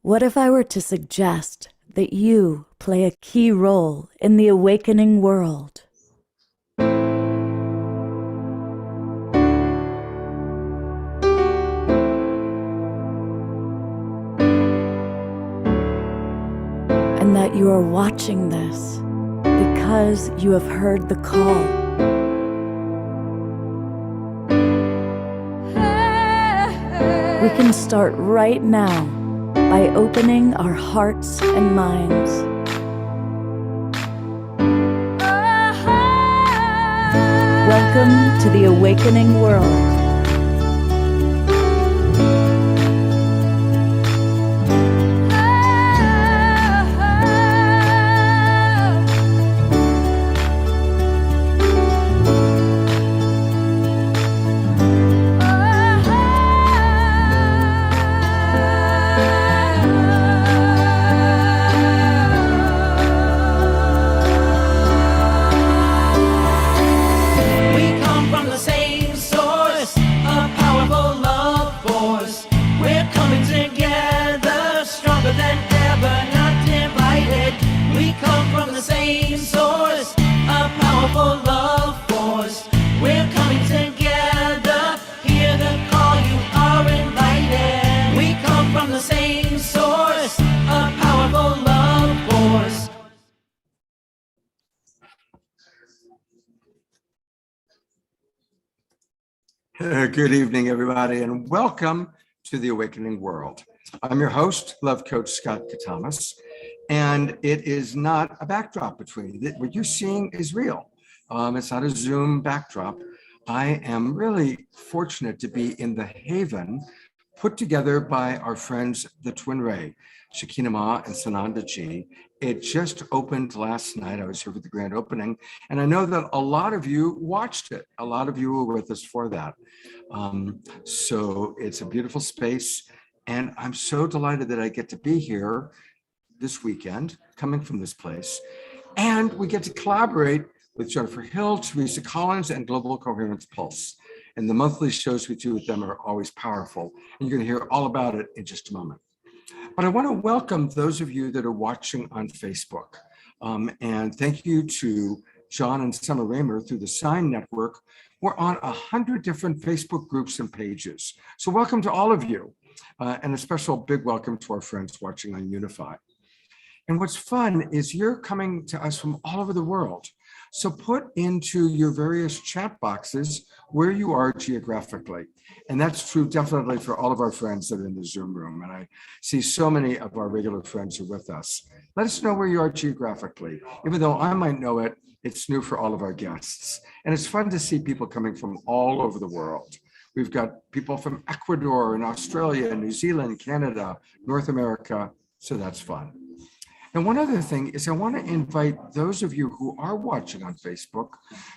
What if I were to suggest that you play a key role in the awakening world? And that you are watching this because you have heard the call. We can start right now by opening our hearts and minds. Welcome to the awakening world. Good evening, everybody, and welcome to the Awakening World. I'm your host, Love Coach Scott Catamas, and it is not a backdrop between you. What you're seeing is real. It's not a Zoom backdrop. I am really fortunate to be in the haven put together by our friends, the Twin Ray, Catamas and Sananda Ji. It just opened last night. I was here for the grand opening, and I know that a lot of you watched it. A lot of you were with us for that. So it's a beautiful space, and I'm so delighted that I get to be here this weekend, coming from this place, and we get to collaborate with Jennifer Hill, Teresa Collins, and Global Coherence Pulse. And the monthly shows we do with them are always powerful, and you're going to hear all about it in just a moment. But I want to welcome those of you that are watching on Facebook. And thank you to John and Summer Raymer through the Sign Network. We're on 100 different Facebook groups and pages. So welcome to all of you. And a special big welcome to our friends watching on Unify. And what's fun is you're coming to us from all over the world. So put into your various chat boxes where you are geographically. And that's true definitely for all of our friends that are in the Zoom room. And I see so many of our regular friends are with us. Let us know where you are geographically. Even though I might know it, it's new for all of our guests. And it's fun to see people coming from all over the world. We've got people from Ecuador and Australia, New Zealand, Canada, North America. So that's fun. And one other thing is I want to invite those of you who are watching on Facebook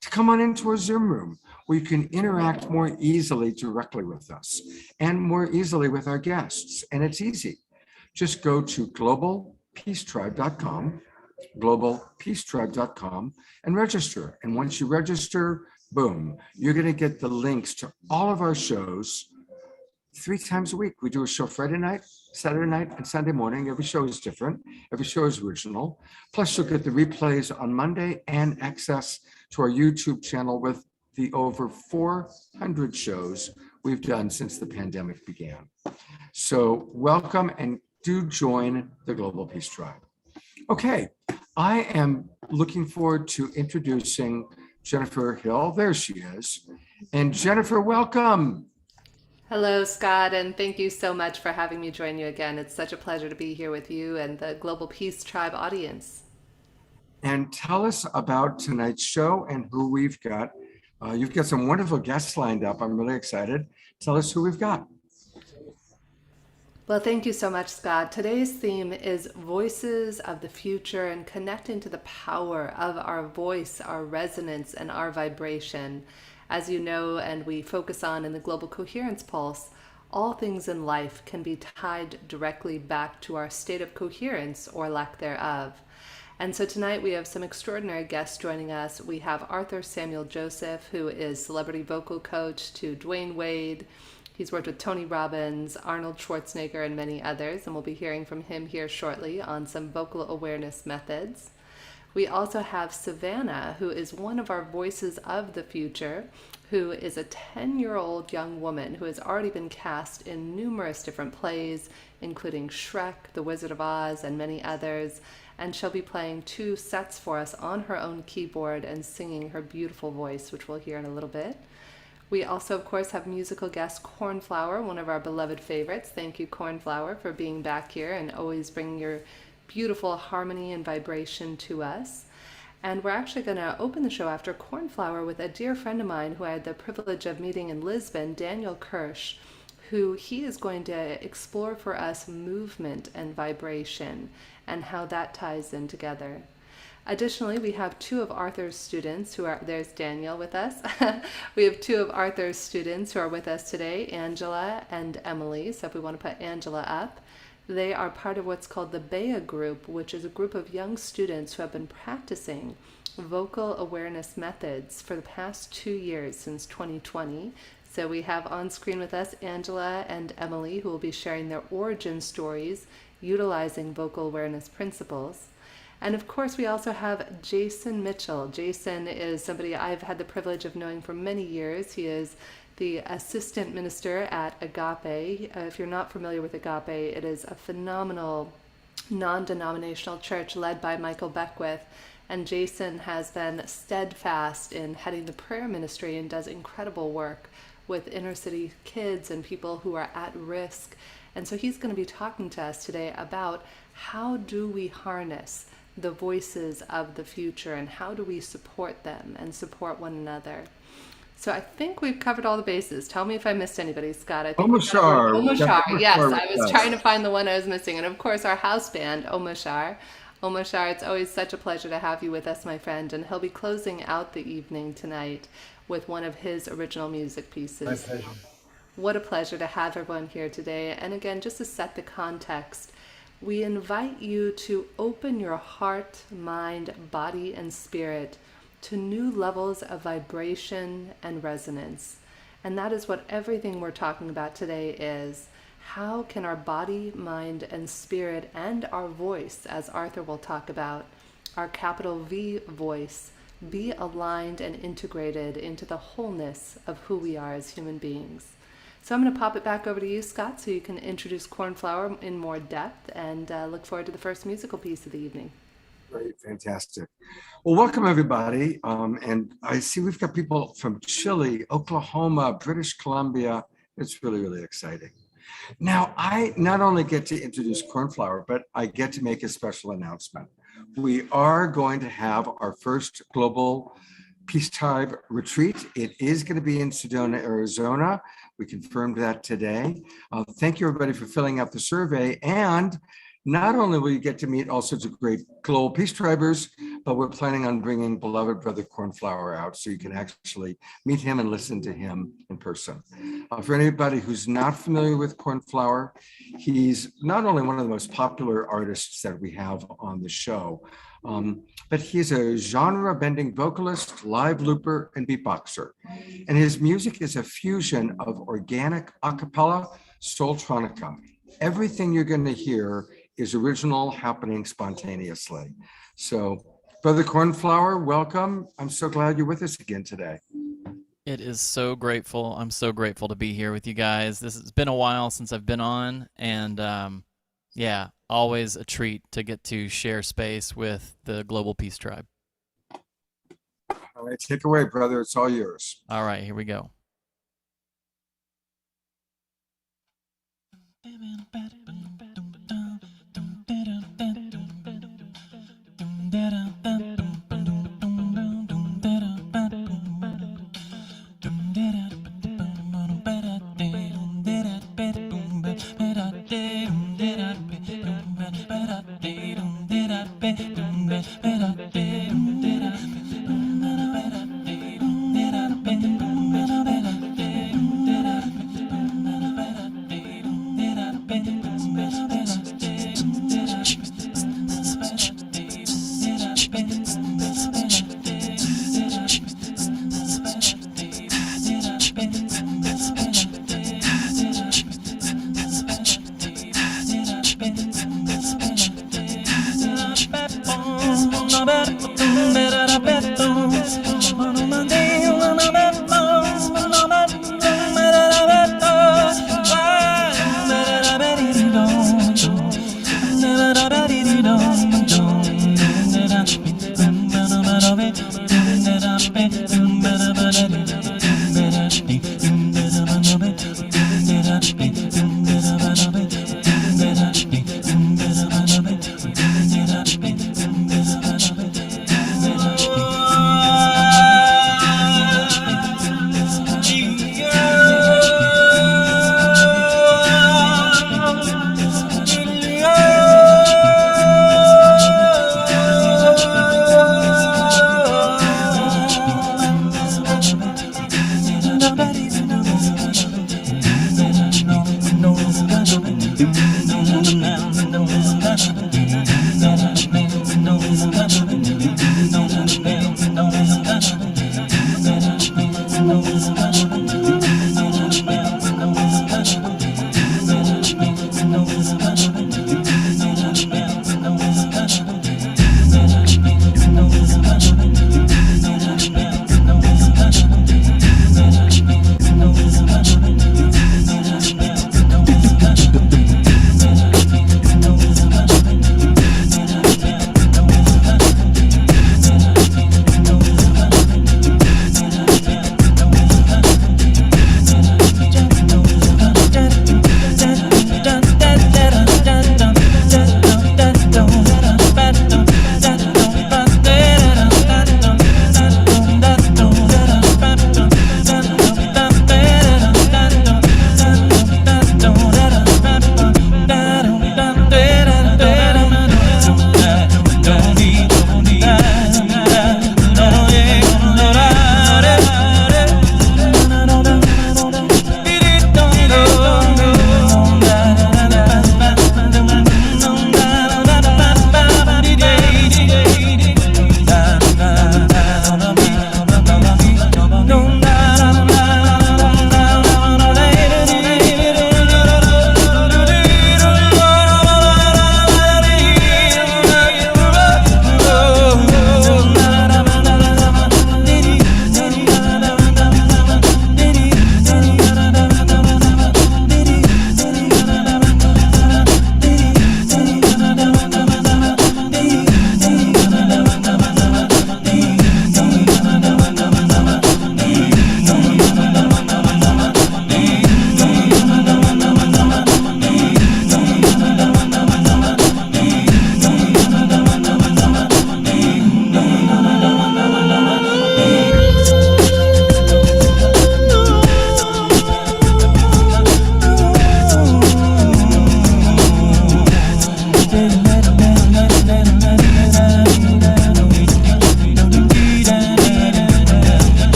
to come on into our Zoom room where you can interact more easily directly with us and more easily with our guests. And it's easy. Just go to globalpeacetribe.com and register. And once you register, boom, you're going to get the links to all of our shows 3 times a week. We do a show Friday night, Saturday night, and Sunday morning. Every show is different. Every show is original. Plus, you'll get the replays on Monday and access to our YouTube channel with the over 400 shows we've done since the pandemic began. So welcome and do join the Global Peace Tribe. Okay, I am looking forward to introducing Jennifer Hill. There she is. And Jennifer, welcome. Hello, Scott, and thank you so much for having me join you again. It's such a pleasure to be here with you and the Global Peace Tribe audience. And tell us about tonight's show and who we've got. You've got some wonderful guests lined up. I'm really excited. Tell us who we've got. Well, thank you so much, Scott. Today's theme is Voices of the Future and connecting to the power of our voice, our resonance, and our vibration. As you know, and we focus on in the Global Coherence Pulse, all things in life can be tied directly back to our state of coherence or lack thereof. And so tonight we have some extraordinary guests joining us. We have Arthur Samuel Joseph, who is celebrity vocal coach to Dwayne Wade, He's worked with Tony Robbins, Arnold Schwarzenegger, and many others, and we'll be hearing from him here shortly on some vocal awareness methods. We also have Savannah, who is one of our voices of the future, who is a 10-year-old young woman who has already been cast in numerous different plays, including Shrek, The Wizard of Oz, and many others, and she'll be playing 2 sets for us on her own keyboard and singing her beautiful voice, which we'll hear in a little bit. We also, of course, have musical guest CORNFLOWER, one of our beloved favorites. Thank you, CORNFLOWER, for being back here and always bringing your beautiful harmony and vibration to us. And we're actually going to open the show after CORNFLOWER with a dear friend of mine who I had the privilege of meeting in Lisbon, Daniel Kirsch, who he is going to explore for us movement and vibration and how that ties in together. Additionally, we have 2 of Arthur's students who are, there's Daniel with us. We have 2 of Arthur's students who are with us today, Angela and Emily. So if we want to put Angela up. They are part of what's called the Bea Group, which is a group of young students who have been practicing vocal awareness methods for the past 2 years, since 2020. So we have on screen with us Angela and Emily, who will be sharing their origin stories utilizing vocal awareness principles. And of course, we also have Jason Mitchell. Jason is somebody I've had the privilege of knowing for many years. He is the assistant minister at Agape. If you're not familiar with Agape, it is a phenomenal non-denominational church led by Michael Beckwith. And Jason has been steadfast in heading the prayer ministry and does incredible work with inner city kids and people who are at risk. And so he's going to be talking to us today about how do we harness the voices of the future and how do we support them and support one another. So I think we've covered all the bases. Tell me if I missed anybody, Scott. I think Omashar. Yes, I was trying to find the one I was missing. And of course, our house band, Omashar. Omashar, it's always such a pleasure to have you with us, my friend. And he'll be closing out the evening tonight with one of his original music pieces. My pleasure. What a pleasure to have everyone here today. And again, just to set the context, we invite you to open your heart, mind, body, and spirit to new levels of vibration and resonance. And that is what everything we're talking about today is. How can our body, mind, and spirit and our voice, as Arthur will talk about, our capital V voice, be aligned and integrated into the wholeness of who we are as human beings? So I'm going to pop it back over to you, Scott, so you can introduce CORNFLOWER in more depth, and look forward to the first musical piece of the evening. Great, fantastic. Well, welcome everybody. And I see we've got people from Chile, Oklahoma, British Columbia. It's really, really exciting. Now, I not only get to introduce CORNFLOWER, but I get to make a special announcement. We are going to have our first global Peace Tribe retreat. It is going to be in Sedona, Arizona. We confirmed that today. Thank you, everybody, for filling out the survey. And not only will you get to meet all sorts of great global Peace Tribers, but we're planning on bringing beloved brother CORNFLOWER out so you can actually meet him and listen to him in person. For anybody who's not familiar with CORNFLOWER, he's not only one of the most popular artists that we have on the show, but he's a genre-bending vocalist, live looper, and beatboxer. And his music is a fusion of organic a cappella, soultronica. Everything you're going to hear is original, happening spontaneously. So, Brother CORNFLOWER, welcome. I'm so glad you're with us again today. It is so grateful. I'm so grateful to be here with you guys. This has been a while since I've been on, and yeah, always a treat to get to share space with the Global Peace Tribe. All right, take away, brother. It's all yours. All right, here we go.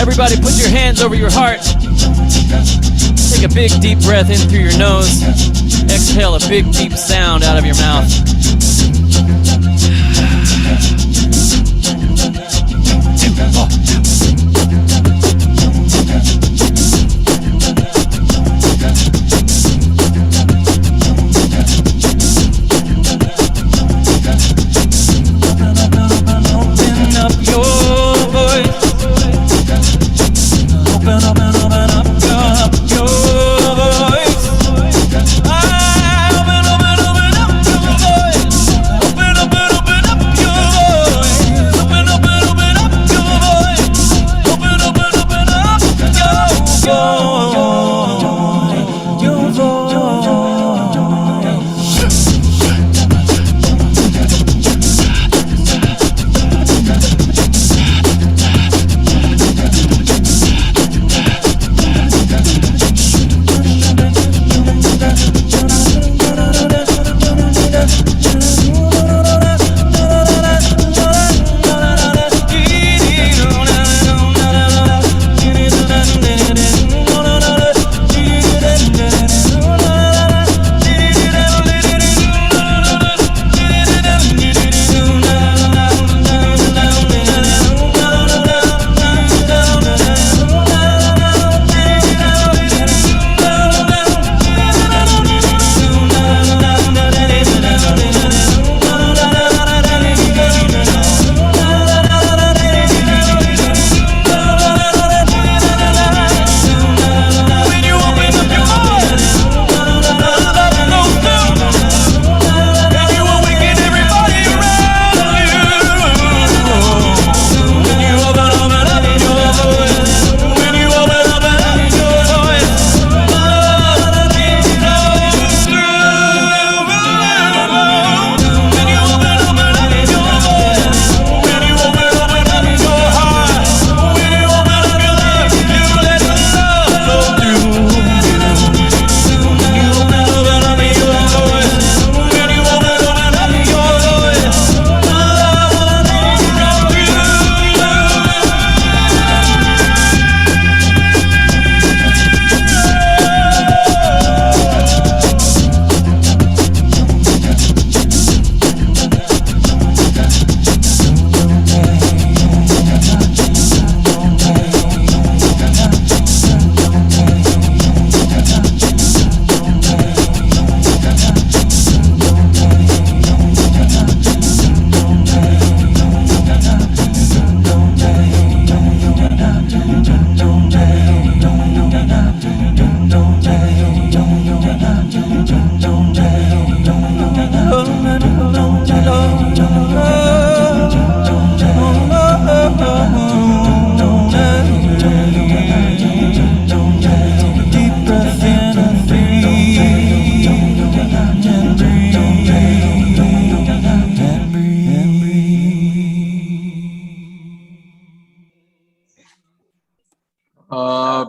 Everybody put your hands over your heart. Take a big deep breath in through your nose. Exhale a big deep sound out of your mouth.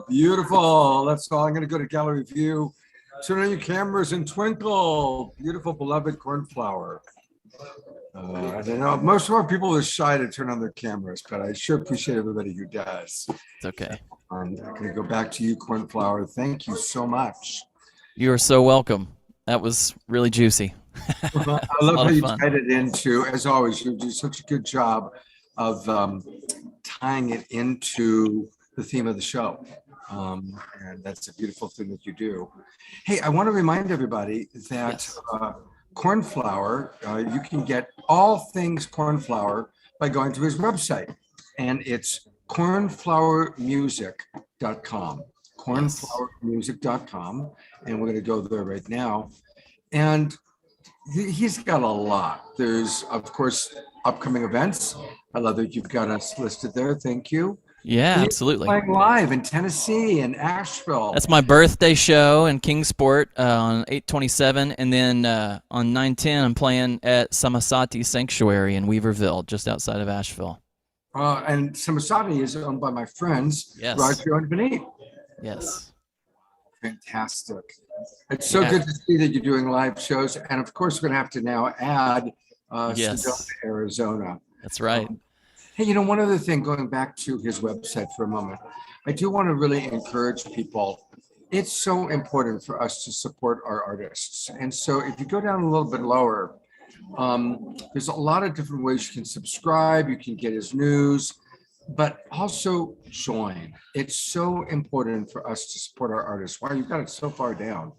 Beautiful. That's all. I'm going to go to gallery view. Turn on your cameras and twinkle. Beautiful, beloved cornflower. I don't know. Most of our people are shy to turn on their cameras, but I sure appreciate everybody who does. It's okay. I'm going to go back to you, cornflower. Thank you so much. You are so welcome. That was really juicy. I love how you tied it into, as always, you do such a good job of tying it into the theme of the show. And that's a beautiful thing that you do. Hey, I want to remind everybody that Cornflower, you can get all things Cornflower by going to his website, and it's cornflowermusic.com. cornflowermusic.com, and we're going to go there right now. And he's got a lot. There's, of course, upcoming events. I love that you've got us listed there. Thank you. Yeah, And you're absolutely. playing live in Tennessee and Asheville. That's my birthday show in Kingsport on 8/27, and then on 9/10 I'm playing at Samasati Sanctuary in Weaverville, just outside of Asheville. And Samasati is owned by my friends, Yes. Roger and Benit. Yes. Fantastic. It's so Yeah. good to see that you're doing live shows. And of course, we're going to have to now add Yes. Sedona, Arizona. That's right. Hey, one other thing, going back to his website for a moment, I do want to really encourage people. It's so important for us to support our artists. And so if you go down a little bit lower, there's a lot of different ways you can subscribe. You can get his news, but also join. It's so important for us to support our artists. Wow, you've got it so far down.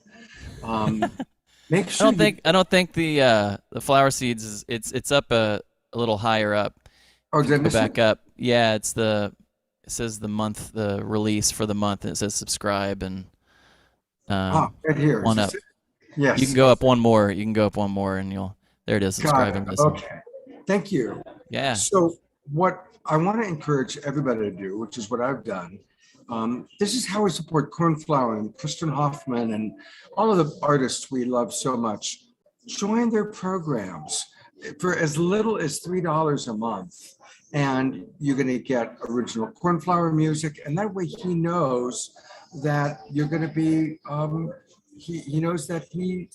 Make sure I don't think the flower seeds it's up a little higher up. Oh, did I miss Back it? up. Yeah, it says the release for the month, and it says subscribe, and Right here. one Is up. this it? Yes. You can go up one more. and there it is. Got Subscribe it. and listen. Okay. Thank you. Yeah. So what I want to encourage everybody to do, which is what I've done, this is how we support Cornflower and Kristen Hoffman and all of the artists we love so much. Join their programs for as little as $3 a month. And you're going to get original Cornflower music. And that way he knows that you're going to be, he knows that he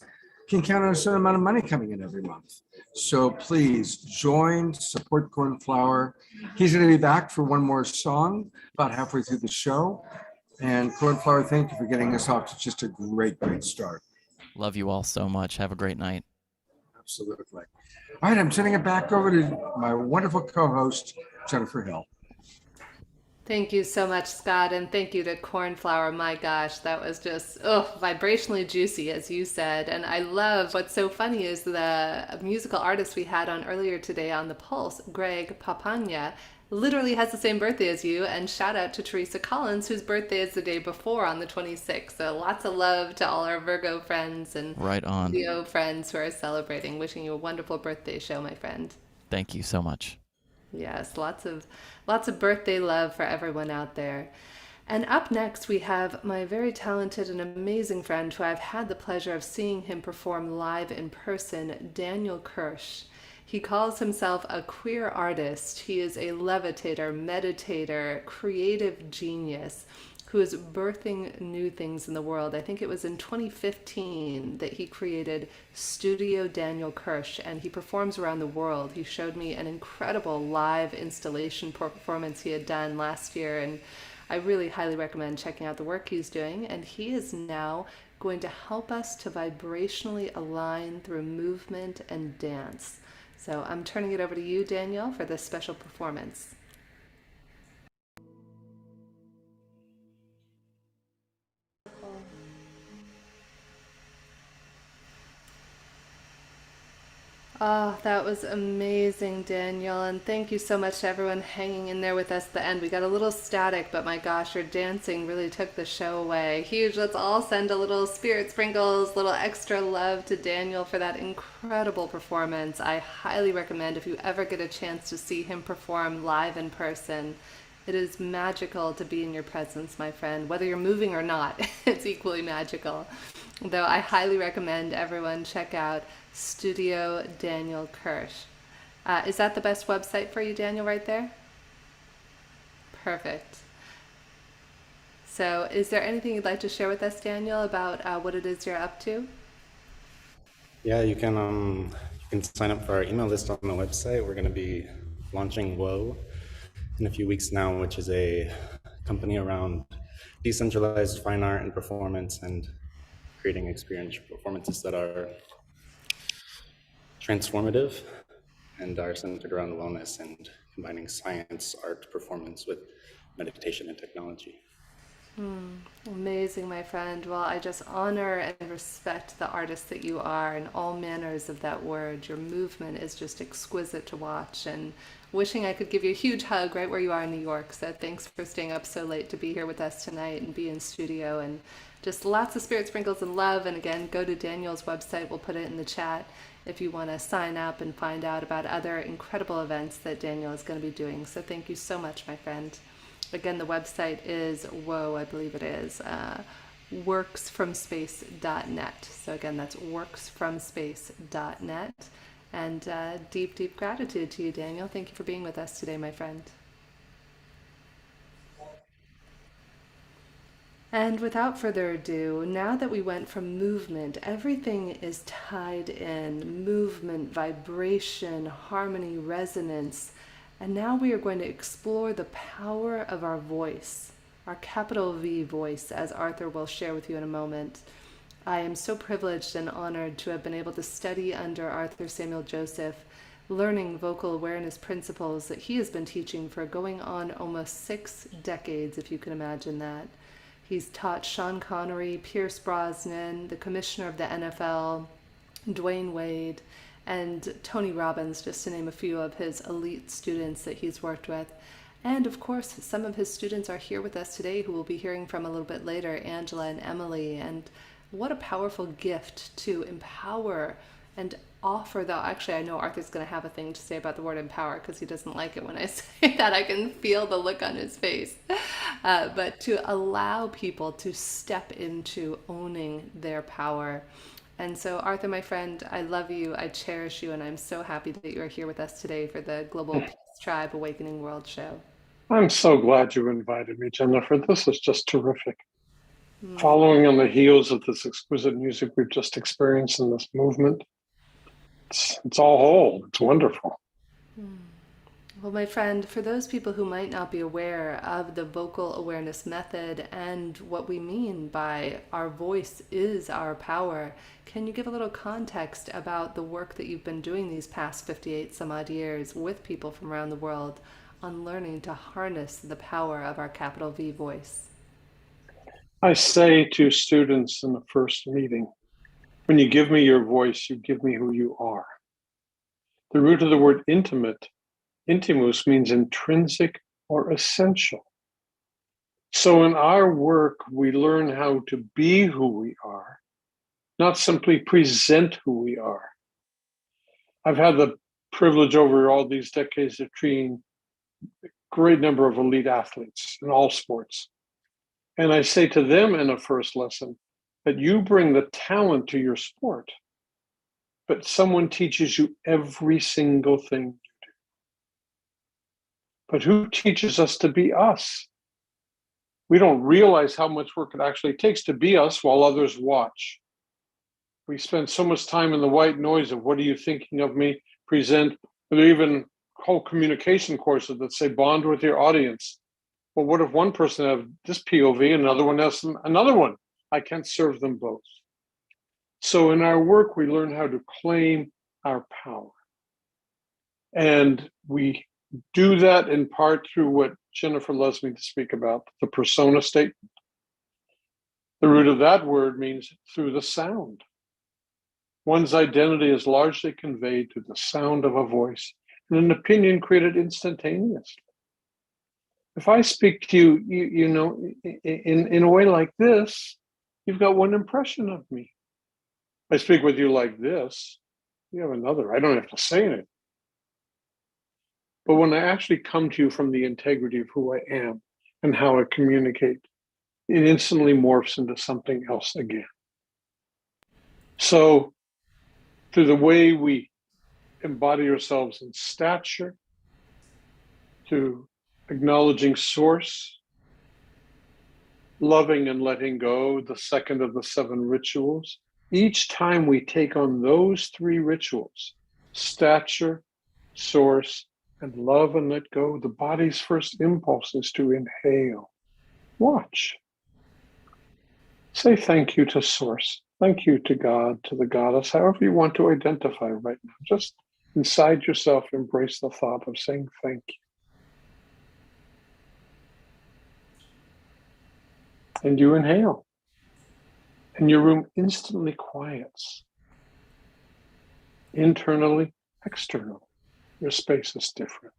can count on a certain amount of money coming in every month. So please join, support Cornflower. He's going to be back for one more song about halfway through the show. And Cornflower, thank you for getting us off to just a great, great start. Love you all so much. Have a great night. Absolutely. All right, I'm turning it back over to my wonderful co-host, Jennifer Hill. Thank you so much, Scott, and thank you to Cornflower. My gosh, that was just vibrationally juicy, as you said. And I love what's so funny is the musical artist we had on earlier today on The Pulse, Greg Papania, literally has the same birthday as you. And shout out to Teresa Collins, whose birthday is the day before on the 26th. So lots of love to all our Virgo friends and Right on. Leo friends who are celebrating. Wishing you a wonderful birthday show, my friend. Thank you so much. Yes, lots of birthday love for everyone out there. And up next, we have my very talented and amazing friend who I've had the pleasure of seeing him perform live in person, Daniel Kirsch. He calls himself a queer artist. He is a levitator, meditator, creative genius who is birthing new things in the world. I think it was in 2015 that he created Studio Daniel Kirsch, and he performs around the world. He showed me an incredible live installation performance he had done last year, and I really highly recommend checking out the work he's doing. And he is now going to help us to vibrationally align through movement and dance. So I'm turning it over to you, Daniel, for this special performance. Oh, that was amazing, Daniel. And thank you so much to everyone hanging in there with us at the end. We got a little static, but my gosh, your dancing really took the show away. Huge. Let's all send a little spirit sprinkles, little extra love to Daniel for that incredible performance. I highly recommend if you ever get a chance to see him perform live in person. It is magical to be in your presence, my friend. Whether you're moving or not, it's equally magical. Though I highly recommend everyone check out Studio Daniel Kirsch. Is that the best website for you, Daniel, right there? Perfect. So is there anything you'd like to share with us, Daniel, about what it is you're up to? Yeah, you can sign up for our email list on the website. We're going to be launching WOA in a few weeks now, which is a company around decentralized fine art and performance and creating experiential performances that are transformative and are centered around wellness and combining science, art, performance with meditation and technology. Amazing, my friend. Well, I just honor and respect the artist that you are in all manners of that word. Your movement is just exquisite to watch, and wishing I could give you a huge hug right where you are in New York. So thanks for staying up so late to be here with us tonight and be in studio, and just lots of spirit sprinkles and love. And again, go to Daniel's website. We'll put it in the chat if you want to sign up and find out about other incredible events that Daniel is going to be doing. So thank you so much, my friend. Again, the website is, I believe it is, worksfromspace.net. So again, that's worksfromspace.net. And deep, deep gratitude to you, Daniel. Thank you for being with us today, my friend. And without further ado, now that we went from movement, everything is tied in: movement, vibration, harmony, resonance. And now we are going to explore the power of our voice, our capital V voice, as Arthur will share with you in a moment. I am so privileged and honored to have been able to study under Arthur Samuel Joseph, learning vocal awareness principles that he has been teaching for going on almost 6 decades, if you can imagine that. He's taught Sean Connery, Pierce Brosnan, the commissioner of the NFL, Dwayne Wade, and Tony Robbins, just to name a few of his elite students that he's worked with. And of course, some of his students are here with us today who we'll be hearing from a little bit later, Angela and Emily. And what a powerful gift to empower and offer, though. Actually, I know Arthur's going to have a thing to say about the word empower because he doesn't like it when I say that. I can feel the look on his face. But to allow people to step into owning their power. And so, Arthur, my friend, I love you, I cherish you, and I'm so happy that you are here with us today for the Global Peace Tribe Awakening World Show. I'm so glad you invited me, Jennifer. This is just terrific. Following on the heels of this exquisite music we've just experienced in this movement, it's all whole. It's wonderful. Well, my friend, for those people who might not be aware of the vocal awareness method and what we mean by our voice is our power, can you give a little context about the work that you've been doing these past 58 some odd years with people from around the world on learning to harness the power of our capital V voice? I say to students in the first meeting, when you give me your voice, you give me who you are. The root of the word intimus, means intrinsic or essential. So in our work, we learn how to be who we are, not simply present who we are. I've had the privilege over all these decades of treating a great number of elite athletes in all sports. And I say to them in a first lesson that you bring the talent to your sport, but someone teaches you every single thing you do. But who teaches us to be us? We don't realize how much work it actually takes to be us while others watch. We spend so much time in the white noise of what are you thinking of me, present. There are even whole communication courses that say bond with your audience. Well, what if one person has this POV and another one has another one? I can't serve them both. So in our work, we learn how to claim our power. And we do that in part through what Jennifer loves me to speak about, the persona statement. The root of that word means through the sound. One's identity is largely conveyed through the sound of a voice and an opinion created instantaneously. If I speak to you, you know, in a way like this, you've got one impression of me. I speak with you like this, you have another. I don't have to say anything. But when I actually come to you from the integrity of who I am and how I communicate, it instantly morphs into something else again. So through the way we embody ourselves in stature, through acknowledging source, loving and letting go, the second of the 7 rituals, each time we take on those 3 rituals, stature, source, and love and let go, the body's first impulse is to inhale. Watch. Say thank you to source. Thank you to God, to the goddess, however you want to identify right now. Just inside yourself, embrace the thought of saying thank you. And you inhale. And your room instantly quiets. Internally, externally, your space is different.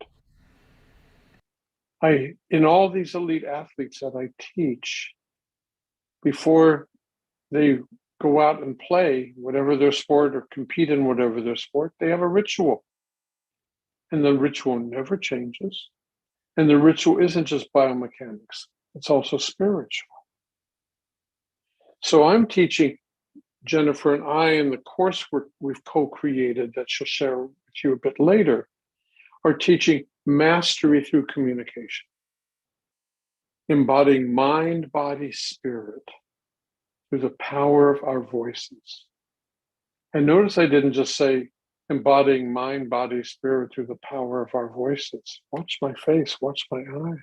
In all these elite athletes that I teach, before they go out and play whatever their sport or compete in whatever their sport, they have a ritual. And the ritual never changes. And the ritual isn't just biomechanics, it's also spiritual. So I'm teaching Jennifer and I in the coursework we've co-created that she'll share with you a bit later, are teaching mastery through communication, embodying mind, body, spirit through the power of our voices. And notice I didn't just say embodying mind, body, spirit through the power of our voices. Watch my face, watch my eyes.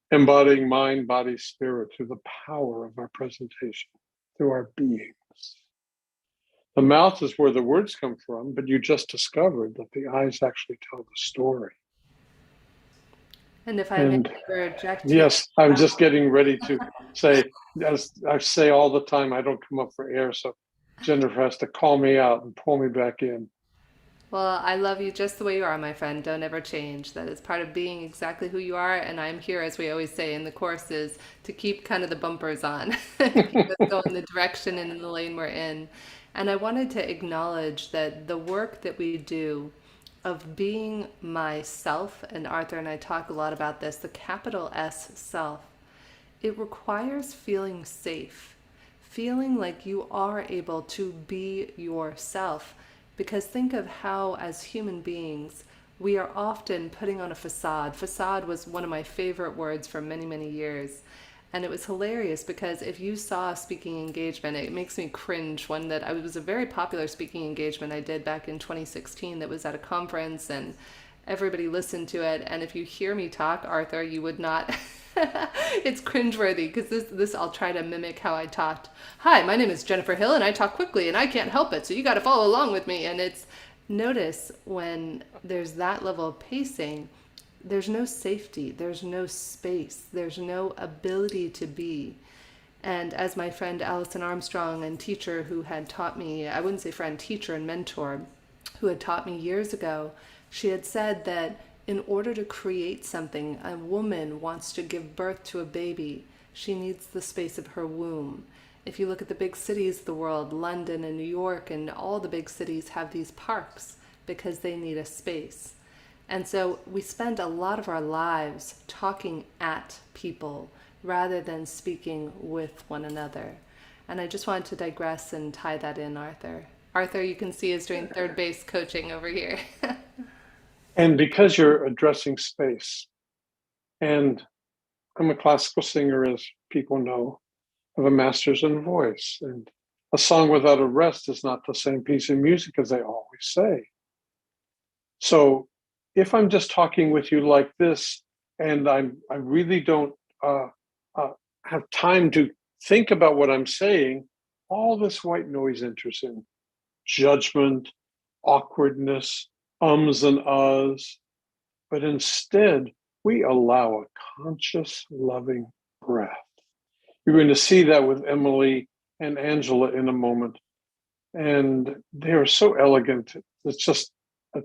Embodying mind, body, spirit through the power of our presentation, through our beings. The mouth is where the words come from, but you just discovered that the eyes actually tell the story. And if I may And interject here, yes, I'm just getting ready to say, as I say all the time, I don't come up for air, so Jennifer has to call me out and pull me back in. well, I love you just the way you are, my friend. Don't ever change. That is part of being exactly who you are. And I'm here, as we always say in the courses, to keep kind of the bumpers on, keep us going the direction and in the lane we're in. And I wanted to acknowledge that the work that we do of being myself, and Arthur and I talk a lot about this, the capital S self, it requires feeling safe, feeling like you are able to be yourself. Because think of how, as human beings, we are often putting on a facade. Facade was one of my favorite words for many, many years. And it was hilarious because if you saw a speaking engagement, it makes me cringe. One that it was a very popular speaking engagement I did back in 2016 that was at a conference and everybody listened to it. And if you hear me talk, Arthur, you would not. It's cringeworthy because this I'll try to mimic how I talked. Hi, my name is Jennifer Hill and I talk quickly and I can't help it. So you got to follow along with me. And it's notice when there's that level of pacing, there's no safety, there's no space, there's no ability to be. And as my friend Allison Armstrong, and teacher who had taught me, I wouldn't say friend, teacher and mentor, who had taught me years ago, she had said that in order to create something, a woman wants to give birth to a baby, she needs the space of her womb. If you look at the big cities of the world, London and New York and all the big cities have these parks because they need a space. And so we spend a lot of our lives talking at people rather than speaking with one another. And I just wanted to digress and tie that in, Arthur. Arthur, you can see, is doing third base coaching over here. And because you're addressing space, and I'm a classical singer, as people know, I have a master's in voice, and a song without a rest is not the same piece of music, as I always say. So if I'm just talking with you like this, and I really don't have time to think about what I'm saying, all this white noise enters in. Judgment, awkwardness, ums and ahs. But instead, we allow a conscious, loving breath. You're going to see that with Emily and Angela in a moment. And they are so elegant. It's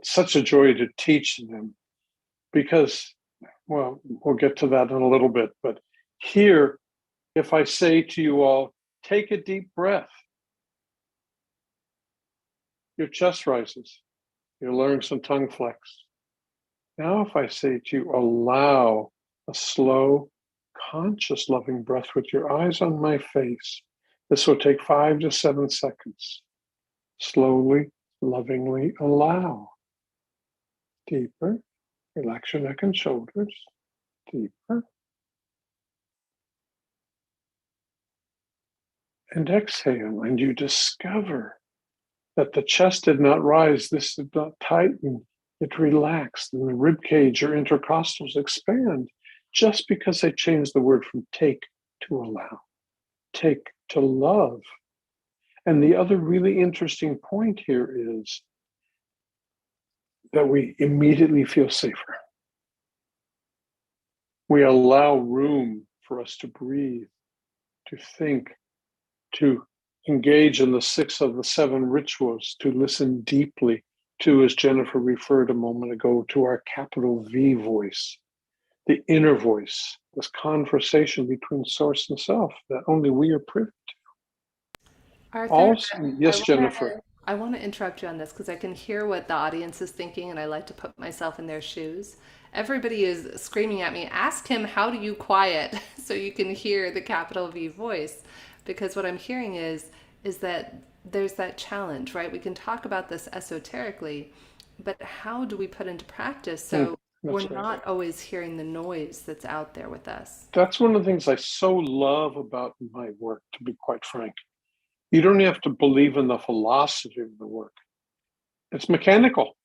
such a joy to teach them because, well, we'll get to that in a little bit. But here, if I say to you all, take a deep breath, your chest rises. You're learning some tongue flex. Now, if I say to you, allow a slow, conscious, loving breath with your eyes on my face, this will take 5 to 7 seconds. Slowly, lovingly allow. Deeper. Relax your neck and shoulders. Deeper. And exhale, and you discover that the chest did not rise, this did not tighten, it relaxed, and the rib cage or intercostals expand just because I changed the word from take to allow, take to love. And the other really interesting point here is that we immediately feel safer. We allow room for us to breathe, to think, to engage in the 6 of the 7 rituals, to listen deeply to, as Jennifer referred a moment ago, to our capital V voice, the inner voice, this conversation between source and self that only we are privy to. Arthur, Also, yes, Jennifer. I want to interrupt you on this because I can hear what the audience is thinking and I like to put myself in their shoes. everybody is screaming at me, ask him, how do you quiet so you can hear the capital V voice? Because what I'm hearing is that there's that challenge, right? We can talk about this esoterically, but how do we put into practice so we're That's right. not always hearing the noise that's out there with us? That's one of the things I so love about my work, to be quite frank. You don't have to believe in the philosophy of the work. It's mechanical.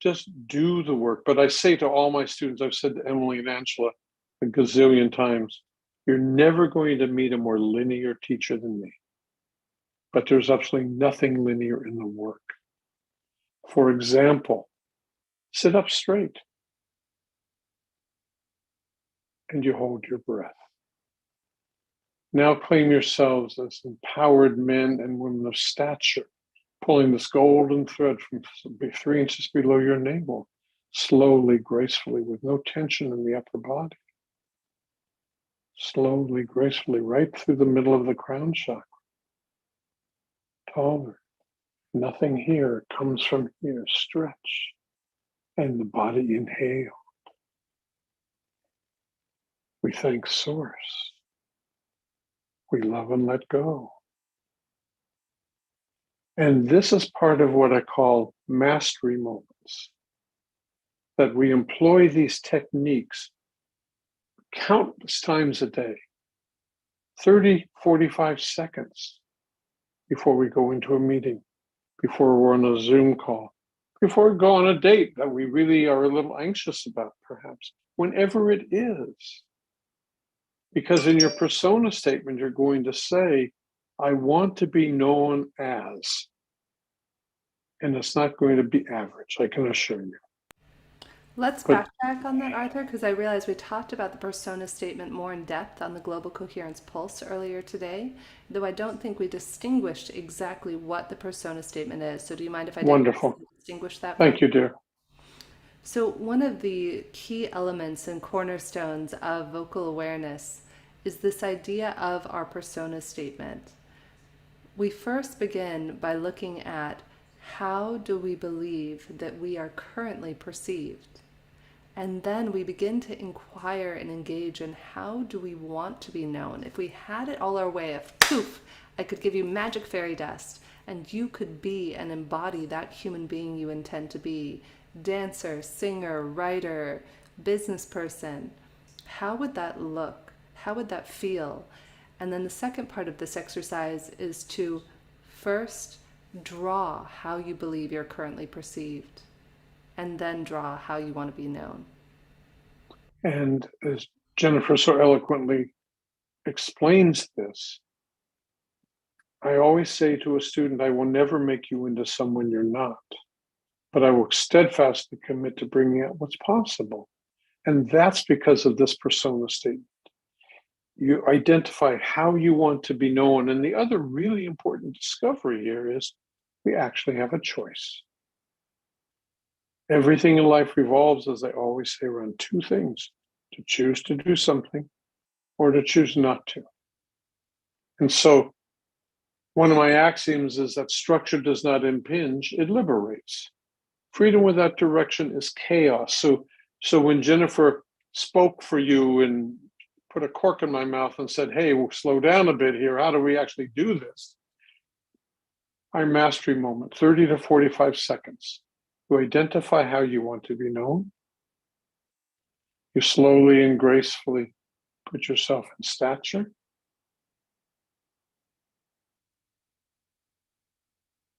Just do the work. But I say to all my students, I've said to Emily and Angela a gazillion times, you're never going to meet a more linear teacher than me. But there's absolutely nothing linear in the work. For example, sit up straight and you hold your breath. Now claim yourselves as empowered men and women of stature, pulling this golden thread from 3 inches below your navel, slowly, gracefully, with no tension in the upper body. Slowly, gracefully, right through the middle of the crown chakra. Taller. Nothing here comes from here. Stretch. And the body inhale. We thank Source. We love and let go. And this is part of what I call mastery moments. That we employ these techniques countless times a day. 30, 45 seconds before we go into a meeting, before we're on a Zoom call, before we go on a date that we really are a little anxious about, perhaps, whenever it is. Because in your persona statement, you're going to say, I want to be known as, and it's not going to be average, I can assure you. Let's backtrack on that, Arthur, because I realized we talked about the persona statement more in depth on the Global Coherence Pulse earlier today, though I don't think we distinguished exactly what the persona statement is. So do you mind if I distinguish that? Thank you, dear. So one of the key elements and cornerstones of vocal awareness is this idea of our persona statement. We first begin by looking at how do we believe that we are currently perceived? And then we begin to inquire and engage in how do we want to be known? If we had it all our way, if poof, I could give you magic fairy dust and you could be and embody that human being you intend to be, dancer, singer, writer, business person, how would that look? How would that feel? And then the second part of this exercise is to first draw how you believe you're currently perceived, and then draw how you want to be known. And as Jennifer so eloquently explains this, I always say to a student, I will never make you into someone you're not, but I will steadfastly commit to bringing out what's possible. And that's because of this persona statement. You identify how you want to be known. And the other really important discovery here is we actually have a choice. Everything in life revolves, as I always say, around two things: to choose to do something or to choose not to. And so one of my axioms is that structure does not impinge, it liberates. Freedom without direction is chaos. So when Jennifer spoke for you and put a cork in my mouth and said, hey, we'll slow down a bit here. How do we actually do this? Our mastery moment, 30 to 45 seconds. You identify how you want to be known. You slowly and gracefully put yourself in stature.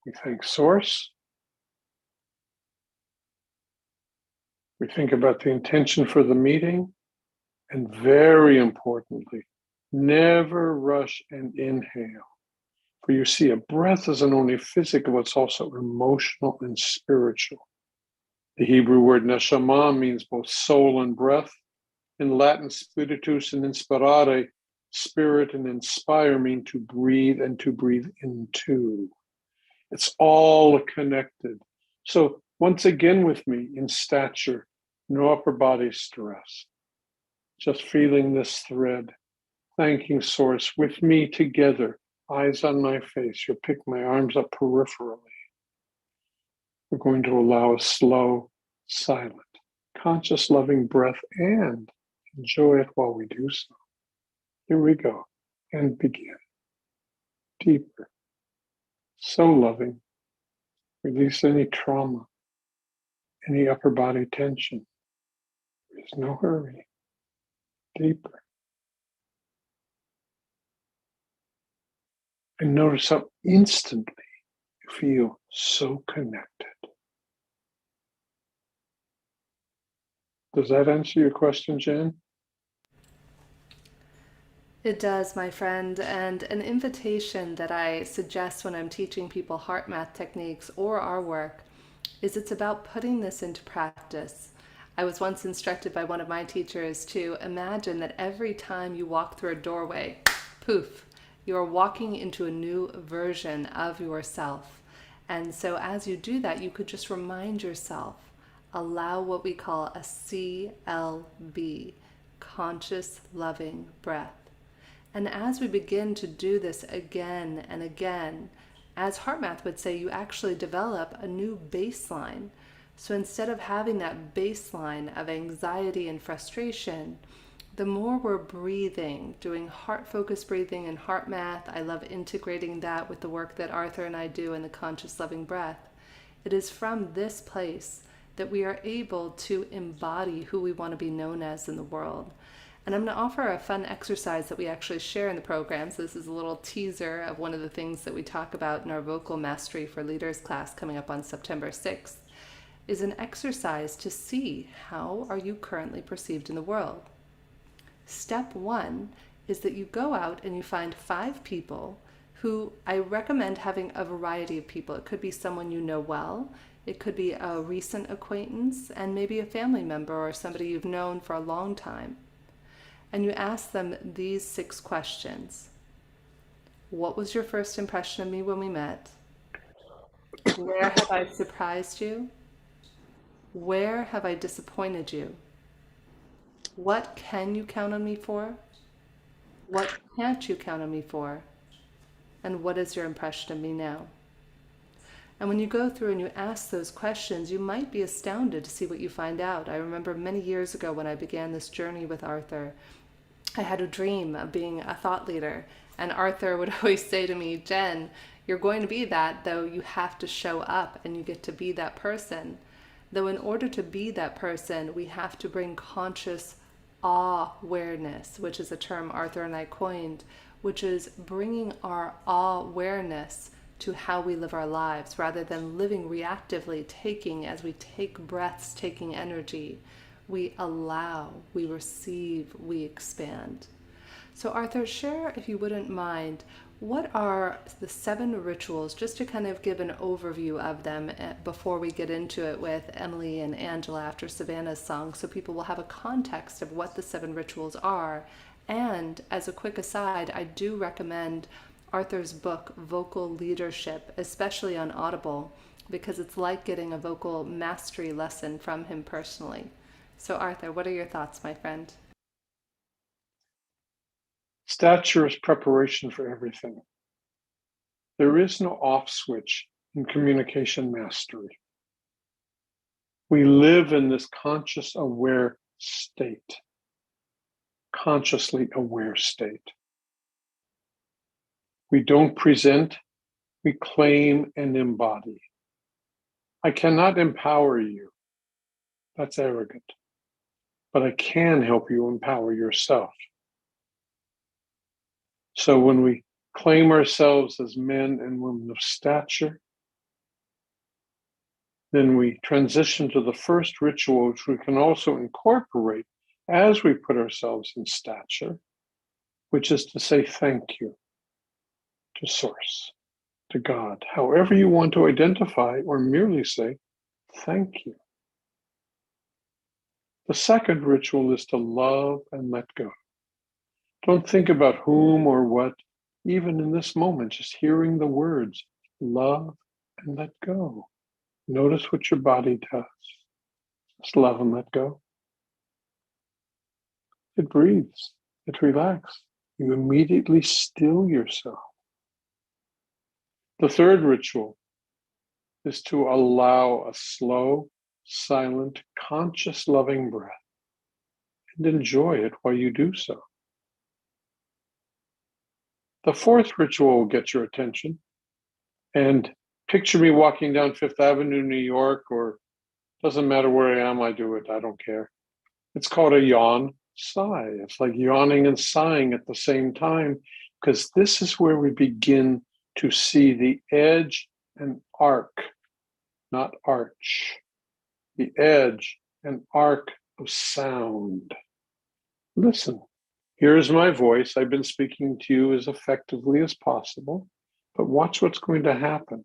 We thank Source. We think about the intention for the meeting. And very importantly, never rush and inhale. For you see, a breath isn't only physical, it's also emotional and spiritual. The Hebrew word neshama means both soul and breath. In Latin, spiritus and inspirare, spirit and inspire mean to breathe and to breathe into. It's all connected. So once again with me, in stature, no upper body stress. Just feeling this thread, thanking Source with me together, eyes on my face. You'll pick my arms up peripherally. We're going to allow a slow, silent conscious, loving breath and enjoy it while we do so. Here we go. And begin. Deeper. So loving. Release any trauma, any upper body tension. There's no hurry. Deeper. And notice how instantly you feel so connected. Does that answer your question, Jen? It does, my friend, and an invitation that I suggest when I'm teaching people heart math techniques or our work is it's about putting this into practice. I was once instructed by one of my teachers to imagine that every time you walk through a doorway, poof, you're walking into a new version of yourself. And so as you do that, you could just remind yourself, allow what we call a CLB, conscious loving breath. And as we begin to do this again and again, as HeartMath would say, you actually develop a new baseline. So instead of having that baseline of anxiety and frustration, the more we're breathing, doing heart-focused breathing and HeartMath, I love integrating that with the work that Arthur and I do in the conscious loving breath. It is from this place that we are able to embody who we want to be known as in the world. And I'm going to offer a fun exercise that we actually share in the program. So this is a little teaser of one of the things that we talk about in our Vocal Mastery for Leaders class coming up on September 6th, is an exercise to see how are you currently perceived in the world. Step one is that you go out and you find 5 people who I recommend having a variety of people. It could be someone you know well, it could be a recent acquaintance, and maybe a family member or somebody you've known for a long time. And you ask them these 6 questions. What was your first impression of me when we met? Where have I surprised you? Where have I disappointed you? What can you count on me for? What can't you count on me for? And what is your impression of me now? And when you go through and you ask those questions, you might be astounded to see what you find out. I remember many years ago when I began this journey with Arthur, I had a dream of being a thought leader. And Arthur would always say to me, Jen, you're going to be that, though you have to show up and you get to be that person. Though in order to be that person, we have to bring conscious awareness, which is a term Arthur and I coined, which is bringing our awareness to how we live our lives rather than living reactively, taking as we take breaths, taking energy. We allow, we receive, we expand. So Arthur, share, if you wouldn't mind, what are the 7 rituals, just to kind of give an overview of them before we get into it with Emily and Angela after Savannah's song, so people will have a context of what the 7 rituals are. And as a quick aside, I do recommend Arthur's book, Vocal Leadership, especially on Audible, because it's like getting a vocal mastery lesson from him personally. So Arthur, what are your thoughts, my friend? Stature is preparation for everything. There is no off switch in communication mastery. We live in this conscious aware state, consciously aware state. We don't present, we claim and embody. I cannot empower you. That's arrogant. But I can help you empower yourself. So when we claim ourselves as men and women of stature, then we transition to the first ritual, which we can also incorporate as we put ourselves in stature, which is to say thank you to Source, to God, however you want to identify or merely say thank you. The second ritual is to love and let go. Don't think about whom or what, even in this moment, just hearing the words, love and let go. Notice what your body does. Just love and let go. It breathes, it relaxes. You immediately still yourself. The third ritual is to allow a slow, silent, conscious, loving breath, and enjoy it while you do so. The fourth ritual will get your attention. And picture me walking down Fifth Avenue, New York, or doesn't matter where I am, I do it, I don't care. It's called a yawn sigh. It's like yawning and sighing at the same time, because this is where we begin to see the edge and arc, not arch, the edge and arc of sound. Listen, here's my voice. I've been speaking to you as effectively as possible, but watch what's going to happen.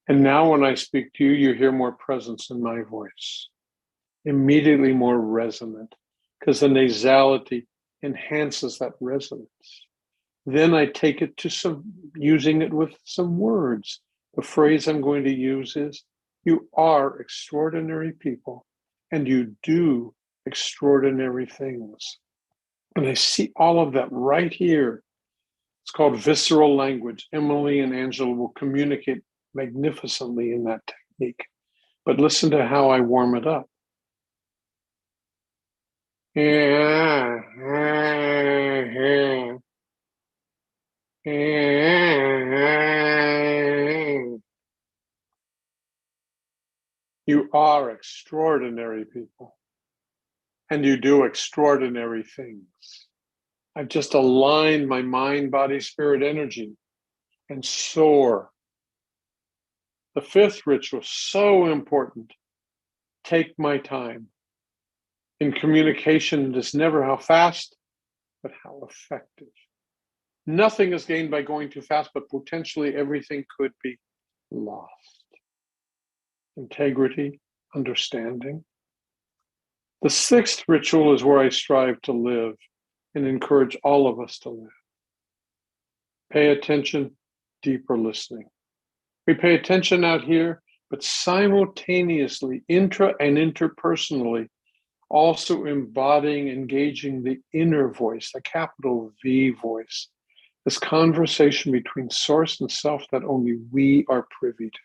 And now when I speak to you, you hear more presence in my voice, immediately more resonant, because the nasality enhances that resonance. Then I take it to using it with some words. The phrase I'm going to use is, you are extraordinary people, and you do extraordinary things. And I see all of that right here. It's called visceral language. Emily and Angela will communicate magnificently in that technique. But listen to how I warm it up. You are extraordinary people, and you do extraordinary things. I've just aligned my mind, body, spirit, energy, and soar. The fifth ritual, so important. Take my time. In communication, it is never how fast, but how effective. Nothing is gained by going too fast, but potentially everything could be lost. Integrity, understanding. The sixth ritual is where I strive to live and encourage all of us to live. Pay attention, deeper listening. We pay attention out here, but simultaneously, intra and interpersonally, also embodying, engaging the inner voice, the capital V voice, this conversation between source and self that only we are privy to.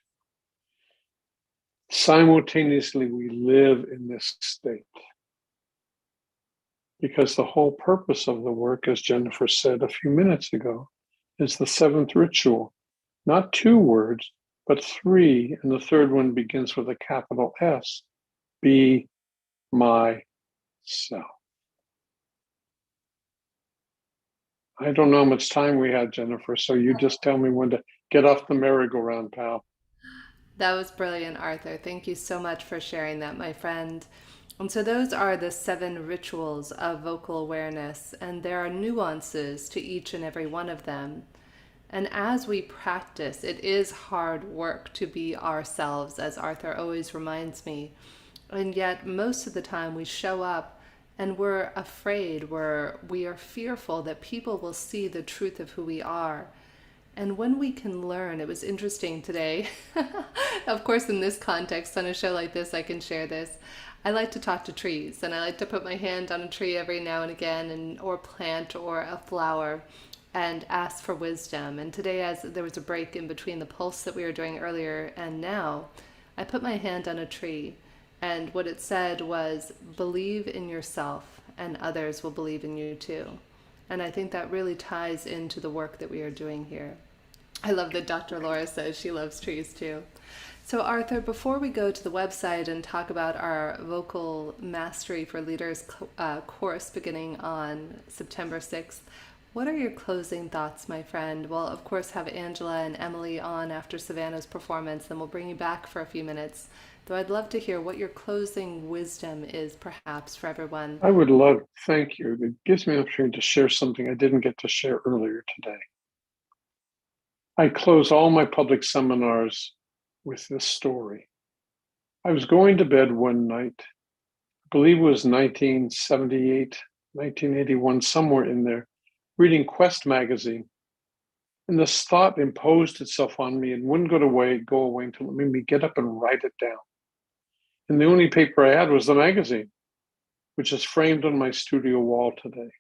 Simultaneously, we live in this state. Because the whole purpose of the work, as Jennifer said a few minutes ago, is the seventh ritual. Not 2 words, but 3, and the third one begins with a capital S. Be myself. I don't know how much time we had, Jennifer, so you just tell me when to get off the merry-go-round, pal. That was brilliant, Arthur. Thank you so much for sharing that, my friend. And so those are the 7 rituals of vocal awareness, and there are nuances to each and every one of them. And as we practice, it is hard work to be ourselves, as Arthur always reminds me. And yet most of the time we show up and we're afraid, we are fearful that people will see the truth of who we are. And when we can learn, it was interesting today, of course in this context, on a show like this, I can share this. I like to talk to trees, and I like to put my hand on a tree every now and again, or plant or a flower, and ask for wisdom. And today, as there was a break in between the pulse that we were doing earlier and now, I put my hand on a tree, and what it said was, believe in yourself and others will believe in you too. And I think that really ties into the work that we are doing here. I love that Dr. Laura says she loves trees too. So Arthur, before we go to the website and talk about our Vocal Mastery for Leaders course beginning on September 6th, what are your closing thoughts, my friend? We'll, of course, have Angela and Emily on after Savannah's performance, then we'll bring you back for a few minutes. Though I'd love to hear what your closing wisdom is, perhaps, for everyone. I would love, thank you. It gives me an opportunity to share something I didn't get to share earlier today. I close all my public seminars with this story. I was going to bed one night, I believe it was 1978, 1981, somewhere in there, reading Quest magazine. And this thought imposed itself on me and wouldn't go away until it made me get up and write it down. And the only paper I had was the magazine, which is framed on my studio wall today.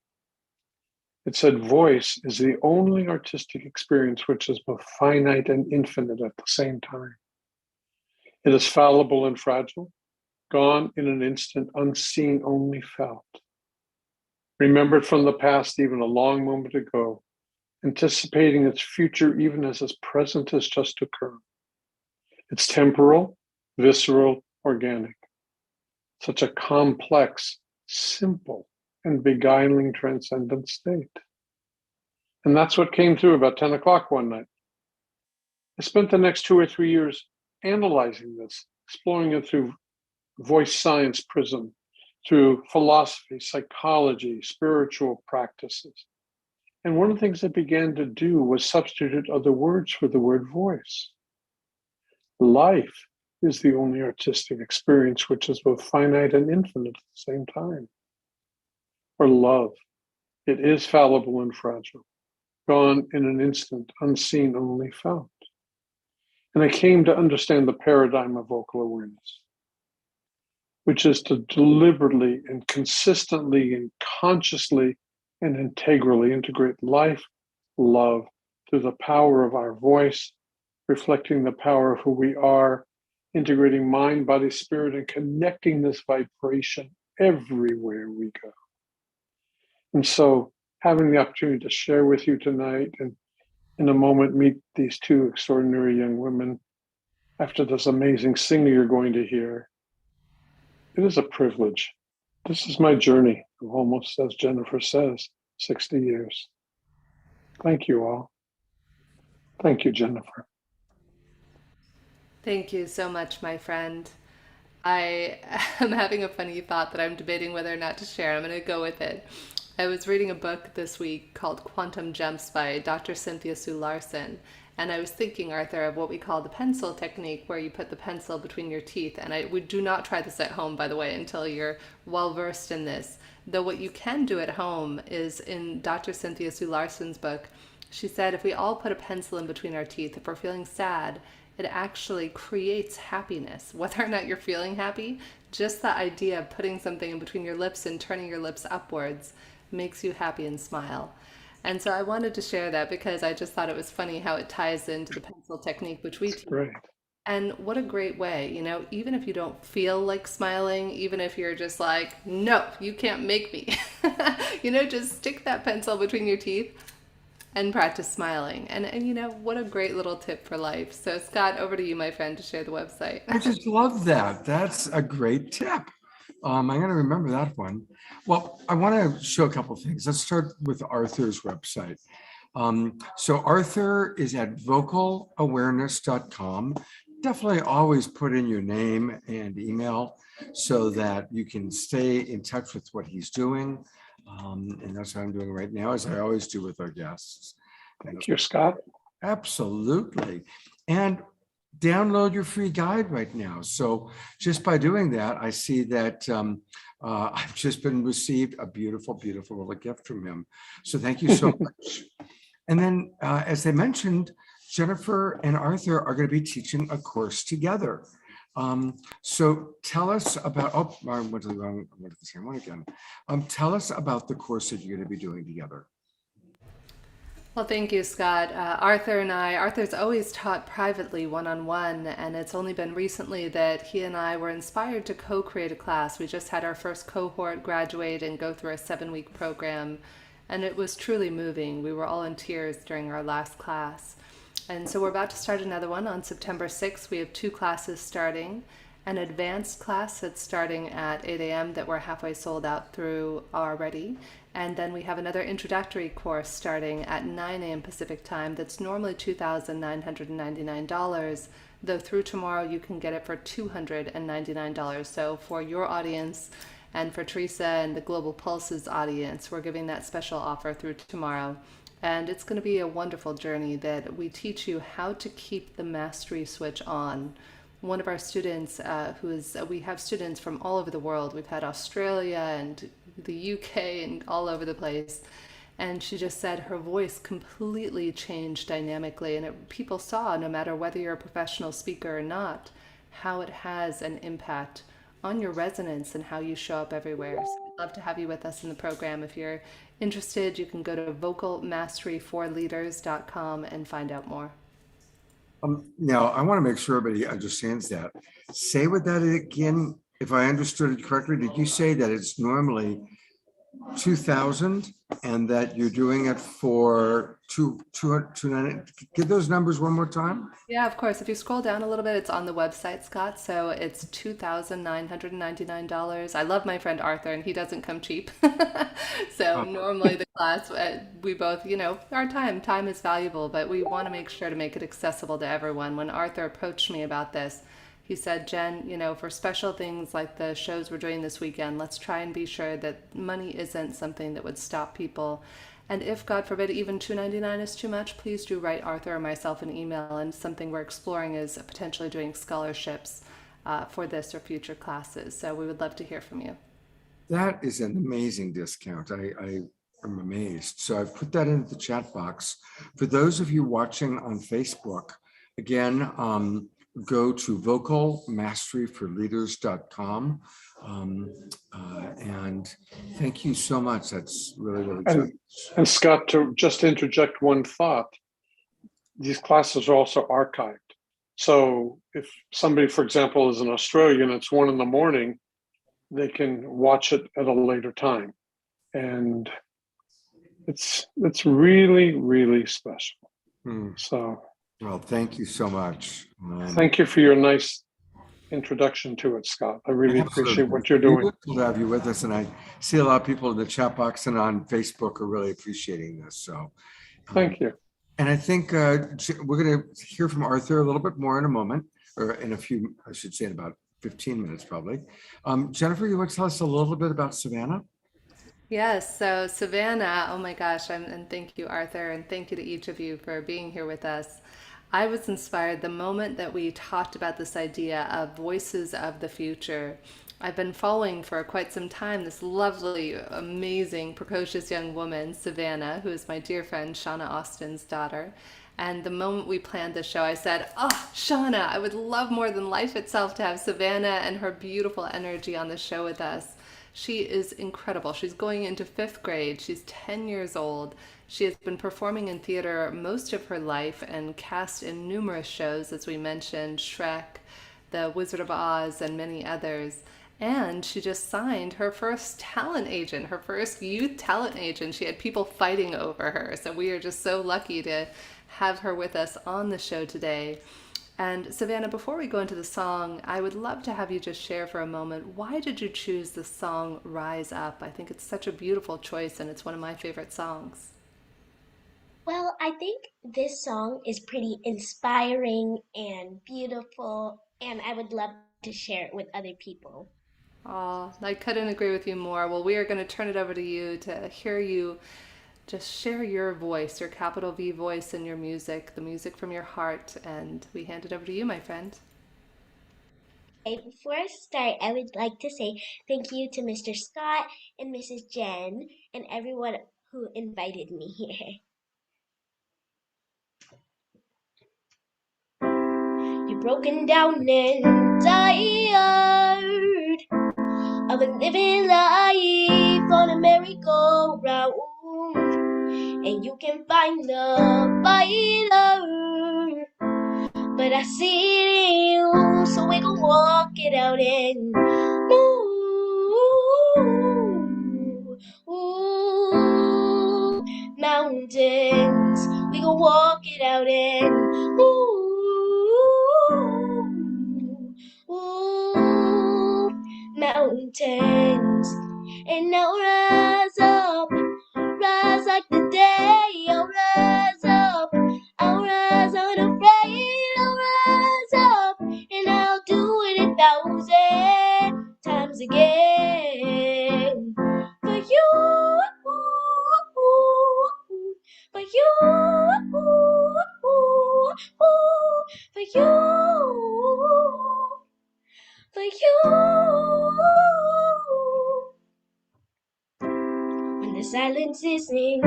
It said, voice is the only artistic experience which is both finite and infinite at the same time. It is fallible and fragile, gone in an instant, unseen, only felt. Remembered from the past even a long moment ago, anticipating its future even as its present has just occurred. It's temporal, visceral, organic. Such a complex, simple, and beguiling transcendent state. And that's what came through about 10 o'clock one night. I spent the next 2 or 3 years analyzing this, exploring it through voice science prism, through philosophy, psychology, spiritual practices. And one of the things I began to do was substitute other words for the word voice. Life is the only artistic experience which is both finite and infinite at the same time. Or love, it is fallible and fragile, gone in an instant, unseen, only felt. And I came to understand the paradigm of vocal awareness, which is to deliberately and consistently and consciously and integrally integrate life, love, through the power of our voice, reflecting the power of who we are, integrating mind, body, spirit, and connecting this vibration everywhere we go. And so having the opportunity to share with you tonight and in a moment meet these two extraordinary young women after this amazing singer you're going to hear, it is a privilege. This is my journey of almost, as Jennifer says, 60 years. Thank you all. Thank you, Jennifer. Thank you so much, my friend. I am having a funny thought that I'm debating whether or not to share. I'm going to go with it. I was reading a book this week called Quantum Jumps by Dr. Cynthia Sue Larson. And I was thinking, Arthur, of what we call the pencil technique, where you put the pencil between your teeth. And I would do not try this at home, by the way, until you're well versed in this. Though what you can do at home is in Dr. Cynthia Sue Larson's book, she said if we all put a pencil in between our teeth, if we're feeling sad, it actually creates happiness. Whether or not you're feeling happy, just the idea of putting something in between your lips and turning your lips upwards makes you happy and smile. And so I wanted to share that because I just thought it was funny how it ties into the pencil technique, which we teach. Great. And what a great way, even if you don't feel like smiling, even if you're just like, no, you can't make me, just stick that pencil between your teeth and practice smiling. And what a great little tip for life. So Scott, over to you, my friend, to share the website. I just love that. That's a great tip. I'm going to remember that one. Well, I want to show a couple of things. Let's start with Arthur's website. So Arthur is at vocalawareness.com. Definitely always put in your name and email so that you can stay in touch with what he's doing. And that's what I'm doing right now, as I always do with our guests. Thank you, Scott. Absolutely. And download your free guide right now. So just by doing that, I see that I've just been received a beautiful, beautiful little gift from him. So thank you so much. And then, as they mentioned, Jennifer and Arthur are going to be teaching a course together. So tell us about, I went to the same one again. Tell us about the course that you're going to be doing together. Well, thank you, Scott. Arthur's always taught privately one-on-one, and it's only been recently that he and I were inspired to co-create a class. We just had our first cohort graduate and go through a 7-week program, and it was truly moving. We were all in tears during our last class. And so we're about to start another one on September 6th. We have 2 classes starting. An advanced class that's starting at 8 a.m. that we're halfway sold out through already. And then we have another introductory course starting at 9 a.m. Pacific time that's normally $2,999, though through tomorrow you can get it for $299. So for your audience and for Teresa and the Global Pulses audience, we're giving that special offer through tomorrow. And it's going to be a wonderful journey that we teach you how to keep the mastery switch on. One of our students we have students from all over the world. We've had Australia and the UK and all over the place. And she just said her voice completely changed dynamically. And people saw, no matter whether you're a professional speaker or not, how it has an impact on your resonance and how you show up everywhere. So we'd love to have you with us in the program. If you're interested, you can go to vocalmasteryforleaders.com and find out more. Now, I want to make sure everybody understands that. Say what that again, if I understood it correctly. Did you say that it's normally 2,000 and that you're doing it for 290? Give those numbers one more time. Yeah, of course. If you scroll down a little bit, it's on the website, Scott. So it's $2,999. I love my friend Arthur, and he doesn't come cheap. So normally the class, we both, our time is valuable, but we want to make sure to make it accessible to everyone. When Arthur approached me about this, he said, Jen, for special things like the shows we're doing this weekend, let's try and be sure that money isn't something that would stop people. And if, God forbid, even $299 is too much, please do write Arthur or myself an email. And something we're exploring is potentially doing scholarships for this or future classes. So we would love to hear from you. That is an amazing discount. I am amazed. So I've put that into the chat box. For those of you watching on Facebook, again, go to vocalmasteryforleaders.com. And thank you so much. That's really, really good. And Scott, to just interject one thought, these classes are also archived. So if somebody, for example, is in Australia and it's 1 a.m, they can watch it at a later time. And it's really, really special. So, well, thank you so much. Thank you for your nice introduction to it, Scott. I really appreciate what you're doing. We're to have you with us, and I see a lot of people in the chat box and on Facebook are really appreciating this. So, thank you. And I think we're going to hear from Arthur a little bit more in a moment, or in a few, I should say, in about 15 minutes, probably. Jennifer, you want to tell us a little bit about Savannah? Yes, so Savannah, oh my gosh, and thank you, Arthur, and thank you to each of you for being here with us. I was inspired the moment that we talked about this idea of voices of the future. I've been following for quite some time this lovely, amazing, precocious young woman, Savannah, who is my dear friend Shauna Austin's daughter. And the moment we planned the show, I said, oh, Shauna, I would love more than life itself to have Savannah and her beautiful energy on the show with us. She is incredible. She's going into 5th grade. She's 10 years old. She has been performing in theater most of her life and cast in numerous shows, as we mentioned, Shrek, The Wizard of Oz, and many others. And she just signed her first talent agent, her first youth talent agent. She had people fighting over her. So we are just so lucky to have her with us on the show today. And Savannah, before we go into the song, I would love to have you just share for a moment, why did you choose the song Rise Up? I think it's such a beautiful choice, and it's one of my favorite songs. Well, I think this song is pretty inspiring and beautiful, and I would love to share it with other people. Oh, I couldn't agree with you more. Well, we are going to turn it over to you to hear you just share your voice, your capital V voice, and your music, the music from your heart, and we hand it over to you, my friend. Okay, before I start, I would like to say thank you to Mr. Scott and Mrs. Jen and everyone who invited me here. You're broken down and tired of a living life on a merry-go-round, and you can find a fighter, but I see it in you, so we gon' walk it out and move mountains. We gon' walk it out and move mountains. And now rise up, rise like the day. I'll rise up, I'll rise unafraid. I'll rise up, and I'll do it 1,000 times again. For you, for you, for you, for you. the silence isn't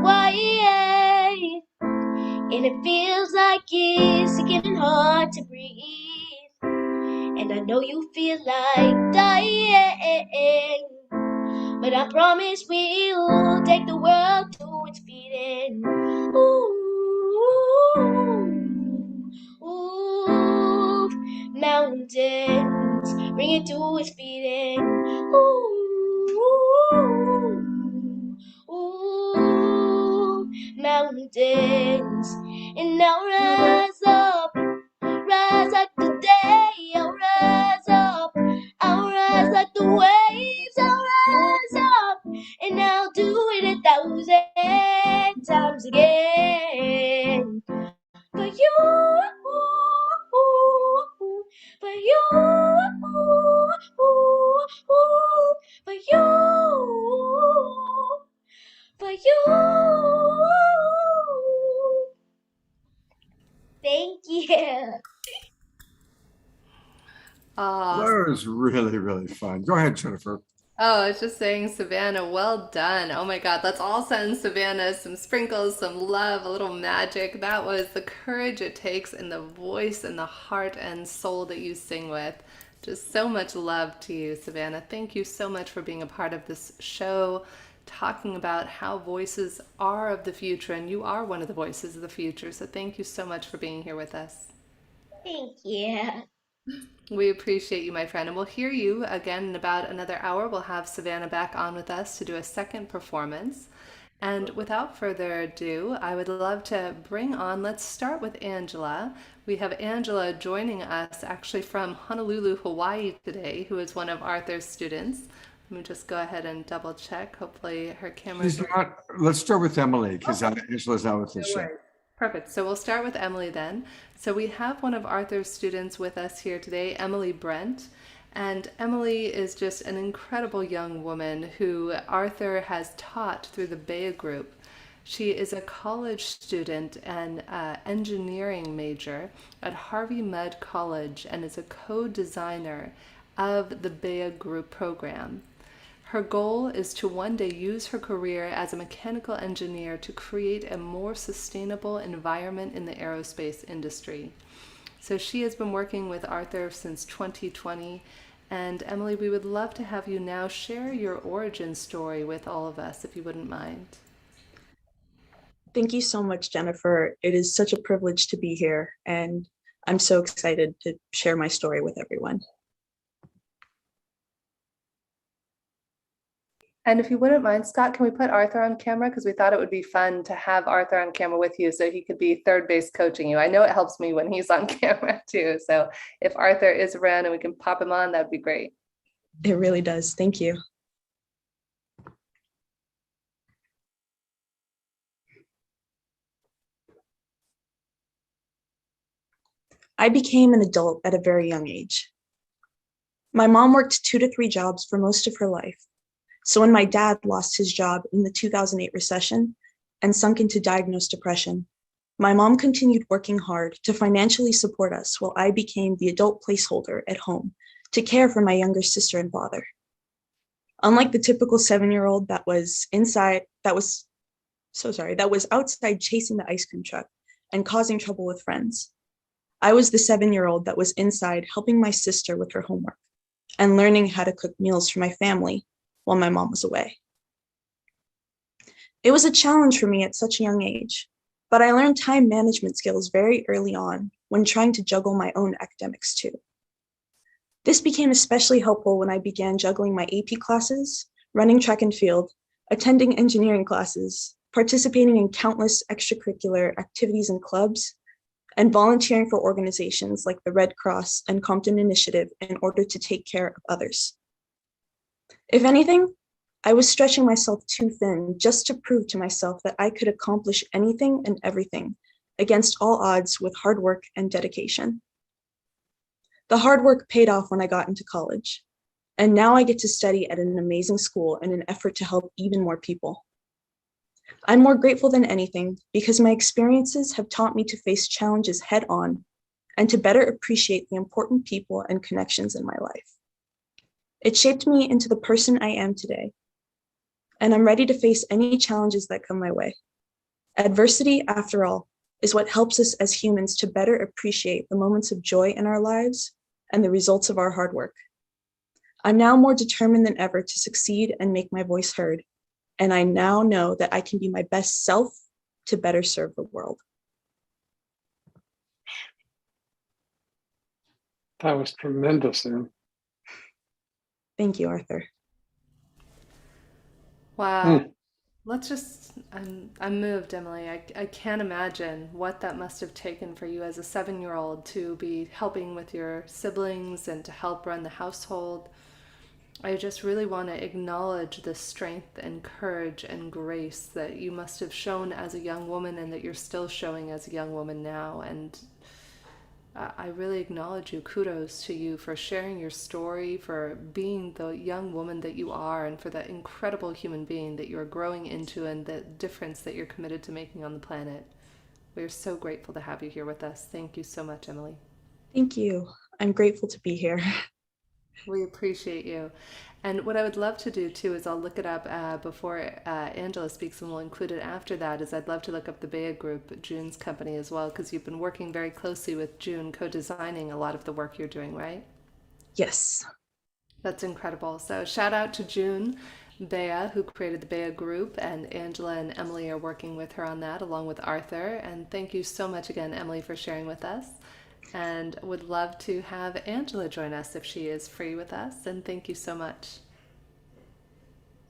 quiet, and it feels like it's getting hard to breathe. And I know you feel like dying, but I promise we'll take the world to its feet and ooh, mountains, bring it to its feet and ooh, mountains, and now rise up today, I'll rise like the waves, I'll rise up, and I'll do it 1,000 times again. For you, for you, for you, for you. Thank you. Oh, That was really, really fun. Go ahead, Jennifer. I was just saying, Savannah, well done. Oh my God, let's all send Savannah some sprinkles, some love, a little magic. That was the courage it takes in the voice and the heart and soul that you sing with. Just so much love to you, Savannah. Thank you so much for being a part of this show, talking about how voices are of the future, and you are one of the voices of the future. So thank you so much for being here with us. Thank you. We appreciate you, my friend, and we'll hear you again in about another hour. We'll have Savannah back on with us to do a second performance. And without further ado, I would love to bring on, let's start with Angela. We have Angela joining us actually from Honolulu, Hawaii today, who is one of Arthur's students. Let me just go ahead and double check. Hopefully her camera's Let's start with Emily, because Angela's not with the show. Perfect. So we'll start with Emily then. So we have one of Arthur's students with us here today, Emily Brent. And Emily is just an incredible young woman who Arthur has taught through the Bea Group. She is a college student and engineering major at Harvey Mudd College and is a co-designer of the Bea Group program. Her goal is to one day use her career as a mechanical engineer to create a more sustainable environment in the aerospace industry. So she has been working with Arthur since 2020. And Emily, we would love to have you now share your origin story with all of us, if you wouldn't mind. Thank you so much, Jennifer. It is such a privilege to be here, and I'm so excited to share my story with everyone. And if you wouldn't mind, Scott, can we put Arthur on camera? Because we thought it would be fun to have Arthur on camera with you so he could be third base coaching you. I know it helps me when he's on camera too. So if Arthur is around and we can pop him on, that'd be great. It really does. Thank you. I became an adult at a very young age. My mom worked 2 to 3 jobs for most of her life. So when my dad lost his job in the 2008 recession and sunk into diagnosed depression, my mom continued working hard to financially support us while I became the adult placeholder at home to care for my younger sister and father. Unlike the typical 7-year-old that was outside chasing the ice cream truck and causing trouble with friends, I was the 7-year-old that was inside helping my sister with her homework and learning how to cook meals for my family while my mom was away. It was a challenge for me at such a young age, but I learned time management skills very early on when trying to juggle my own academics too. This became especially helpful when I began juggling my AP classes, running track and field, attending engineering classes, participating in countless extracurricular activities and clubs, and volunteering for organizations like the Red Cross and Compton Initiative in order to take care of others. If anything, I was stretching myself too thin just to prove to myself that I could accomplish anything and everything against all odds with hard work and dedication. The hard work paid off when I got into college, and now I get to study at an amazing school in an effort to help even more people. I'm more grateful than anything because my experiences have taught me to face challenges head on and to better appreciate the important people and connections in my life. It shaped me into the person I am today. and I'm ready to face any challenges that come my way. Adversity, after all, is what helps us as humans to better appreciate the moments of joy in our lives and the results of our hard work. I'm now more determined than ever to succeed and make my voice heard, and I now know that I can be my best self to better serve the world. That was tremendous, Anne. Thank you, Arthur. Wow. I'm moved, Emily. I can't imagine what that must have taken for you as a 7-year-old to be helping with your siblings and to help run the household. I just really want to acknowledge the strength and courage and grace that you must have shown as a young woman and that you're still showing as a young woman now. And I really acknowledge you. Kudos to you for sharing your story, for being the young woman that you are, and for the incredible human being that you're growing into and the difference that you're committed to making on the planet. We're so grateful to have you here with us. Thank you so much, Emily. Thank you. I'm grateful to be here. We appreciate you. And what I would love to do too is I'll look it up before Angela speaks, and we'll include it after that, is I'd love to look up the Bea Group, June's company as well, because you've been working very closely with June, co-designing a lot of the work you're doing, right? Yes. That's incredible. So shout out to June Bea, who created the Bea Group, and Angela and Emily are working with her on that, along with Arthur. And thank you so much again, Emily, for sharing with us. And would love to have Angela join us if she is free with us. And thank you so much.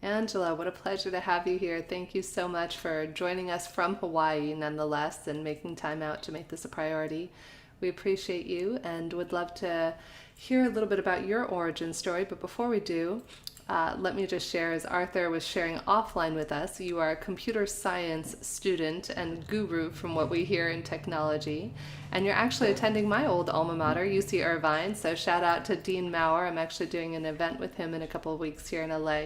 Angela, what a pleasure to have you here. Thank you so much for joining us from Hawaii, nonetheless, and making time out to make this a priority. We appreciate you and would love to hear a little bit about your origin story. But before we do, let me just share, as Arthur was sharing offline with us, you are a computer science student and guru from what we hear in technology. And you're actually attending my old alma mater, UC Irvine. So shout out to Dean Maurer. I'm actually doing an event with him in a couple of weeks here in LA.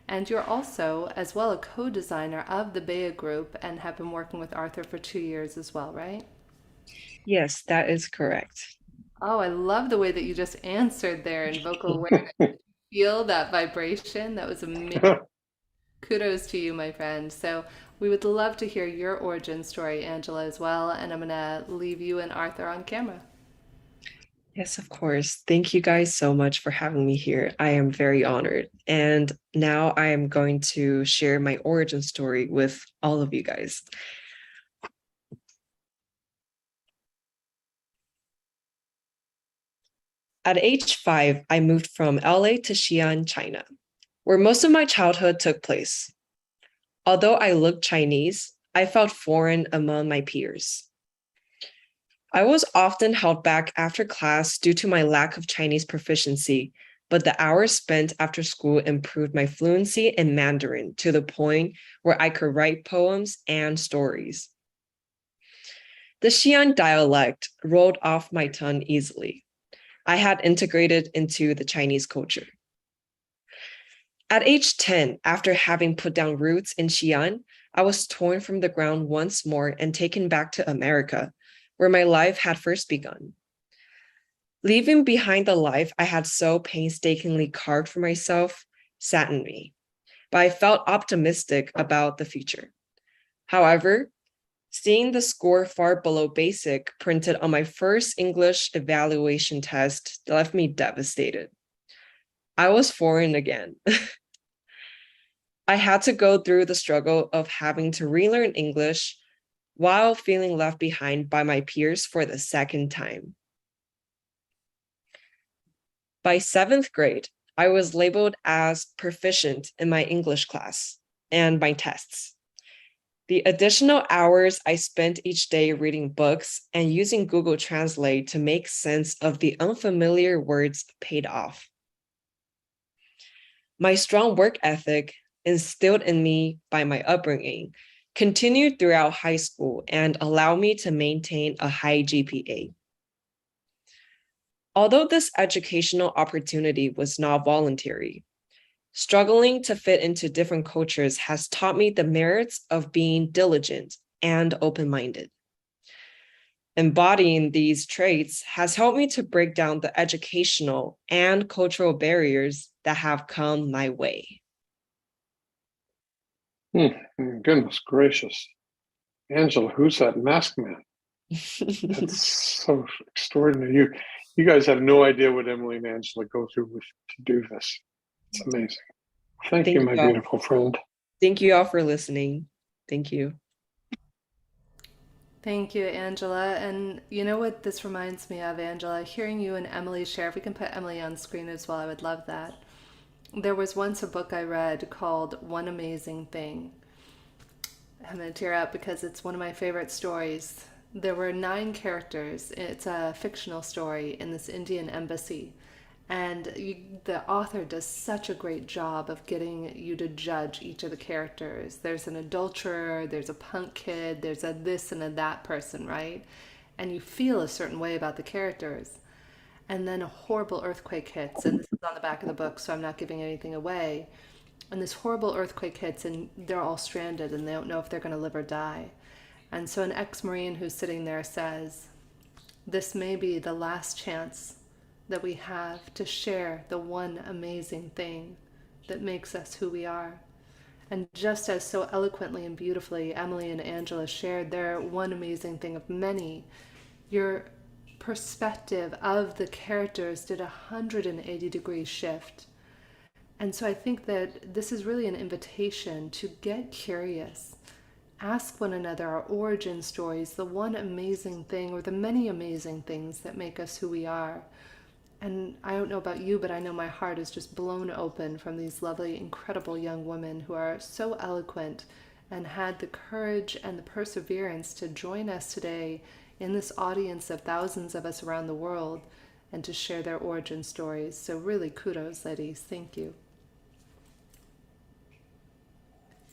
And you're also, as well, a co-designer of the Bea Group and have been working with Arthur for 2 years as well, right? Yes, that is correct. Oh, I love the way that you just answered there in vocal awareness. Feel that vibration. That was amazing. Kudos to you, my friend. So we would love to hear your origin story, Angela, as well. And I'm going to leave you and Arthur on camera. Yes, of course. Thank you guys so much for having me here. I am very honored. And now I am going to share my origin story with all of you guys. At age 5, I moved from LA to Xi'an, China, where most of my childhood took place. Although I looked Chinese, I felt foreign among my peers. I was often held back after class due to my lack of Chinese proficiency, but the hours spent after school improved my fluency in Mandarin to the point where I could write poems and stories. The Xi'an dialect rolled off my tongue easily. I had integrated into the Chinese culture. At age 10, after having put down roots in Xi'an, I was torn from the ground once more and taken back to America, where my life had first begun. Leaving behind the life I had so painstakingly carved for myself saddened me, but I felt optimistic about the future. However, seeing the score far below basic printed on my first English evaluation test left me devastated. I was foreign again. I had to go through the struggle of having to relearn English while feeling left behind by my peers for the second time. By 7th grade, I was labeled as proficient in my English class and my tests. The additional hours I spent each day reading books and using Google Translate to make sense of the unfamiliar words paid off. My strong work ethic, instilled in me by my upbringing, continued throughout high school and allowed me to maintain a high GPA. Although this educational opportunity was not voluntary, struggling to fit into different cultures has taught me the merits of being diligent and open-minded. Embodying these traits has helped me to break down the educational and cultural barriers that have come my way. Goodness gracious. Angela, who's that masked man? That's so extraordinary. You guys have no idea what Emily and Angela go through to do this. It's amazing. Thank you, my beautiful friend. Thank you all for listening. Thank you. Thank you, Angela. And you know what this reminds me of, Angela? Hearing you and Emily share. If we can put Emily on screen as well, I would love that. There was once a book I read called One Amazing Thing. I'm going to tear up because it's one of my favorite stories. There were 9 characters. It's a fictional story in this Indian embassy. And the author does such a great job of getting you to judge each of the characters. There's an adulterer, there's a punk kid, there's a this and a that person, right? And you feel a certain way about the characters. And then a horrible earthquake hits, and this is on the back of the book, so I'm not giving anything away. And this horrible earthquake hits, and they're all stranded, and they don't know if they're going to live or die. And so an ex-Marine who's sitting there says, "This may be the last chance that we have to share the one amazing thing that makes us who we are." And just as so eloquently and beautifully Emily and Angela shared their one amazing thing of many, your perspective of the characters did a 180-degree shift. And so I think that this is really an invitation to get curious. Ask one another our origin stories, the one amazing thing or the many amazing things that make us who we are. And I don't know about you, but I know my heart is just blown open from these lovely, incredible young women who are so eloquent and had the courage and the perseverance to join us today in this audience of thousands of us around the world and to share their origin stories. So really kudos, ladies. Thank you.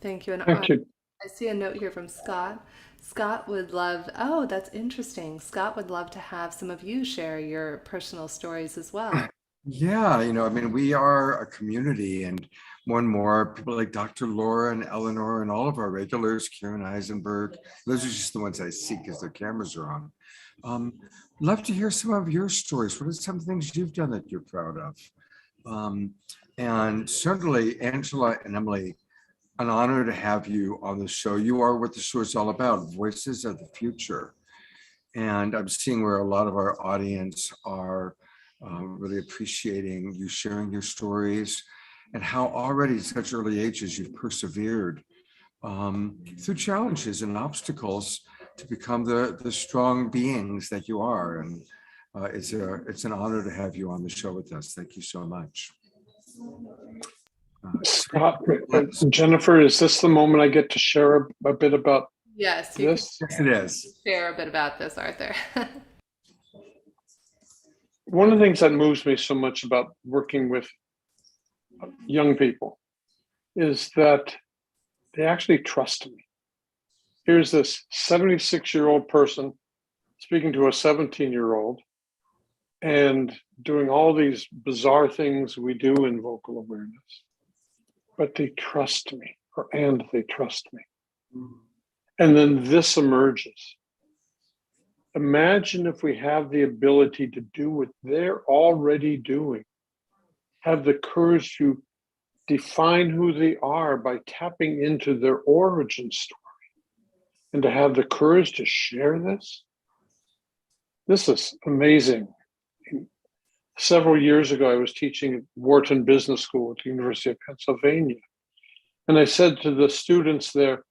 Thank you. And Thank you. I see a note here from Scott. Scott would love, oh, that's interesting. Scott would love to have some of you share your personal stories as well. Yeah, I mean, we are a community, and more and more people like Dr. Laura and Eleanor and all of our regulars, Karen Eisenberg, those are just the ones I see because their cameras are on. Love to hear some of your stories. What are some things you've done that you're proud of? And certainly, Angela and Emily, an honor to have you on the show. You are what the show is all about, Voices of the Future. And I'm seeing where a lot of our audience are really appreciating you sharing your stories and how already at such early ages you've persevered through challenges and obstacles to become the strong beings that you are. And it's an honor to have you on the show with us. Thank you so much. Scott, Jennifer, is this the moment I get to share a bit about Yes, this? Yes, it is. Share a bit about this, Arthur. One of the things that moves me so much about working with young people is that they actually trust me. Here's this 76-year-old person speaking to a 17-year-old and doing all these bizarre things we do in vocal awareness. But they trust me, and they trust me. And then this emerges. Imagine if we have the ability to do what they're already doing, have the courage to define who they are by tapping into their origin story, and to have the courage to share this. This is amazing. Several years ago, I was teaching at Wharton Business School at the University of Pennsylvania. And I said to the students there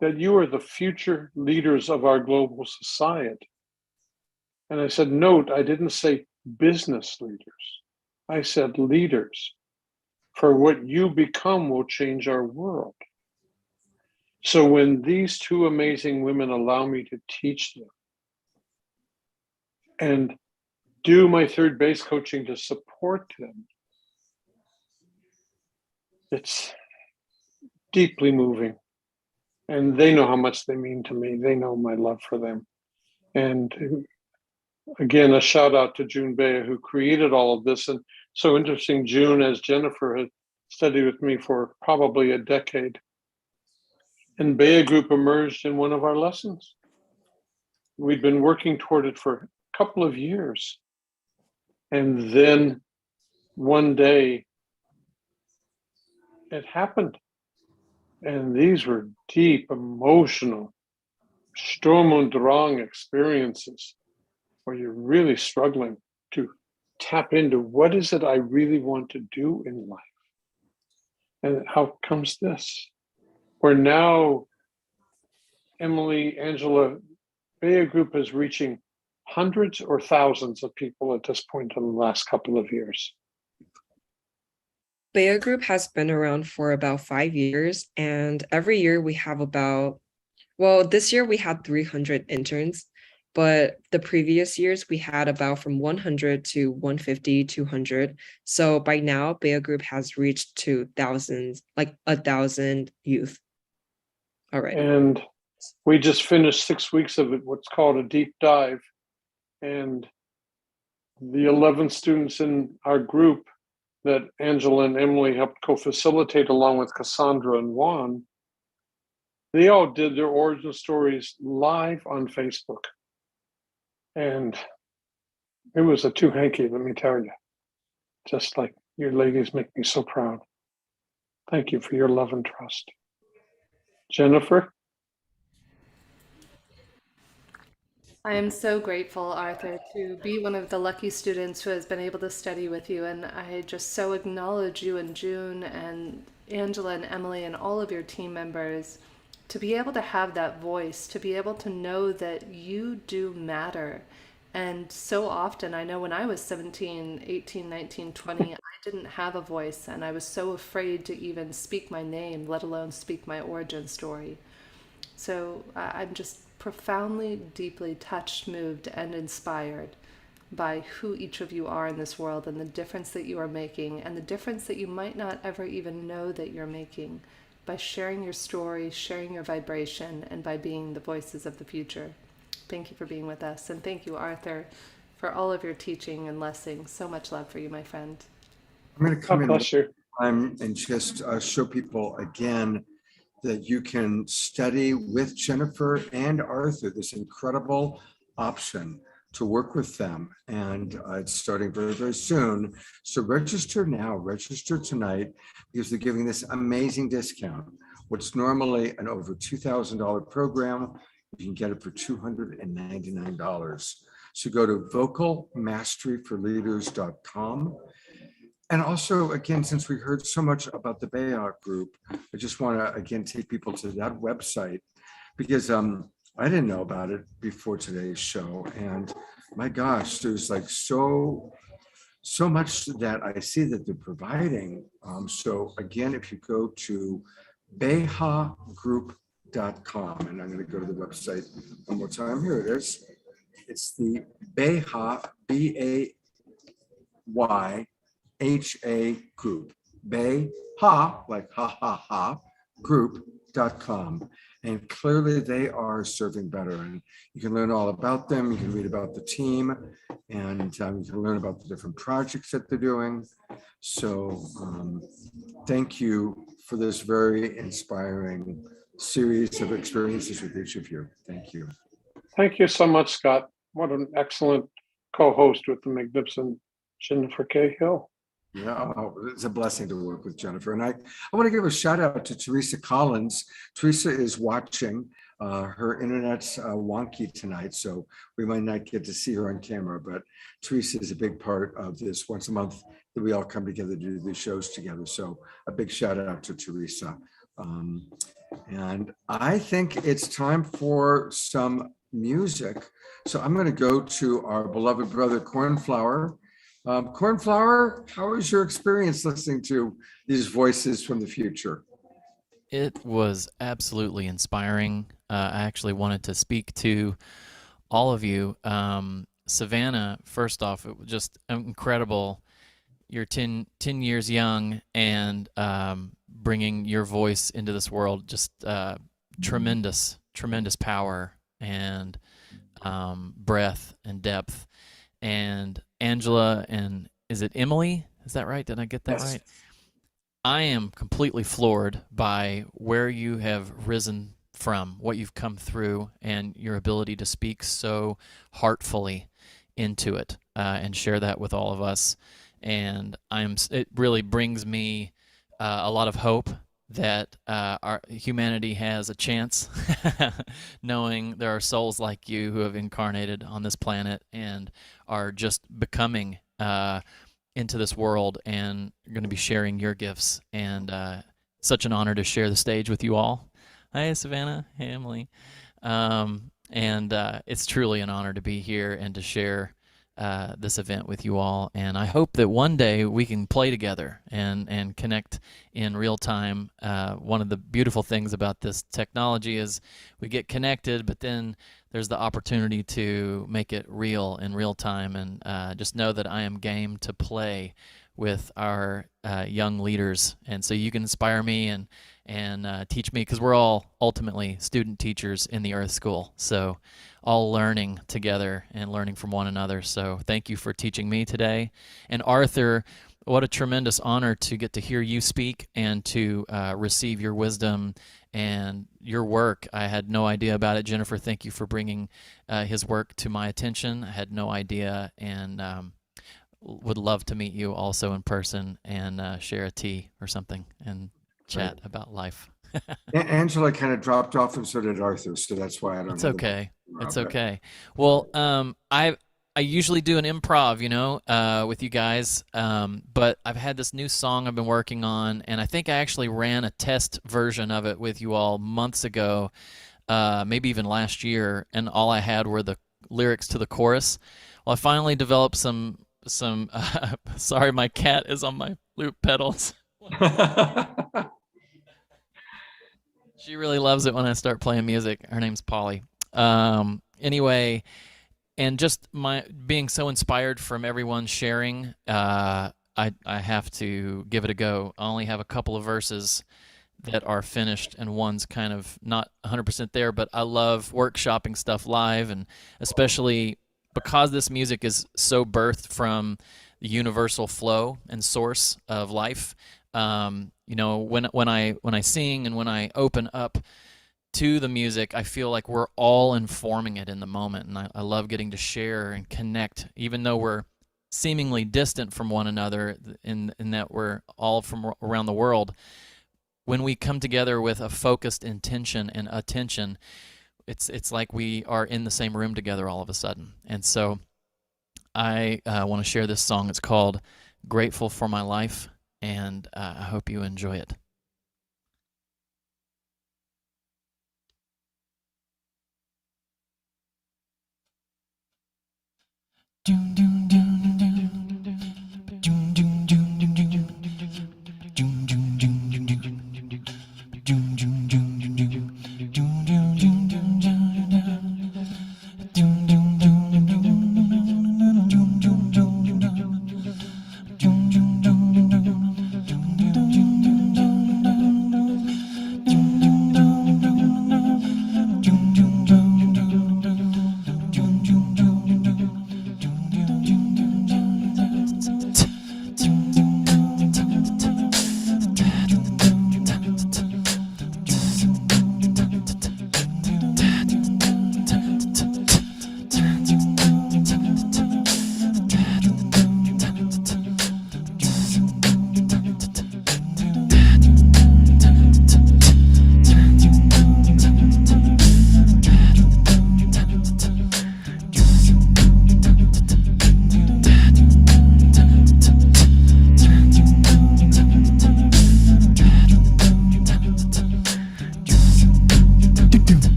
that you are the future leaders of our global society. And I said, note, I didn't say business leaders. I said leaders. For what you become will change our world. So when these two amazing women allow me to teach them and do my third base coaching to support them, it's deeply moving. And they know how much they mean to me. They know my love for them. And again, a shout out to June Bea, who created all of this. And so interesting, June, as Jennifer had studied with me for probably a decade. And Bea Group emerged in one of our lessons. We'd been working toward it for a couple of years. And then one day, it happened. And these were deep, emotional, Sturm und Drang experiences where you're really struggling to tap into what is it I really want to do in life. And how comes this? Where now Emily, Angela, Bea Group is reaching hundreds or thousands of people at this point in the last couple of years. Bea Group has been around for about 5 years, and every year we have this year we had 300 interns, but the previous years we had about from 100 to 150, 200. So by now, Bea Group has reached to thousands, like 1,000 youth already. And we just finished 6 weeks of it, what's called a deep dive. And the 11 students in our group that Angela and Emily helped co-facilitate along with Cassandra and Juan, they all did their origin stories live on Facebook. And it was a two-hanky, let me tell you. Just like you ladies make me so proud. Thank you for your love and trust. Jennifer? I am so grateful, Arthur, to be one of the lucky students who has been able to study with you. And I just so acknowledge you and June and Angela and Emily and all of your team members to be able to have that voice, to be able to know that you do matter. And so often, I know when I was 17, 18, 19, 20, I didn't have a voice and I was so afraid to even speak my name, let alone speak my origin story. So I'm just profoundly, deeply touched, moved, and inspired by who each of you are in this world and the difference that you are making and the difference that you might not ever even know that you're making by sharing your story, sharing your vibration, and by being the voices of the future. Thank you for being with us. And thank you, Arthur, for all of your teaching and lessons. So much love for you, my friend. I'm going to come God in bless you. and just show people again that you can study with Jennifer and Arthur, this incredible option to work with them. And it's starting very, very soon. So register now, register tonight, because they're giving this amazing discount. What's normally an over $2,000 program, you can get it for $299. So go to vocalmasteryforleaders.com. And also, again, since we heard so much about the Bea Group, I just want to, again, take people to that website because I didn't know about it before today's show. And my gosh, there's like so much that I see that they're providing. So again, if you go to BeaGroup.com, and I'm going to go to the website one more time. Here it is. It's the Bea, BAY, HA Group, Bea, like ha ha ha, group.com. And clearly they are serving better. And you can learn all about them. You can read about the team, and you can learn about the different projects that they're doing. So thank you for this very inspiring series of experiences with each of you. Thank you. Thank you so much, Scott. What an excellent co-host with the magnificent Jennifer Cahill. Yeah, it's a blessing to work with Jennifer. And I want to give a shout out to Teresa Collins. Teresa is watching. Her internet's wonky tonight, so we might not get to see her on camera, but Teresa is a big part of this once a month that we all come together to do these shows together. So a big shout out to Teresa. And I think it's time for some music. So I'm going to go to our beloved brother, CORNFLOWER. CORNFLOWER, how was your experience listening to these voices from the future? It was absolutely inspiring. I actually wanted to speak to all of you. Savannah, first off, it was just incredible. You're 10 years young and bringing your voice into this world, just tremendous power and breadth and depth. And Angela and is it Emily? Is that right? Did I get that right? I am completely floored by where you have risen from, what you've come through, and your ability to speak so heartfully into it and share that with all of us. And it really brings me a lot of hope that our humanity has a chance, knowing there are souls like you who have incarnated on this planet and are just becoming into this world and going to be sharing your gifts. And such an honor to share the stage with you all. Hi, Savannah. Hey, Emily. And it's truly an honor to be here and to share this event with you all. And I hope that one day we can play together and connect in real time. One of the beautiful things about this technology is we get connected, but then there's the opportunity to make it real in real time. And just know that I am game to play with our young leaders. And so you can inspire me and teach me, because we're all ultimately student teachers in the Earth School. So all learning together and learning from one another. So thank you for teaching me today. And Arthur, what a tremendous honor to get to hear you speak and to receive your wisdom and your work. I had no idea about it. Jennifer, thank you for bringing his work to my attention. I had no idea, and would love to meet you also in person and share a tea or something and chat about life. Angela kind of dropped off, and so did Arthur, so that's why I don't. It's okay. It's okay. Well, I usually do an improv, with you guys, but I've had this new song I've been working on, and I think I actually ran a test version of it with you all months ago, maybe even last year, and all I had were the lyrics to the chorus. Well, I finally developed some. Sorry, my cat is on my loop pedals. She really loves it when I start playing music. Her name's Polly. Anyway, and just my being so inspired from everyone sharing, I have to give it a go. I only have a couple of verses that are finished, and one's kind of not 100% there, but I love workshopping stuff live, and especially because this music is so birthed from the universal flow and source of life. When I sing and when I open up to the music, I feel like we're all informing it in the moment, and I love getting to share and connect, even though we're seemingly distant from one another in that we're all from around the world. When we come together with a focused intention and attention, it's like we are in the same room together all of a sudden. And so I want to share this song. It's called Grateful for My Life, and I hope you enjoy it.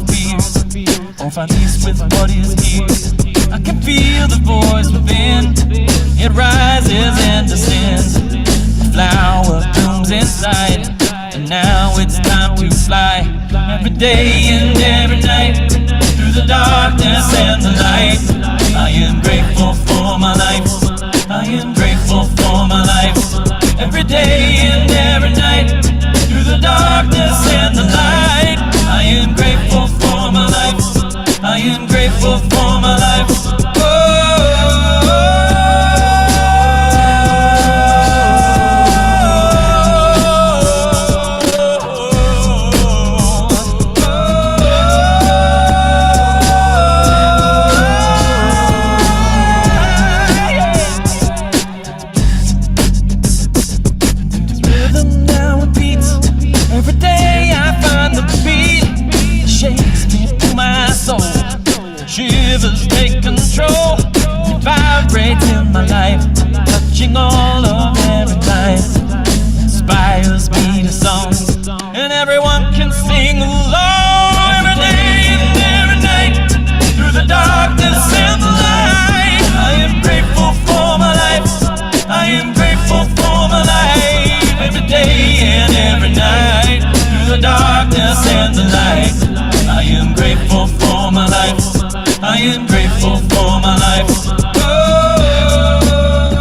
my fears, or find peace with what is here. I can feel the voice within, it rises and descends. The flower blooms inside, and now it's time to fly. Every day and every night, through the darkness and the light. I am grateful for my life, I am grateful for my life. Every day and every night, through the darkness and the light. I am grateful for my life, I am grateful for my life. Shivers take control, it vibrates in my life, touching all of every life, inspires me to song, and everyone can sing along. Every day and every night, through the darkness and the light. I am grateful for my life, I am grateful for my life. Every day and every night, through the darkness and the light. I am grateful for my life, I am grateful for my life. Oh.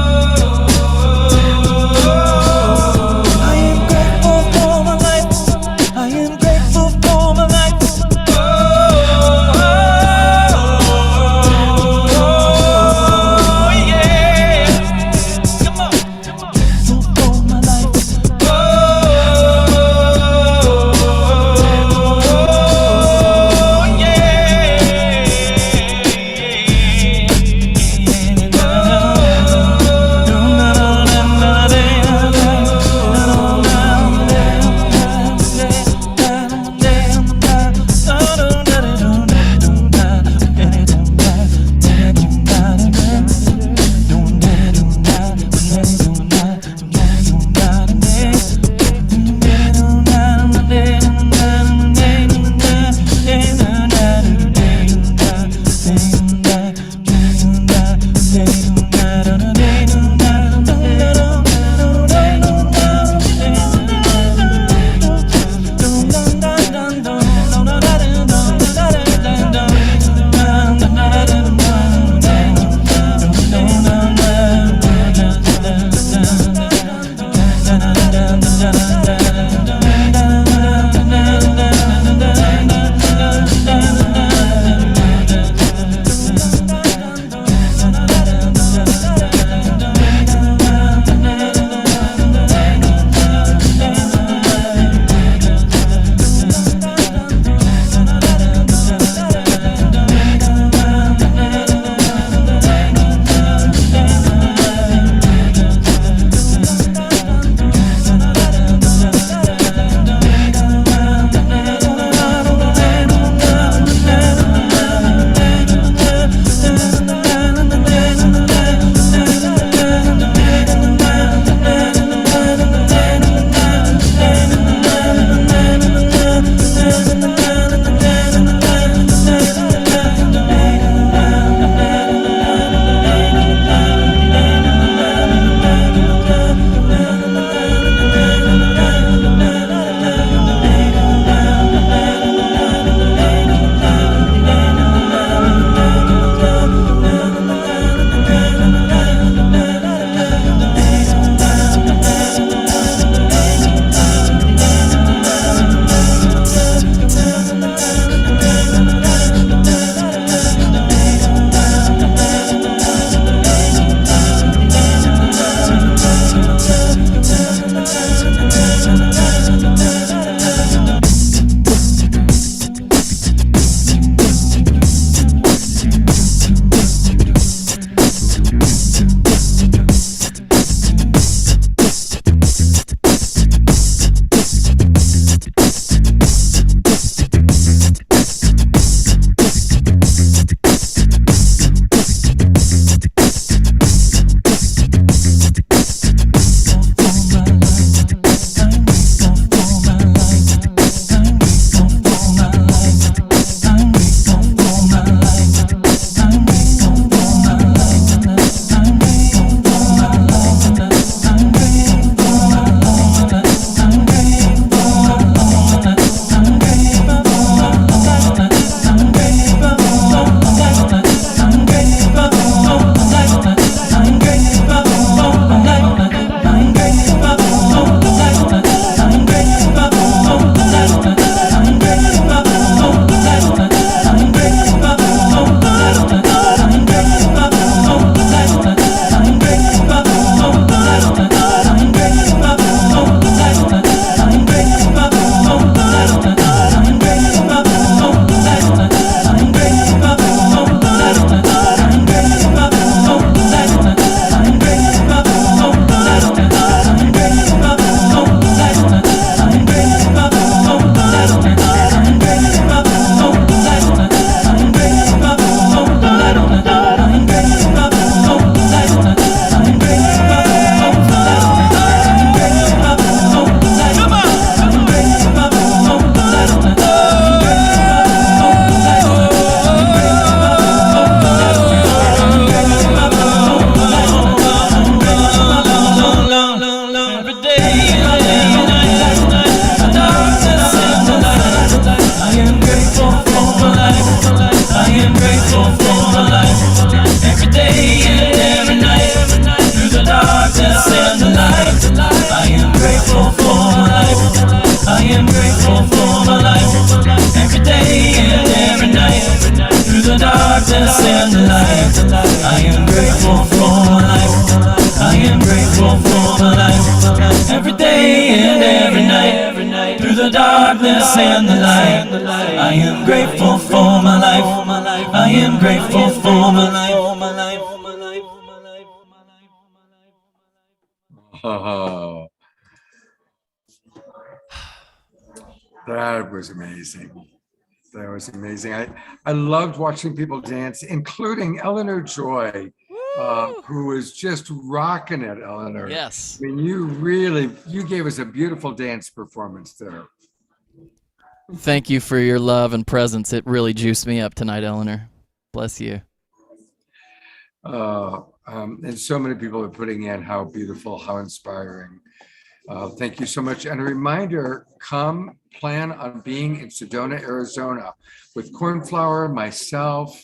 day and every night. The darkness and the light. I am grateful for my life. I am grateful for my life. Every day and every night. Through the darkness and the light. I am grateful for my life. I am grateful for my life. Every day and every night. Through the darkness and the light. I am grateful for my life. I am grateful for my life. Every day and every night. Through the darkness and the light. I am grateful for my life. I am grateful for my life. Oh, that was amazing. That was amazing. I loved watching people dance, including Eleanor Joy, who was just rocking it, Eleanor. Yes. I mean, you gave us a beautiful dance performance there. Thank you for your love and presence. It really juiced me up tonight, Eleanor. Bless you. And so many people are putting in how beautiful, how inspiring. Thank you so much. And a reminder, come plan on being in Sedona, Arizona with Cornflower, myself,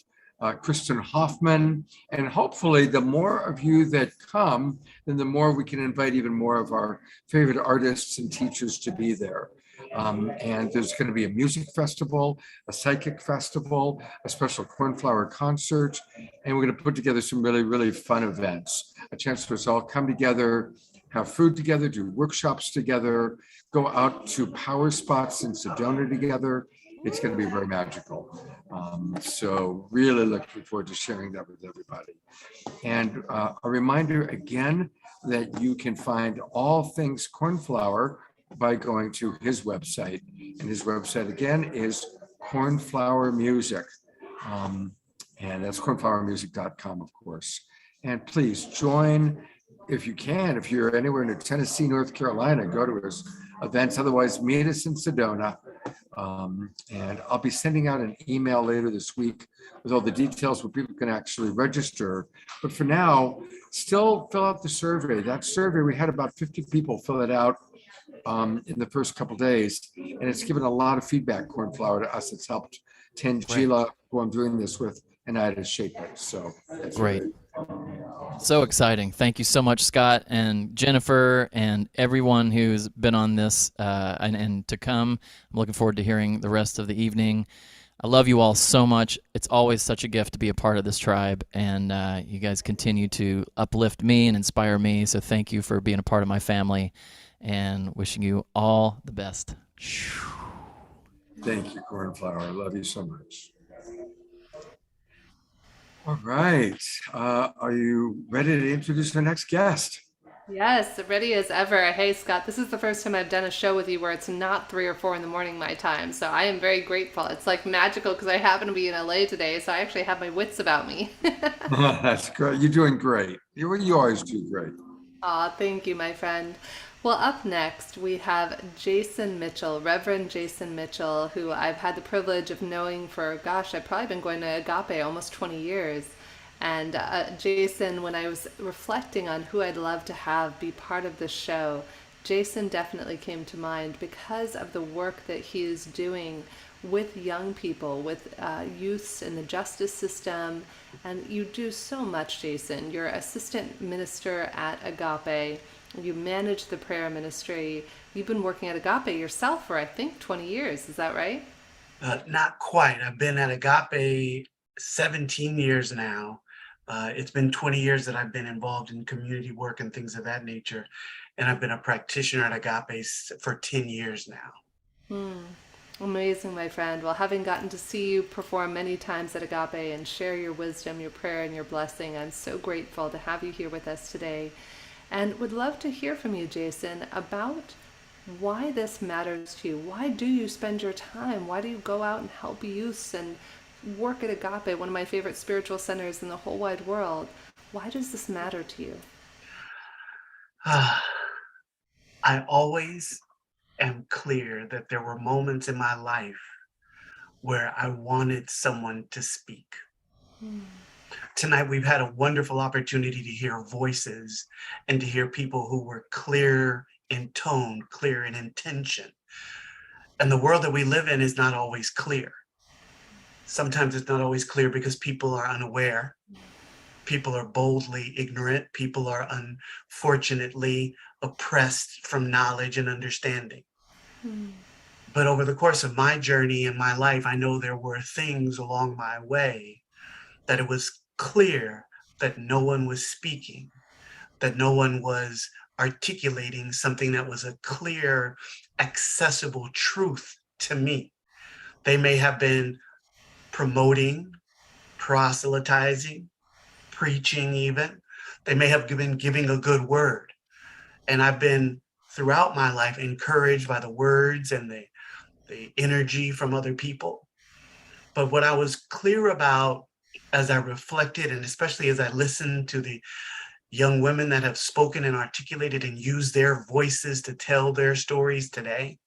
Kristen Hoffman, and hopefully the more of you that come, then the more we can invite even more of our favorite artists and teachers to be there. And there's going to be a music festival, a psychic festival, a special Cornflower concert, and we're going to put together some really, really fun events. A chance for us all come together, have food together, do workshops together, go out to power spots in Sedona together. It's going to be very magical. So really looking forward to sharing that with everybody. And a reminder again that you can find all things Cornflower by going to his website. And his website again is Cornflower Music. And that's cornflowermusic.com, of course. And please join if you can, if you're anywhere in Tennessee, North Carolina, go to his events. Otherwise, meet us in Sedona. And I'll be sending out an email later this week with all the details where people can actually register. But for now, still fill out the survey. That survey, we had about 50 people fill it out in the first couple days, and it's given a lot of feedback, Cornflower, to us. It's helped Tangela, who I'm doing this with, and I to shape it. So that's great. So exciting. Thank you so much, Scott and Jennifer and everyone who's been on this and to come. I'm looking forward to hearing the rest of the evening. I love you all so much. It's always such a gift to be a part of this tribe, and you guys continue to uplift me and inspire me. So thank you for being a part of my family, and wishing you all the best. Thank you, Cornflower. I love you so much. All right. Are you ready to introduce our next guest? Yes, ready as ever. Hey, Scott, this is the first time I've done a show with you where it's not 3 or 4 in the morning my time. So I am very grateful. It's like magical because I happen to be in LA today. So I actually have my wits about me. That's great. You're doing great. You always do great. Aw, thank you, my friend. Well, up next, we have Jason Mitchell, Reverend Jason Mitchell, who I've had the privilege of knowing for, gosh, I've probably been going to Agape almost 20 years. And Jason, when I was reflecting on who I'd love to have be part of this show, Jason definitely came to mind because of the work that he is doing with young people, with youths in the justice system. And you do so much, Jason. You're assistant minister at Agape. You manage the prayer ministry. You've been working at Agape yourself for, I think, 20 years. Is that right? Not quite. I've been at Agape 17 years now. It's been 20 years that I've been involved in community work and things of that nature. And I've been a practitioner at Agape for 10 years now. Amazing, my friend. Well, having gotten to see you perform many times at Agape and share your wisdom, your prayer, and your blessing, I'm so grateful to have you here with us today. And would love to hear from you, Jason, about why this matters to you. Why do you spend your time? Why do you go out and help youths and work at Agape, one of my favorite spiritual centers in the whole wide world? Why does this matter to you? I always am clear that there were moments in my life where I wanted someone to speak. Tonight, we've had a wonderful opportunity to hear voices and to hear people who were clear in tone, clear in intention. And the world that we live in is not always clear. Sometimes it's not always clear because people are unaware. People are boldly ignorant. People are unfortunately oppressed from knowledge and understanding. But over the course of my journey in my life, I know there were things along my way that it was clear that no one was speaking, that no one was articulating something that was a clear, accessible truth to me. They may have been promoting, proselytizing, preaching even. They may have been giving a good word. And I've been throughout my life encouraged by the words and the energy from other people. But what I was clear about as I reflected, and especially as I listened to the young women that have spoken and articulated and used their voices to tell their stories today,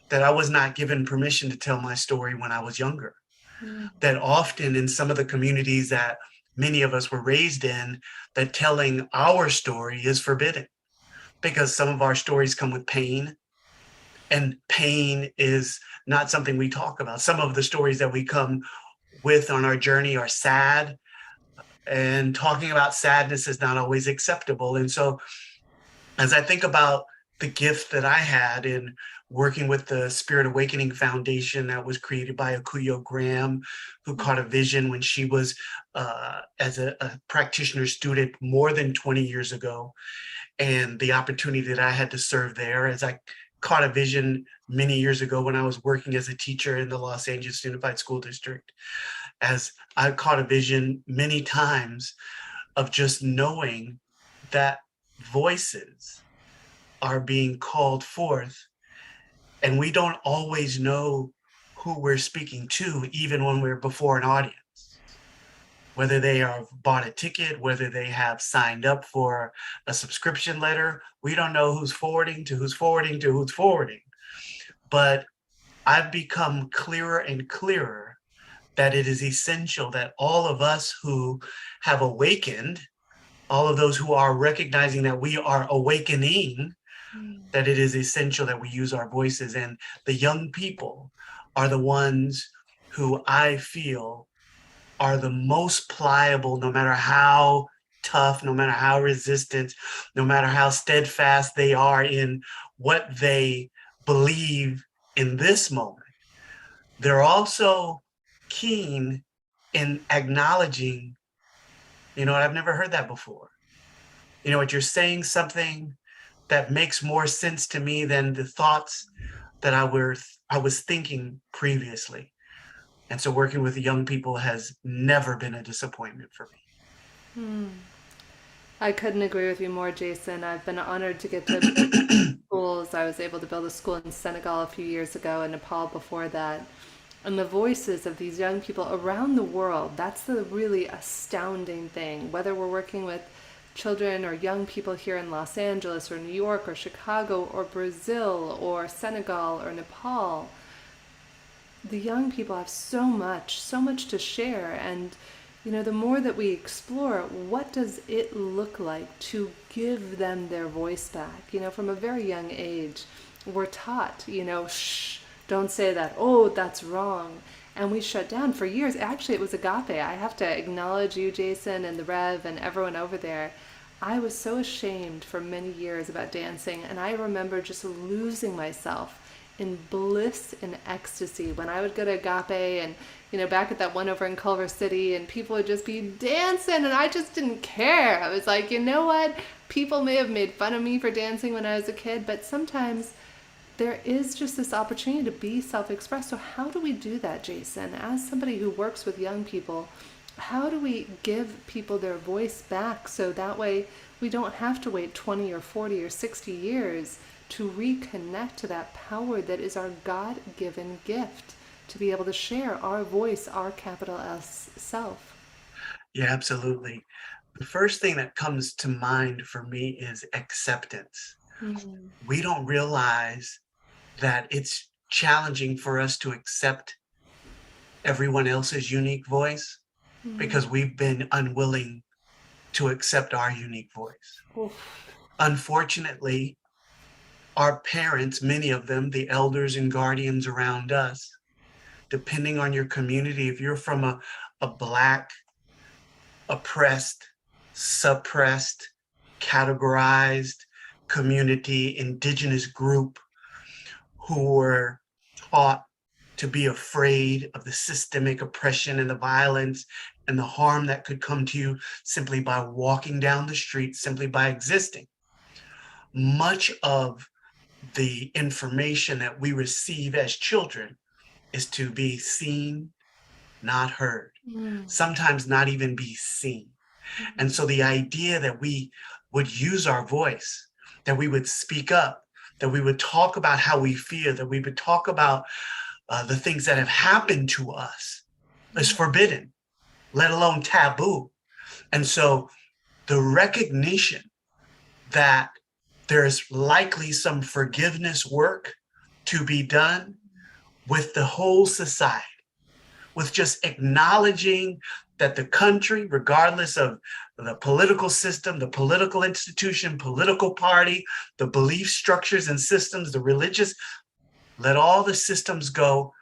that I was not given permission to tell my story when I was younger. That often in some of the communities that many of us were raised in, that telling our story is forbidden because some of our stories come with pain, and pain is not something we talk about. Some of the stories that we come with on our journey are sad, and talking about sadness is not always acceptable. And so as I think about the gift that I had in working with the Spirit Awakening Foundation that was created by Akuyo Graham, who caught a vision when she was as a practitioner student more than 20 years ago, and the opportunity that I had to serve there, as I caught a vision many years ago when I was working as a teacher in the Los Angeles Unified School District, as I caught a vision many times of just knowing that voices are being called forth, and we don't always know who we're speaking to, even when we're before an audience. Whether they have bought a ticket, whether they have signed up for a subscription letter, we don't know who's forwarding to who's forwarding to who's forwarding. But I've become clearer and clearer that it is essential that all of us who have awakened, all of those who are recognizing that we are awakening, that it is essential that we use our voices. And the young people are the ones who I feel are the most pliable, no matter how tough, no matter how resistant, no matter how steadfast they are in what they believe in this moment. They're also keen in acknowledging, I've never heard that before. What you're saying, something that makes more sense to me than the thoughts that I was thinking previously. And so working with young people has never been a disappointment for me. I couldn't agree with you more, Jason. I've been honored to get to build schools. I was able to build a school in Senegal a few years ago and Nepal before that. And the voices of these young people around the world, that's the really astounding thing. Whether we're working with children or young people here in Los Angeles or New York or Chicago or Brazil or Senegal or Nepal, the young people have so much to share. And the more that we explore, what does it look like to give them their voice back? From a very young age, we're taught, shh, don't say that. Oh, that's wrong. And we shut down for years. Actually, it was Agape. I have to acknowledge you, Jason, and the Rev, and everyone over there. I was so ashamed for many years about dancing, and I remember just losing myself in bliss and ecstasy when I would go to Agape and back at that one over in Culver City, and people would just be dancing and I just didn't care. I was like, you know what? People may have made fun of me for dancing when I was a kid, but sometimes there is just this opportunity to be self-expressed. So how do we do that, Jason? As somebody who works with young people, how do we give people their voice back so that way we don't have to wait 20 or 40 or 60 years to reconnect to that power that is our God-given gift, to be able to share our voice, our capital S self? Yeah, absolutely. The first thing that comes to mind for me is acceptance. We don't realize that it's challenging for us to accept everyone else's unique voice because we've been unwilling to accept our unique voice. Unfortunately, our parents, many of them, the elders and guardians around us, depending on your community, if you're from a Black, oppressed, suppressed, categorized community, indigenous group who were taught to be afraid of the systemic oppression and the violence and the harm that could come to you simply by walking down the street, simply by existing. Much of the information that we receive as children is to be seen, not heard, sometimes not even be seen. And so the idea that we would use our voice, that we would speak up, that we would talk about how we feel, that we would talk about the things that have happened to us is forbidden, let alone taboo. And so the recognition that there's likely some forgiveness work to be done with the whole society, with just acknowledging that the country, regardless of the political system, the political institution, political party, the belief structures and systems, the religious, let all the systems go,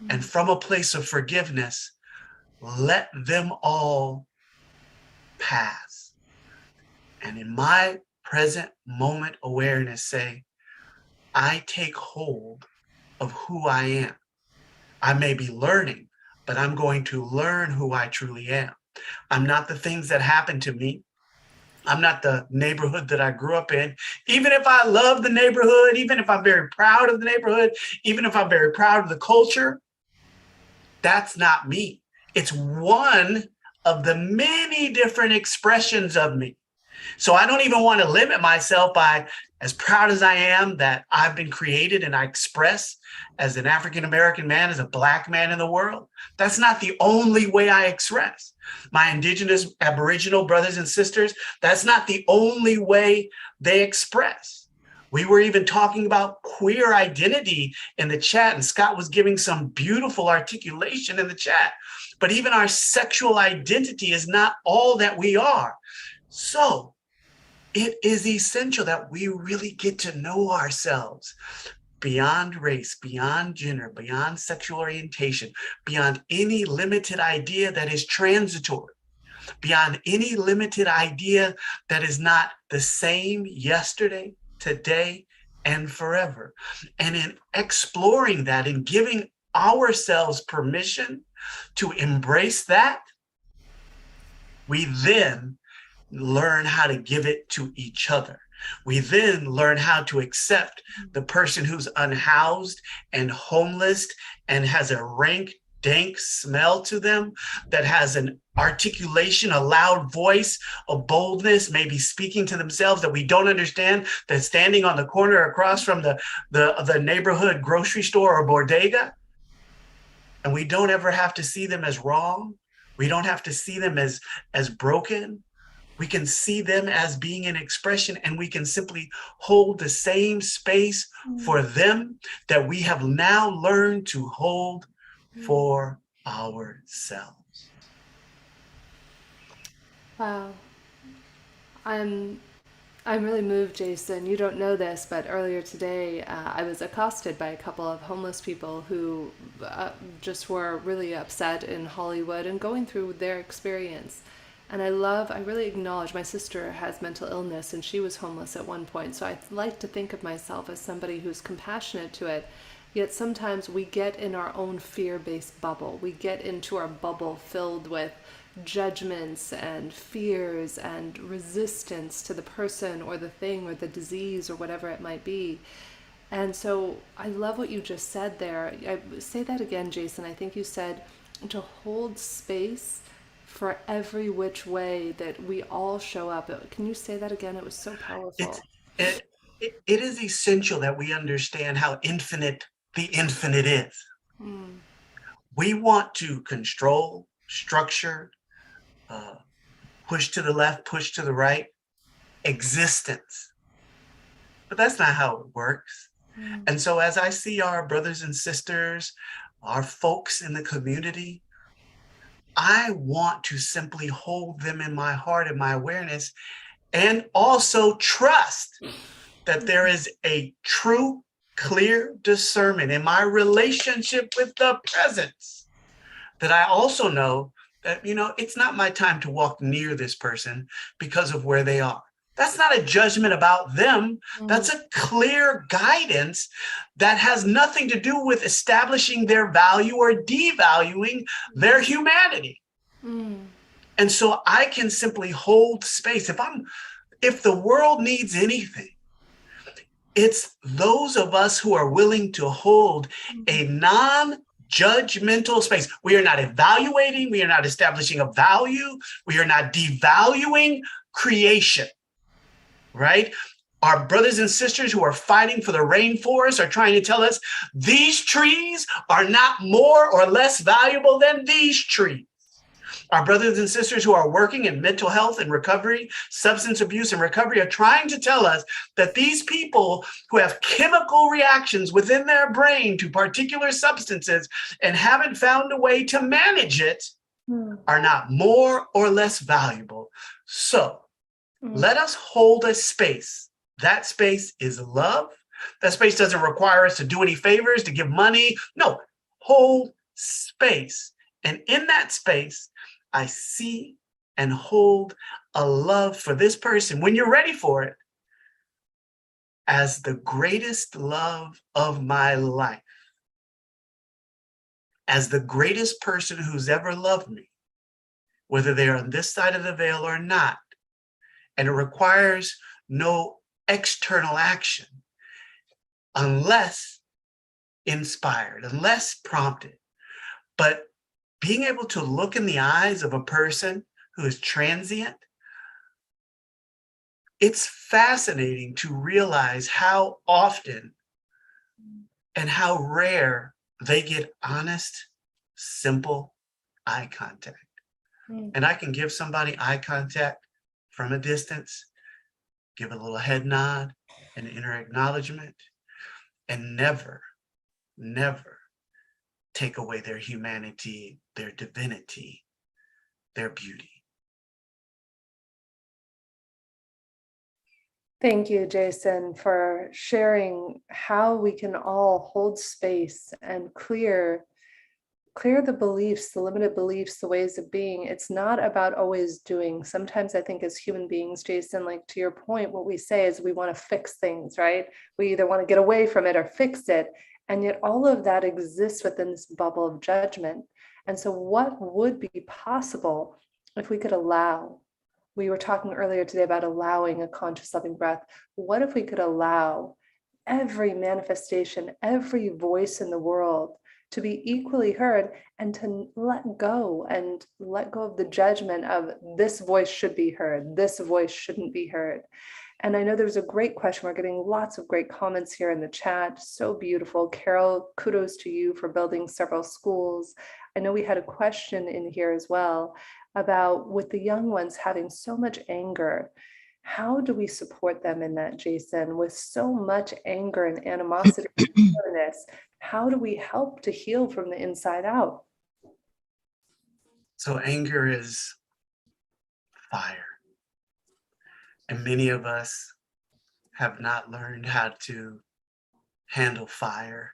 and from a place of forgiveness, let them all pass. And in my present moment awareness, say, I take hold of who I am. I may be learning, but I'm going to learn who I truly am. I'm not the things that happened to me. I'm not the neighborhood that I grew up in. Even if I love the neighborhood, even if I'm very proud of the neighborhood, even if I'm very proud of the culture, that's not me. It's one of the many different expressions of me. So I don't even want to limit myself by, as proud as I am that I've been created and I express as an African-American man, as a Black man in the world. That's not the only way I express. My Indigenous Aboriginal brothers and sisters, that's not the only way they express. We were even talking about queer identity in the chat, and Scott was giving some beautiful articulation in the chat. But even our sexual identity is not all that we are. So it is essential that we really get to know ourselves beyond race, beyond gender, beyond sexual orientation, beyond any limited idea that is transitory, beyond any limited idea that is not the same yesterday, today, and forever. And in exploring that and giving ourselves permission to embrace that, we then learn how to give it to each other. We then learn how to accept the person who's unhoused and homeless and has a rank, dank smell to them, that has an articulation, a loud voice, a boldness, maybe speaking to themselves that we don't understand, that's standing on the corner across from the neighborhood grocery store or bodega. And we don't ever have to see them as wrong. We don't have to see them as broken. We can see them as being an expression, and we can simply hold the same space for them that we have now learned to hold for ourselves. Wow. I'm really moved, Jason. You don't know this, but earlier today, I was accosted by a couple of homeless people who just were really upset in Hollywood and going through their experience. And I really acknowledge my sister has mental illness and she was homeless at one point. So I like to think of myself as somebody who's compassionate to it. Yet sometimes we get in our own fear-based bubble. We get into our bubble filled with judgments and fears and resistance to the person or the thing or the disease or whatever it might be. And so I love what you just said there. Say that again, Jason. I think you said to hold space for every which way that we all show up. Can you say that again? It was so powerful. It is essential that we understand how infinite the infinite is. We want to control, structure, push to the left, push to the right, existence. But that's not how it works. And so as I see our brothers and sisters, our folks in the community, I want to simply hold them in my heart and my awareness, and also trust that there is a true, clear discernment in my relationship with the presence, that I also know that, it's not my time to walk near this person because of where they are. That's not a judgment about them. That's a clear guidance that has nothing to do with establishing their value or devaluing their humanity. And so I can simply hold space. If the world needs anything, it's those of us who are willing to hold a non-judgmental space. We are not evaluating. We are not establishing a value. We are not devaluing creation, right? Our brothers and sisters who are fighting for the rainforest are trying to tell us these trees are not more or less valuable than these trees. Our brothers and sisters who are working in mental health and recovery, substance abuse and recovery are trying to tell us that these people who have chemical reactions within their brain to particular substances and haven't found a way to manage it are not more or less valuable. So let us hold a space. That space is love. That space doesn't require us to do any favors, to give money. No, hold space. And in that space, I see and hold a love for this person, when you're ready for it, as the greatest love of my life, as the greatest person who's ever loved me, whether they're on this side of the veil or not. And it requires no external action unless inspired, unless prompted. But being able to look in the eyes of a person who is transient, it's fascinating to realize how often and how rare they get honest, simple eye contact. And I can give somebody eye contact from a distance, give a little head nod, an inner acknowledgement, and never, never take away their humanity, their divinity, their beauty. Thank you, Jason, for sharing how we can all hold space and clear the beliefs, the limited beliefs, the ways of being. It's not about always doing. Sometimes I think as human beings, Jason, like to your point, what we say is we want to fix things, right? We either want to get away from it or fix it. And yet all of that exists within this bubble of judgment. And so what would be possible if we could allow? We were talking earlier today about allowing a conscious loving breath. What if we could allow every manifestation, every voice in the world to be equally heard, and to let go of the judgment of this voice should be heard, this voice shouldn't be heard. And I know there's a great question. We're getting lots of great comments here in the chat. So beautiful. Carol, kudos to you for building several schools. I know we had a question in here as well about, with the young ones having so much anger, how do we support them in that, Jason? With so much anger and animosity and bitterness, how do we help to heal from the inside out? So anger is fire. And many of us have not learned how to handle fire.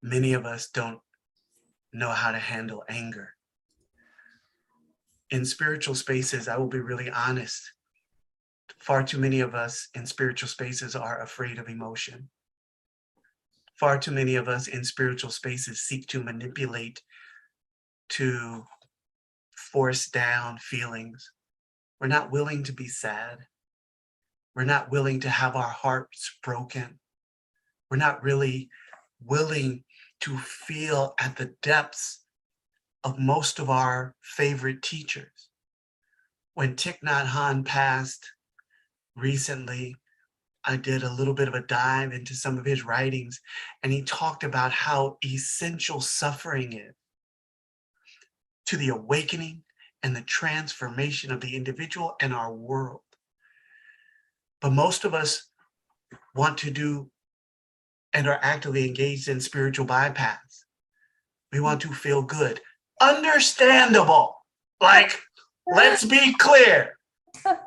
Many of us don't know how to handle anger. In spiritual spaces, I will be really honest, far too many of us in spiritual spaces are afraid of emotion. Far too many of us in spiritual spaces seek to manipulate, to force down feelings. We're not willing to be sad. We're not willing to have our hearts broken. We're not really willing to feel at the depths of most of our favorite teachers. When Thich Nhat Hanh passed recently, I did a little bit of a dive into some of his writings, and he talked about how essential suffering is to the awakening and the transformation of the individual and our world. But most of us want to do and are actively engaged in spiritual bypass. We want to feel good. Understandable. Like, let's be clear.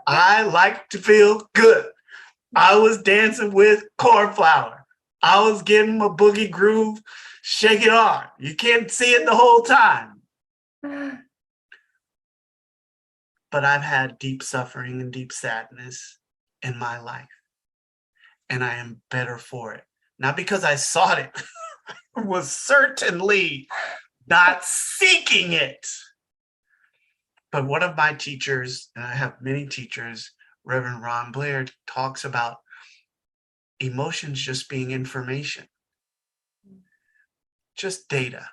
I like to feel good. I was dancing with Cornflower. I was getting my boogie groove, shake it on. You can't see it the whole time. But I've had deep suffering and deep sadness in my life. And I am better for it. Not because I sought it, was certainly not seeking it. But one of my teachers, and I have many teachers, Reverend Ron Blair, talks about emotions just being information, just data,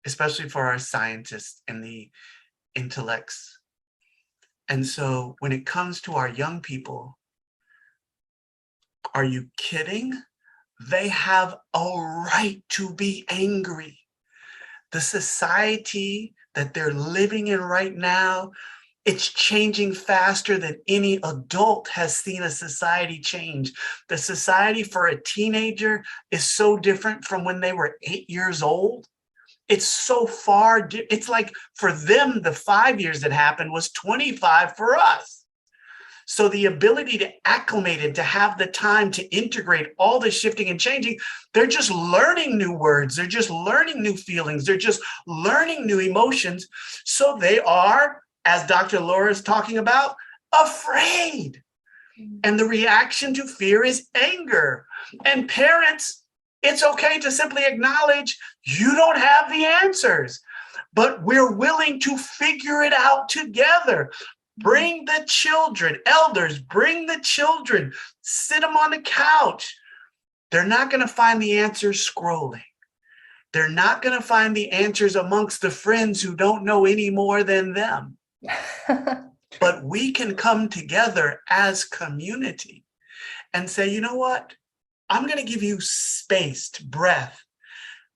especially for our scientists and the intellects. And so when it comes to our young people, are you kidding? They have a right to be angry. The society that they're living in right now, it's changing faster than any adult has seen a society change. The society for a teenager is so different from when they were 8 years old. It's so far, it's like for them, the 5 years that happened was 25 for us. So the ability to acclimate it, to have the time to integrate all the shifting and changing, they're just learning new words. They're just learning new feelings. They're just learning new emotions. So they are, as Dr. Laura is talking about, afraid. And the reaction to fear is anger. And parents, it's okay to simply acknowledge you don't have the answers, but we're willing to figure it out together. Bring the children, elders, bring the children, sit them on the couch. They're not going to find the answers scrolling. They're not going to find the answers amongst the friends who don't know any more than them. But we can come together as community and say, you know what? I'm going to give you spaced breath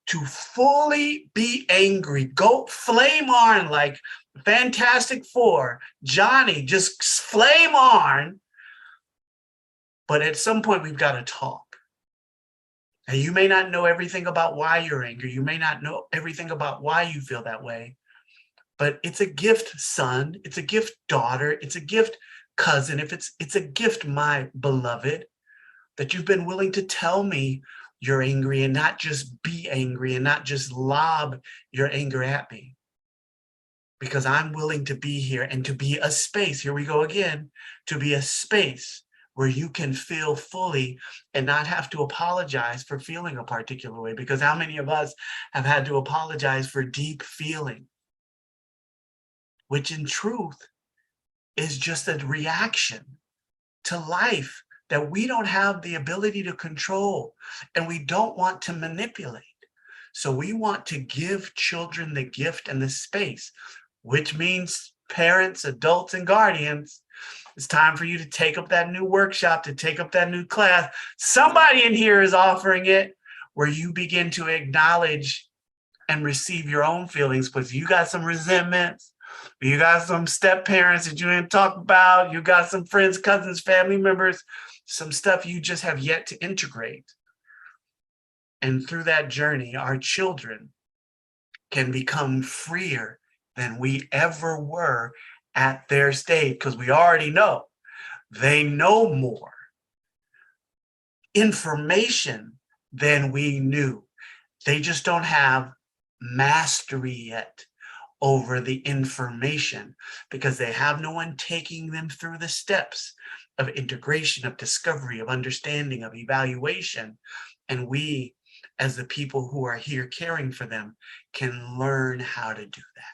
to fully be angry. Go flame on like Fantastic Four. Johnny, just flame on. But at some point, we've got to talk. And you may not know everything about why you're angry. You may not know everything about why you feel that way. But it's a gift, son. It's a gift, daughter. It's a gift, cousin. If it's a gift, my beloved, that you've been willing to tell me you're angry and not just be angry and not just lob your anger at me. Because I'm willing to be here and to be a space, here we go again, to be a space where you can feel fully and not have to apologize for feeling a particular way. Because how many of us have had to apologize for deep feeling, which in truth is just a reaction to life that we don't have the ability to control and we don't want to manipulate. So we want to give children the gift and the space, which means parents, adults, and guardians, it's time for you to take up that new workshop, to take up that new class. Somebody in here is offering it where you begin to acknowledge and receive your own feelings, because you got some resentments, you got some step parents that you didn't talk about, you got some friends, cousins, family members, some stuff you just have yet to integrate. And through that journey, our children can become freer than we ever were at their stage, because we already know they know more information than we knew. They just don't have mastery yet over the information because they have no one taking them through the steps of integration, of discovery, of understanding, of evaluation. And we, as the people who are here caring for them, can learn how to do that.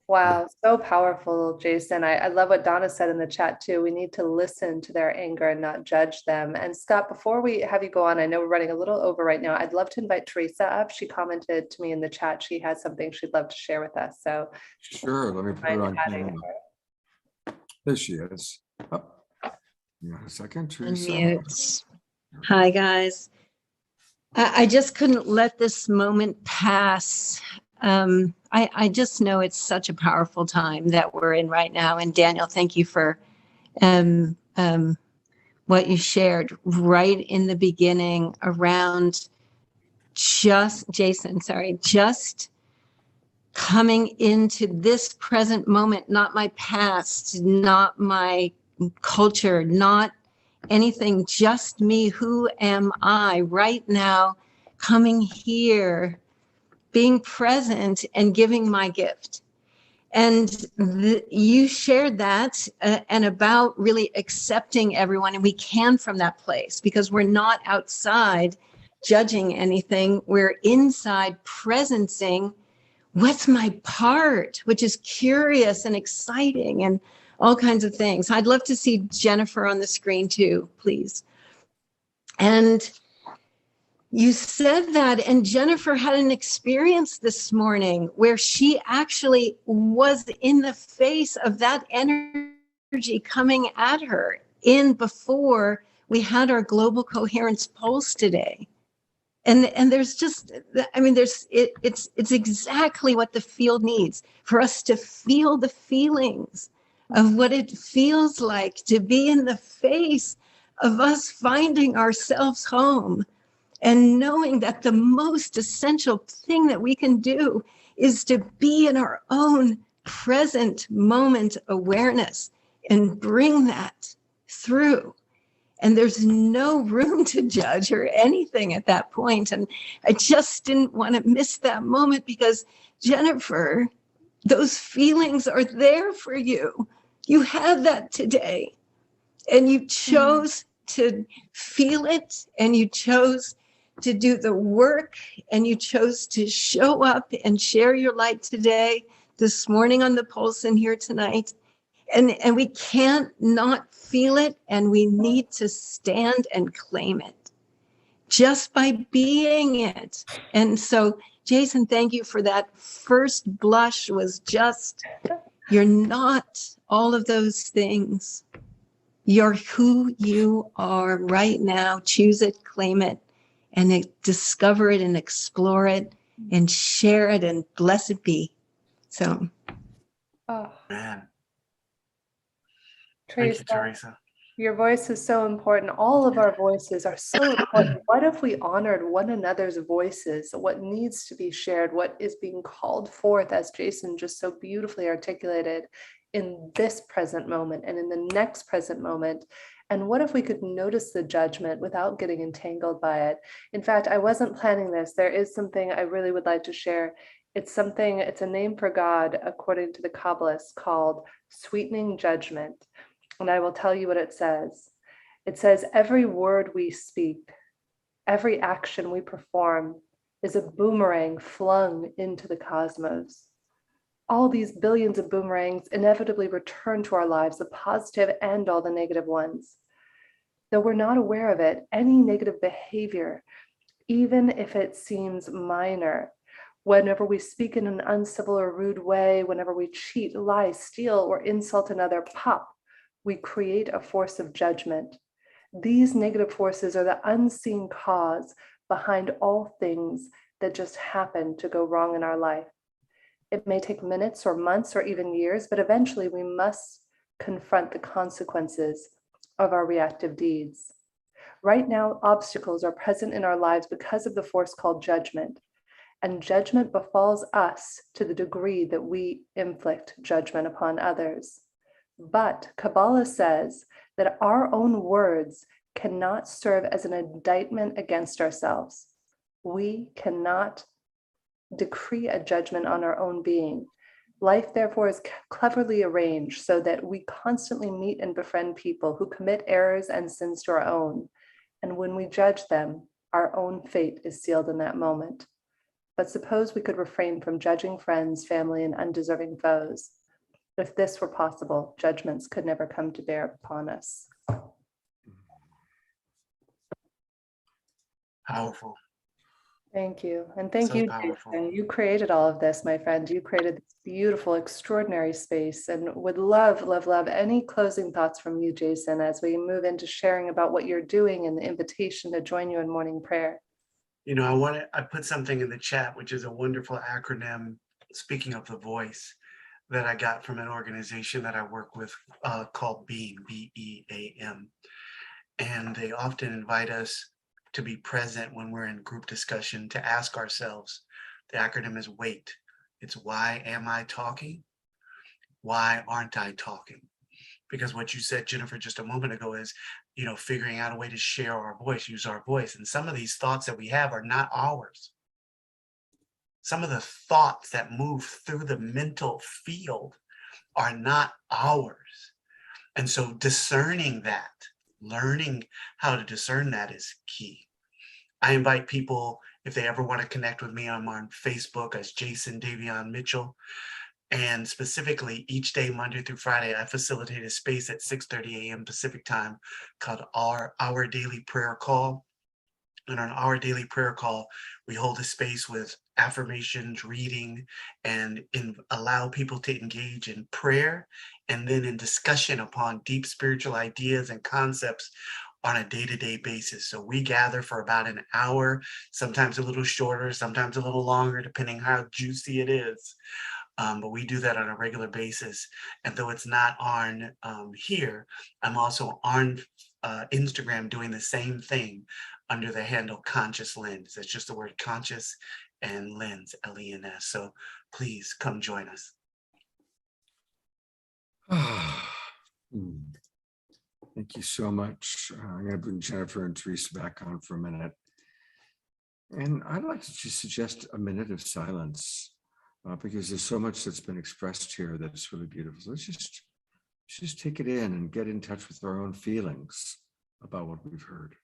Wow, so powerful, Jason. I love what Donna said in the chat too. We need to listen to their anger and not judge them. And Scott, before we have you go on, I know we're running a little over right now. I'd love to invite Teresa up. She commented to me in the chat. She has something she'd love to share with us. So sure, let me put her on camera. There she is. Oh, you want a second, Teresa? Unmute. Hi, guys. I just couldn't let this moment pass. I just know it's such a powerful time that we're in right now. And Daniel, thank you for what you shared right in the beginning around just coming into this present moment, not my past, not my culture, not anything, just me. Who am I right now, coming here, being present and giving my gift? And you shared that and about really accepting everyone. And we can from that place because we're not outside judging anything. We're inside presencing what's my part, which is curious and exciting and all kinds of things. I'd love to see Jennifer on the screen too, please. And you said that, and Jennifer had an experience this morning where she actually was in the face of that energy coming at her in before we had our global coherence pulse today. And there's just, I mean, it's exactly what the field needs, for us to feel the feelings of what it feels like to be in the face of us finding ourselves home. And knowing that the most essential thing that we can do is to be in our own present moment awareness and bring that through. And there's no room to judge or anything at that point. And I just didn't want to miss that moment because, Jennifer, those feelings are there for you. You had that today. And you chose to feel it, and you chose to do the work, and you chose to show up and share your light today, this morning on the pulse and here tonight. And we can't not feel it, and we need to stand and claim it just by being it. And so, Jason, thank you for that. First blush was just, you're not all of those things. You're who you are right now. Choose it, claim it, and discover it and explore it and share it, and blessed be. So. Oh, Man. Teresa, Thank you, Teresa. Your voice is so important. All of our voices are so important. What if we honored one another's voices, what needs to be shared, what is being called forth, as Jason just so beautifully articulated, in this present moment and in the next present moment? And what if we could notice the judgment without getting entangled by it? In fact, I wasn't planning this. There is something I really would like to share. It's a name for God, according to the Kabbalists, called Sweetening Judgment. And I will tell you what it says. It says, every word we speak, every action we perform is a boomerang flung into the cosmos. All these billions of boomerangs inevitably return to our lives, the positive and all the negative ones. Though we're not aware of it, any negative behavior, even if it seems minor, whenever we speak in an uncivil or rude way, whenever we cheat, lie, steal, or insult another, we create a force of judgment. These negative forces are the unseen cause behind all things that just happen to go wrong in our life. It may take minutes or months or even years, but eventually we must confront the consequences of our reactive deeds. Right now, obstacles are present in our lives because of the force called judgment, and judgment befalls us to the degree that we inflict judgment upon others. But Kabbalah says that our own words cannot serve as an indictment against ourselves. We cannot decree a judgment on our own being. Life, therefore, is cleverly arranged so that we constantly meet and befriend people who commit errors and sins to our own. And when we judge them, our own fate is sealed in that moment. But suppose we could refrain from judging friends, family, and undeserving foes. If this were possible, judgments could never come to bear upon us. Powerful. Thank you. And thank So you, powerful. Jason. You created all of this, my friend. You created this beautiful, extraordinary space, and would love, love, love any closing thoughts from you, Jason, as we move into sharing about what you're doing and the invitation to join you in morning prayer. You know, I put something in the chat, which is a wonderful acronym, speaking of the voice, that I got from an organization that I work with called BEAM, B-E-A-M. And they often invite us to be present when we're in group discussion, to ask ourselves, the acronym is WAIT. It's why am I talking? Why aren't I talking? because what you said, Jennifer, just a moment ago is, figuring out a way to share our voice, use our voice. And some of these thoughts that we have are not ours. Some of the thoughts that move through the mental field are not ours. And so discerning that, learning how to discern that is key. I invite people, if they ever want to connect with me, I'm on Facebook as Jason Davion Mitchell. And specifically, each day, Monday through Friday, I facilitate a space at 6:30 a.m. Pacific time called our Daily Prayer Call. And on our daily prayer call, we hold a space with affirmations, reading, and allow people to engage in prayer and then in discussion upon deep spiritual ideas and concepts on a day-to-day basis. So we gather for about an hour, sometimes a little shorter, sometimes a little longer, depending how juicy it is. But we do that on a regular basis. And though it's not on here, I'm also on Instagram doing the same thing under the handle Conscious Lens. That's just the word conscious and lens, L-E-N-S. So please come join us. Thank you so much. I'm going to bring Jennifer and Teresa back on for a minute. And I'd like to just suggest a minute of silence because there's so much that's been expressed here that's really beautiful. So let's just take it in and get in touch with our own feelings about what we've heard.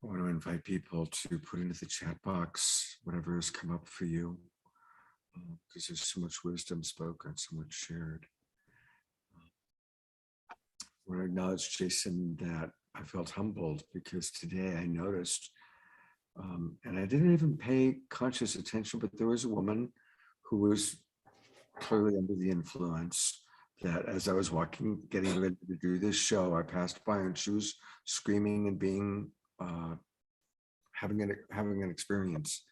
I want to invite people to put into the chat box whatever has come up for you, because there's so much wisdom spoken, so much shared. I want to acknowledge, Jason, that I felt humbled because today I noticed, and I didn't even pay conscious attention, but there was a woman who was clearly under the influence that as I was walking, getting ready to do this show, I passed by and she was screaming and being having an experience.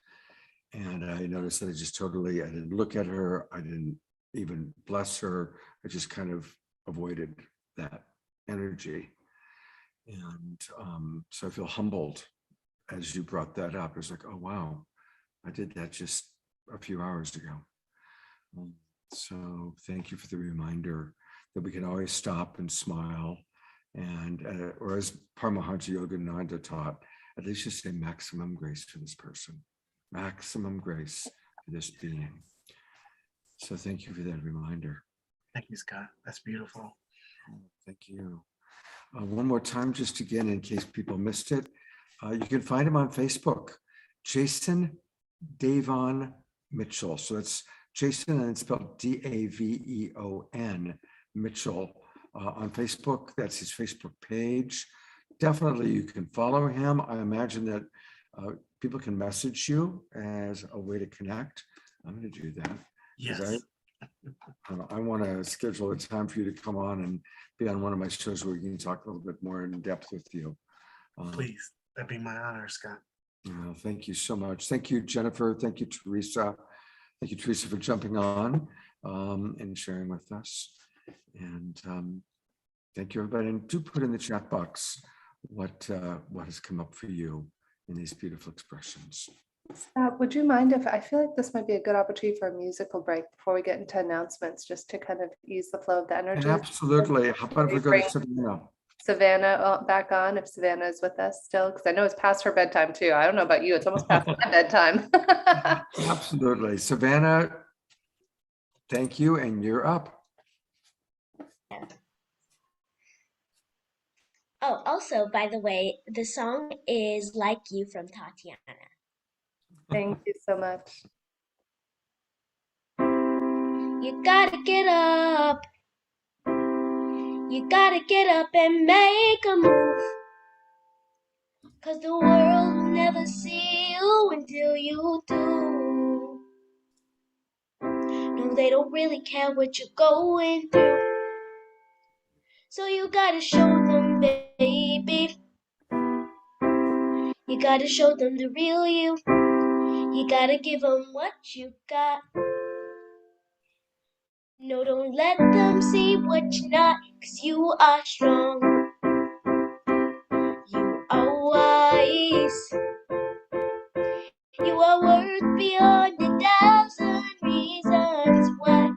And I noticed that I didn't look at her. I didn't even bless her. I just kind of avoided that energy. And so I feel humbled as you brought that up. It was like, oh, wow, I did that just a few hours ago. So thank you for the reminder that we can always stop and smile. And, or as Paramahansa Yogananda taught, at least just say maximum grace for this person, maximum grace for this being. So thank you for that reminder. Thank you, Scott. That's beautiful. Thank you. One more time, just again, in case people missed it, you can find him on Facebook, Jason Davion Mitchell. So it's Jason and it's spelled D-A-V-E-O-N Mitchell on Facebook. That's his Facebook page. Definitely you can follow him. I imagine that people can message you as a way to connect. I'm going to do that. Yes. I want to schedule a time for you to come on and be on one of my shows where we can talk a little bit more in depth with you. Please, that'd be my honor, Scott. Thank you so much. Thank you, Jennifer. Thank you, Teresa. Thank you, Teresa, for jumping on and sharing with us. And thank you, everybody. And do put in the chat box what has come up for you in these beautiful expressions. Would you mind if I feel like this might be a good opportunity for a musical break before we get into announcements, just to kind of ease the flow of the energy? Absolutely. How about if we go to Savannah back on, if Savannah is with us still, because I know it's past her bedtime too. I don't know about you, it's almost past my bedtime. Absolutely. Savannah, thank you, and you're up. Oh, also, by the way, the song is Like You from Tatiana. Thank you so much. You gotta get up. You gotta get up and make a move. 'Cause the world will never see you until you do. No, they don't really care what you're going through. So you gotta show them, baby. You gotta show them the real you. You gotta give them what you got. No, don't let them see what you're not, 'cause you are strong. You are wise. You are worth beyond 1,000 reasons why.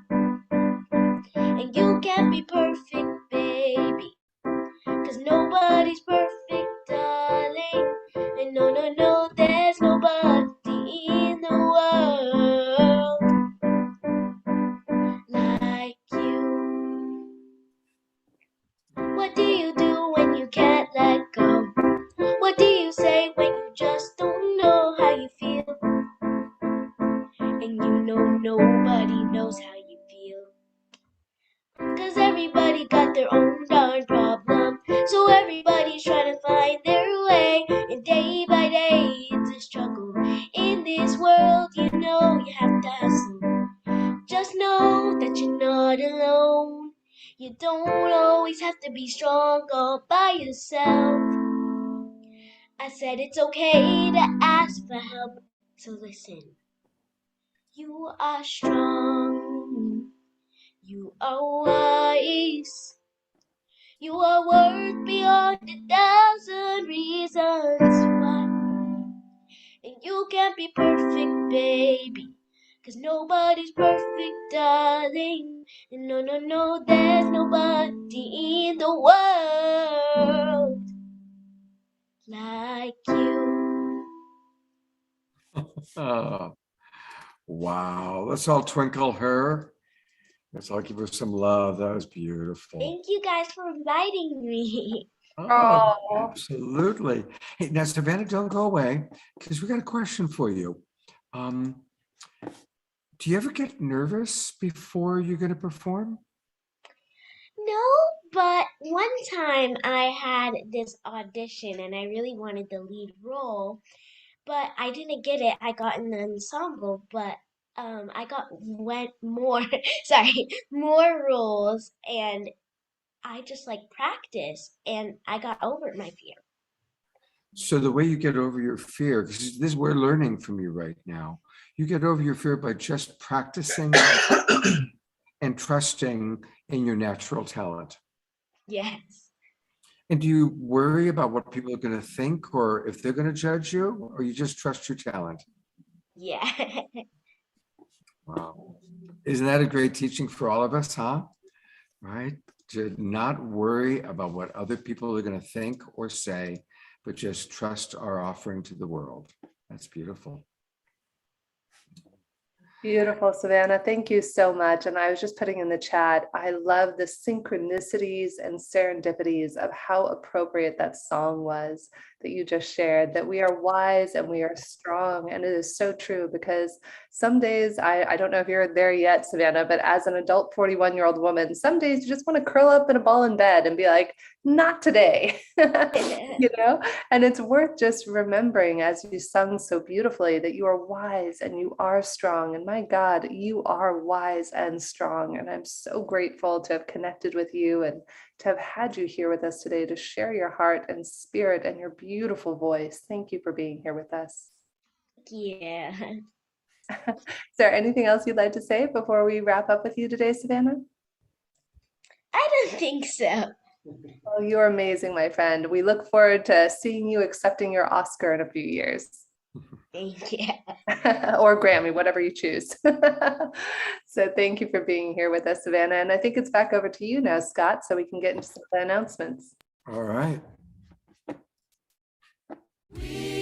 And you can't be perfect, baby, 'cause nobody's perfect, darling. And no, no, no, there's nobody in the world like you. What do you do when you can't let go? What do you say when you just don't know how you feel? And you know nobody knows how you feel. 'Cause everybody got their own darn problem. So everybody's trying to find their way. And day by day it's a struggle. In this world you know you have to hustle. Just know that you're not alone. You don't always have to be strong all by yourself. I said it's okay to ask for help. So listen. You are strong. You are wise. You are worth beyond 1,000 reasons why. And you can't be perfect, baby, 'cause nobody's perfect, darling. And no, no, no, there's nobody in the world like you. Oh, wow. Let's all twinkle her. Let's all give her some love. That was beautiful. Thank you guys for inviting me. Oh, absolutely. Hey, now, Savannah, don't go away, because we got a question for you. Do you ever get nervous before you're going to perform? No, but one time I had this audition and I really wanted the lead role, but I didn't get it. I got an ensemble, but went more more roles, and I just like practiced and I got over my fear. So the way you get over your fear, because this we're learning from you right now, you get over your fear by just practicing and trusting in your natural talent. Yes. And do you worry about what people are going to think or if they're going to judge you, or you just trust your talent? Yeah. Wow. Isn't that a great teaching for all of us, huh? Right? To not worry about what other people are going to think or say, but just trust our offering to the world. That's beautiful. Beautiful, Savannah. Thank you so much. And I was just putting in the chat, I love the synchronicities and serendipities of how appropriate that song was that you just shared, that we are wise and we are strong. And it is so true, because some days, I don't know if you're there yet, Savannah, but as an adult 41-year-old woman, some days you just want to curl up in a ball in bed and be like, not today, you know? And it's worth just remembering, as you sung so beautifully, that you are wise and you are strong. And my God, you are wise and strong. And I'm so grateful to have connected with you and to have had you here with us today to share your heart and spirit and your beautiful voice. Thank you for being here with us. Yeah. Is there anything else you'd like to say before we wrap up with you today, Savannah? I don't think so. Well, you're amazing, my friend. We look forward to seeing you accepting your Oscar in a few years. Thank you. Or Grammy, whatever you choose. So thank you for being here with us, Savannah. And I think it's back over to you now, Scott, so we can get into some of the announcements. All right. We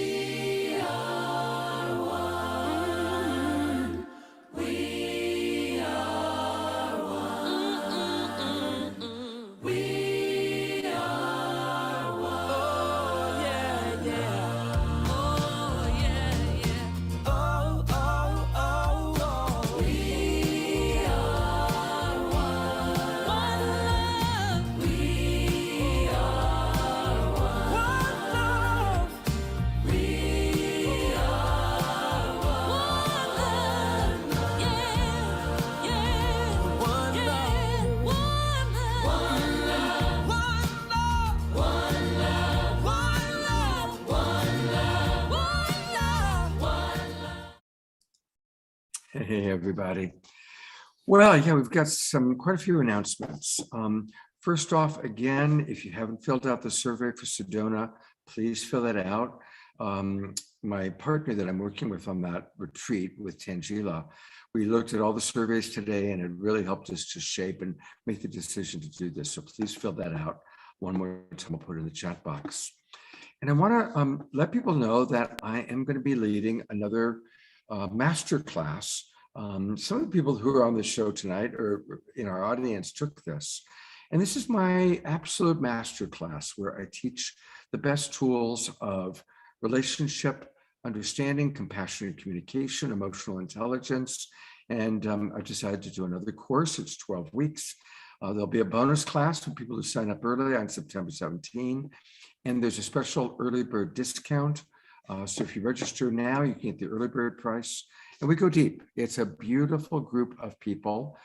Hey, everybody. Well, yeah, we've got quite a few announcements. First off, again, if you haven't filled out the survey for Sedona, please fill it out. My partner that I'm working with on that retreat with Tangela, we looked at all the surveys today and it really helped us to shape and make the decision to do this. So please fill that out one more time. I'll put it in the chat box. And I want to let people know that I am going to be leading another master class. Some of the people who are on the show tonight or in our audience took this. And this is my absolute master class where I teach the best tools of relationship, understanding, compassionate communication, emotional intelligence. And I've decided to do another course. It's 12 weeks. There'll be a bonus class for people who sign up early on September 17. And there's a special early bird discount. So if you register now, you can get the early bird price. And we go deep. It's a beautiful group of people.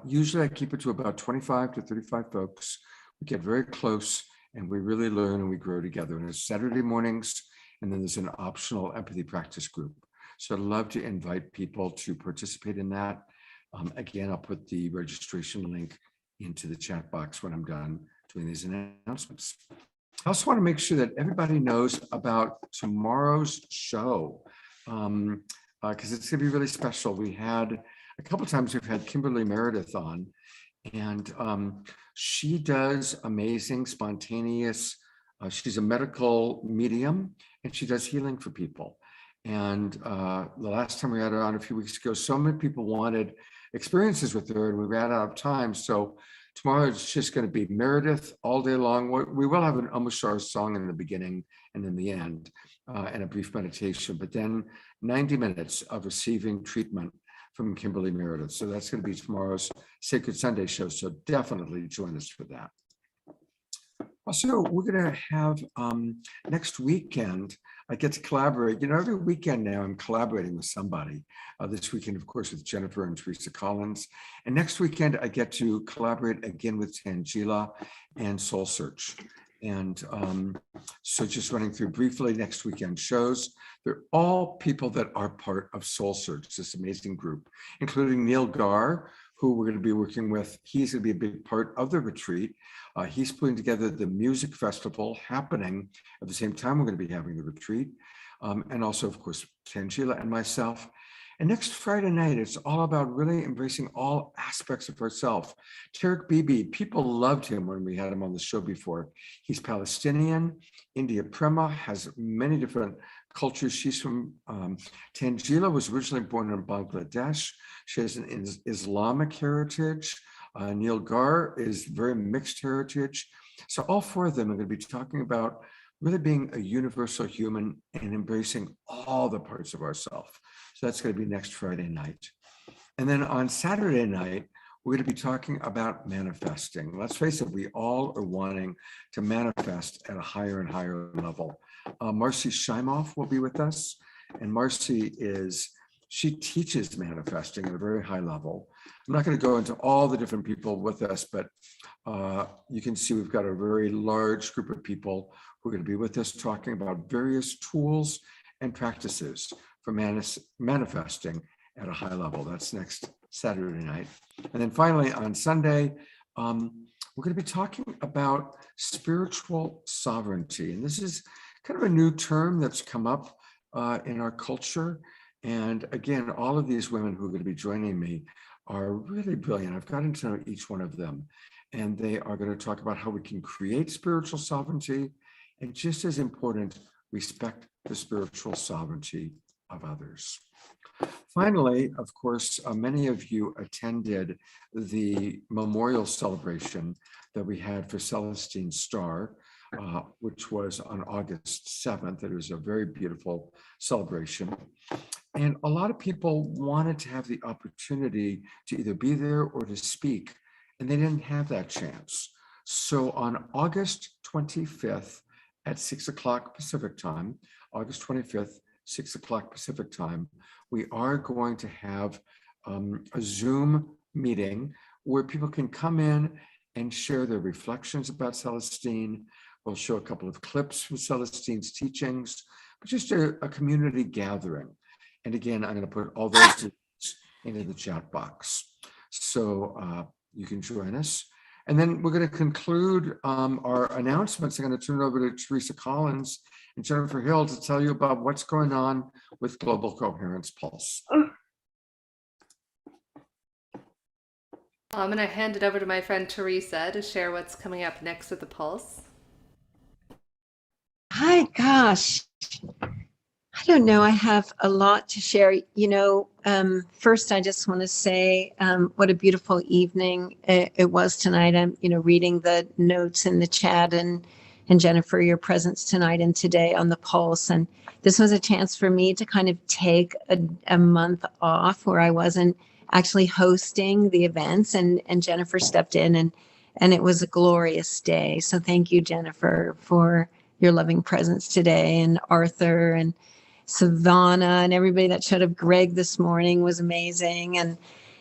Usually I keep it to about 25 to 35 folks. We get very close and we really learn and we grow together. And it's Saturday mornings, and then there's an optional empathy practice group. So I'd love to invite people to participate in that. Again, I'll put the registration link into the chat box when I'm done doing these announcements. I also want to make sure that everybody knows about tomorrow's show, because it's going to be really special. We had a couple of times we've had Kimberly Meredith on, and she does amazing, spontaneous, she's a medical medium, and she does healing for people. And the last time we had her on a few weeks ago, so many people wanted experiences with her, and we ran out of time. So tomorrow it's just going to be Meredith all day long. We will have an Omushar song in the beginning and in the end, and a brief meditation, but then 90 minutes of receiving treatment from Kimberly Meredith. So that's going to be tomorrow's Sacred Sunday show. So definitely join us for that. Also, we're going to have next weekend, I get to collaborate. You know, every weekend now I'm collaborating with somebody. This weekend, of course, with Jennifer and Teresa Collins. And next weekend, I get to collaborate again with Tangela and Soul Search. And so just running through briefly next weekend shows. They're all people that are part of Soul Search, this amazing group, including Neil Gar, who we're going to be working with. He's going to be a big part of the retreat. He's putting together the music festival happening at the same time we're going to be having the retreat. And also, of course, Tangela and myself. And next Friday night, it's all about really embracing all aspects of ourselves. Tarek Bibi, people loved him when we had him on the show before. He's Palestinian. India Prema has many different cultures. She's from, Tangela was originally born in Bangladesh. She has an Islamic heritage. Neil Gar is very mixed heritage. So all four of them are going to be talking about really being a universal human and embracing all the parts of ourselves. So that's going to be next Friday night. And then on Saturday night, we're going to be talking about manifesting. Let's face it, we all are wanting to manifest at a higher and higher level. Marcy Shimoff will be with us. And Marcy she teaches manifesting at a very high level. I'm not going to go into all the different people with us, but you can see we've got a very large group of people who are going to be with us talking about various tools and practices for manifesting at a high level. That's next Saturday night. And then finally on Sunday, we're going to be talking about spiritual sovereignty. And this is kind of a new term that's come up in our culture. And again, all of these women who are going to be joining me are really brilliant. I've gotten to know each one of them, and they are going to talk about how we can create spiritual sovereignty, and just as important, respect the spiritual sovereignty of others. Finally, of course, many of you attended the memorial celebration that we had for Celestine Starr, which was on August 7th. It was a very beautiful celebration. And a lot of people wanted to have the opportunity to either be there or to speak, and they didn't have that chance. So on August 25th at 6 o'clock Pacific time, August 25th, 6 o'clock Pacific time, we are going to have a Zoom meeting where people can come in and share their reflections about Celestine. We'll show a couple of clips from Celestine's teachings, but just a community gathering. And again, I'm going to put all those details into the chat box. So you can join us. And then we're going to conclude our announcements. I'm going to turn it over to Teresa Collins and Jennifer Hill to tell you about what's going on with Global Coherence Pulse. I'm going to hand it over to my friend Teresa to share what's coming up next with the Pulse. Hi, gosh. I don't know. I have a lot to share. First, I just want to say what a beautiful evening it was tonight. I'm, reading the notes in the chat and Jennifer, your presence tonight and today on the Pulse. And this was a chance for me to kind of take a month off where I wasn't actually hosting the events, and Jennifer stepped in and it was a glorious day. So thank you, Jennifer, for your loving presence today, and Arthur and Savannah and everybody that showed up. Greg this morning was amazing.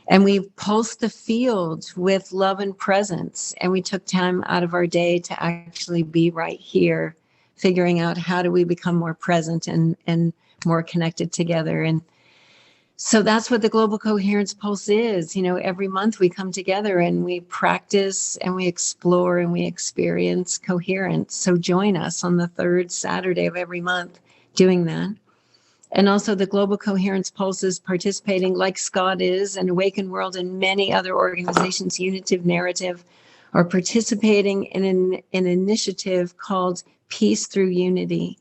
And we pulsed the field with love and presence. And we took time out of our day to actually be right here, figuring out how do we become more present and more connected together. And so that's what the Global Coherence Pulse is. Every month we come together and we practice and we explore and we experience coherence. So join us on the third Saturday of every month doing that. And also the Global Coherence Pulse is participating, like Scott is, and Awaken World and many other organizations, Unitive Narrative, are participating in an initiative called Peace Through Unity.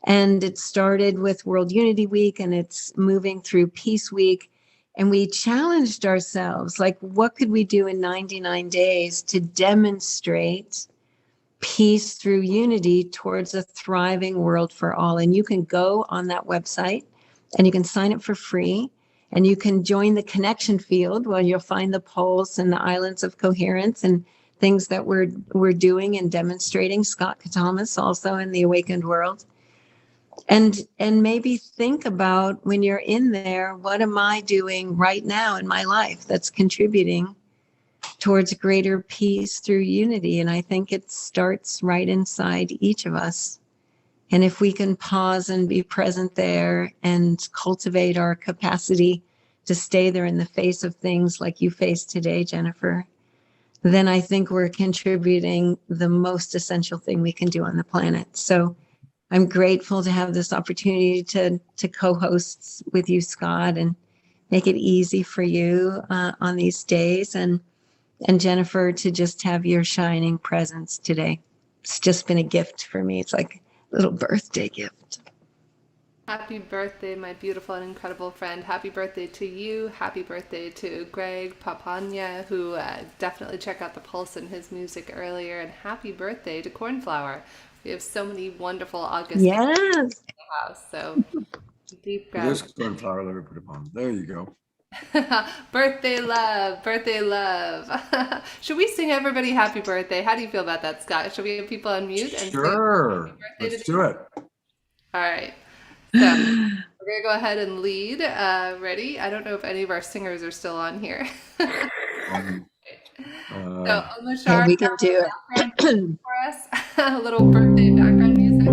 And it started with World Unity Week, and it's moving through Peace Week. And we challenged ourselves, like, what could we do in 99 days to demonstrate peace through unity towards a thriving world for all? And you can go on that website and you can sign up for free, and you can join the connection field where you'll find the Pulse and the Islands of Coherence and things that we're doing and demonstrating. Scott Catamas also in the Awakened World. And maybe think about, when you're in there, what am I doing right now in my life that's contributing towards greater peace through unity? And I think it starts right inside each of us. And if we can pause and be present there and cultivate our capacity to stay there in the face of things like you faced today, Jennifer, then I think we're contributing the most essential thing we can do on the planet. So I'm grateful to have this opportunity to co-host with you, Scott, and make it easy for you on these days. And Jennifer, to just have your shining presence today. It's just been a gift for me. It's like a little birthday gift. Happy birthday, my beautiful and incredible friend. Happy birthday to you. Happy birthday to Greg Papanya, who definitely checked out the Pulse and his music earlier. And happy birthday to Cornflower. We have so many wonderful August Yes. in the house. So deep There's gratitude. Cornflower. Let me put it on. There you go. Birthday love, birthday love. Should we sing everybody happy birthday? How do you feel about that, Scott? Should we have people unmute and Sure. sing happy birthday Let's today? do it. All right. So we're going to go ahead and lead. Ready? I don't know if any of our singers are still on here. So, And we can do it. for us, a little birthday background music.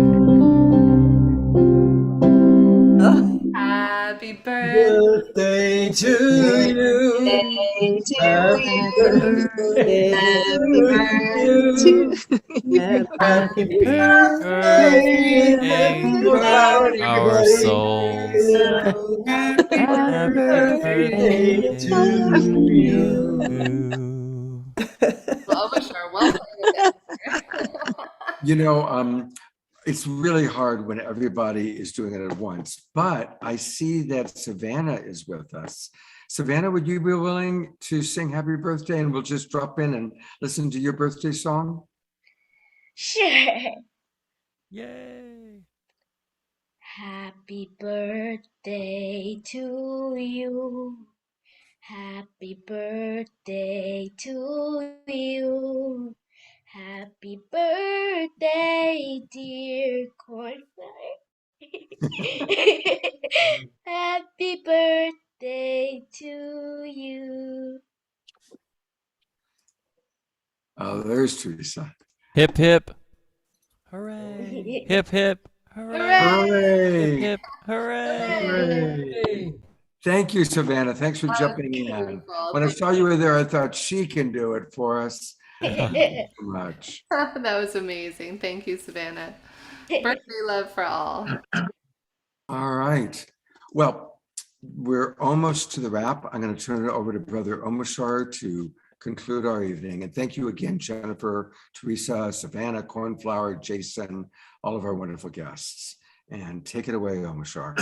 Happy birthday to you. Happy birthday to you. Happy birthday, our souls. Happy birthday to you. Well, sure. Well, It's really hard when everybody is doing it at once, but I see that Savannah is with us. Savannah, would you be willing to sing happy birthday, and we'll just drop in and listen to your birthday song? Sure. Yay. Happy birthday to you. Happy birthday to you. Happy birthday, dear Cornflower. Happy birthday to you. Oh, there's Teresa. Hip hip. Hooray. Hip hip. Hooray! Hip, hip, hooray! Hooray! Thank you, Savannah. Thanks for jumping in. Beautiful. When I saw you were there, I thought she can do it for us. Thank you so much. That was amazing. Thank you, Savannah. Birthday love for all. All right. Well, we're almost to the wrap. I'm going to turn it over to Brother Omashar to conclude our evening. And thank you again, Jennifer, Teresa, Savannah, Cornflower, Jason, all of our wonderful guests. And take it away, Omashar.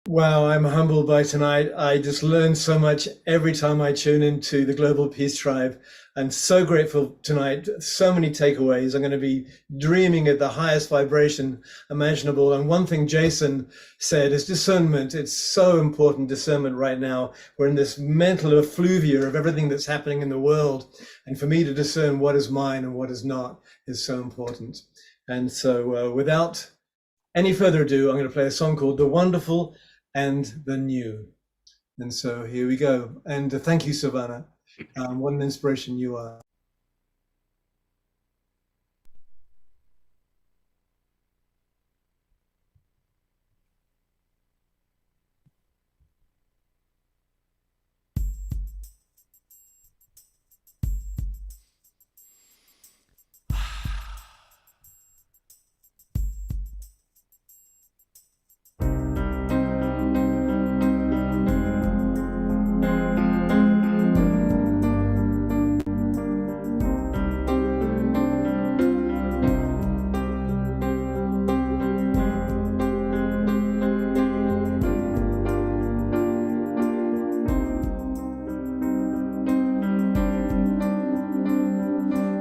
Wow, I'm humbled by tonight. I just learn so much every time I tune into the Global Peace Tribe. I'm so grateful tonight. So many takeaways. I'm going to be dreaming at the highest vibration imaginable. And one thing Jason said is discernment. It's so important, discernment right now. We're in this mental effluvia of everything that's happening in the world. And for me to discern what is mine and what is not is so important. And so without any further ado, I'm going to play a song called The Wonderful and the New. And so here we go. And thank you, Savannah. What an inspiration you are.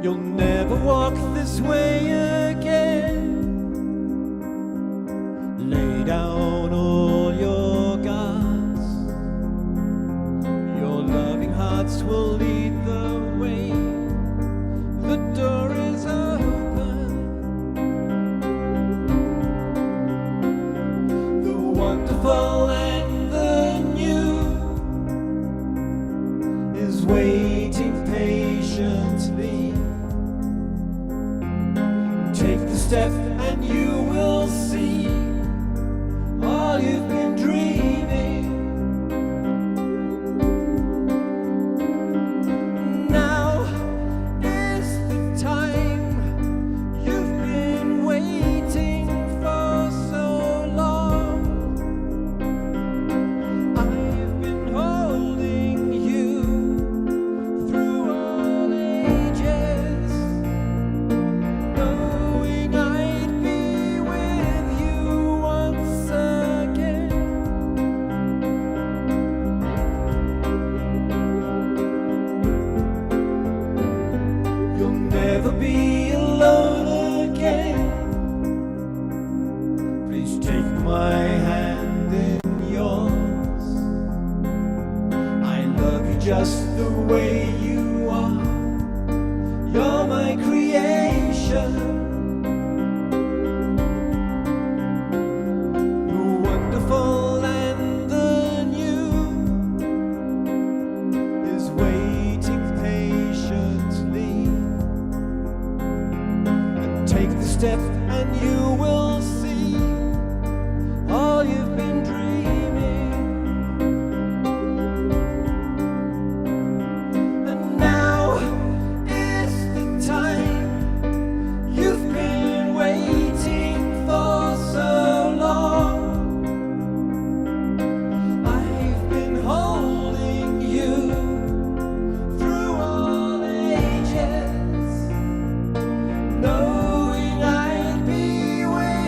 You'll never walk this way again. Lay down all your guards. Your loving hearts will lead the way. The door is open. The wonderful and the new is waiting patiently. Take the step and you will see all you've been dreaming. Now is the time you've been waiting for so long. I've been holding you through all ages, knowing I'd be with you once again. You'll never be alone again. Please take my hand in yours. I love you just the way you are. You're my creation. The wonderful and the new is waiting patiently. And take the step and you will see all you've been dreaming. And now is the time you've been waiting for so long. I've been holding you through all ages, knowing I'd be with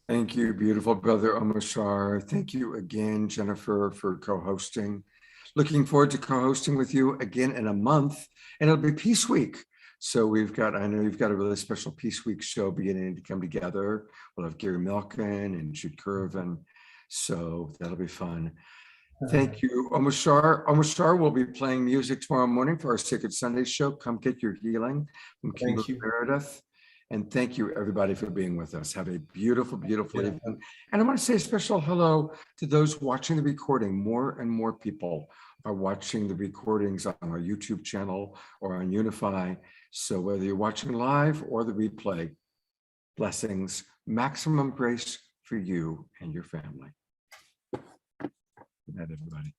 Thank you, beautiful brother Omashar. Thank you again, Jennifer, for co-hosting. Looking forward to co-hosting with you again in a month, and it'll be Peace Week. So I know you've got a really special Peace Week show beginning to come together. We'll have Gary Milken and Jude Curvin. So that'll be fun. Thank you, Omashar. Omashar will be playing music tomorrow morning for our Sacred Sunday show. Come get your healing from King Meredith. And thank you, everybody, for being with us. Have a beautiful, beautiful evening. And I want to say a special hello to those watching the recording. More and more people are watching the recordings on our YouTube channel or on Unify. So whether you're watching live or the replay, blessings, maximum grace for you and your family. Good night, everybody.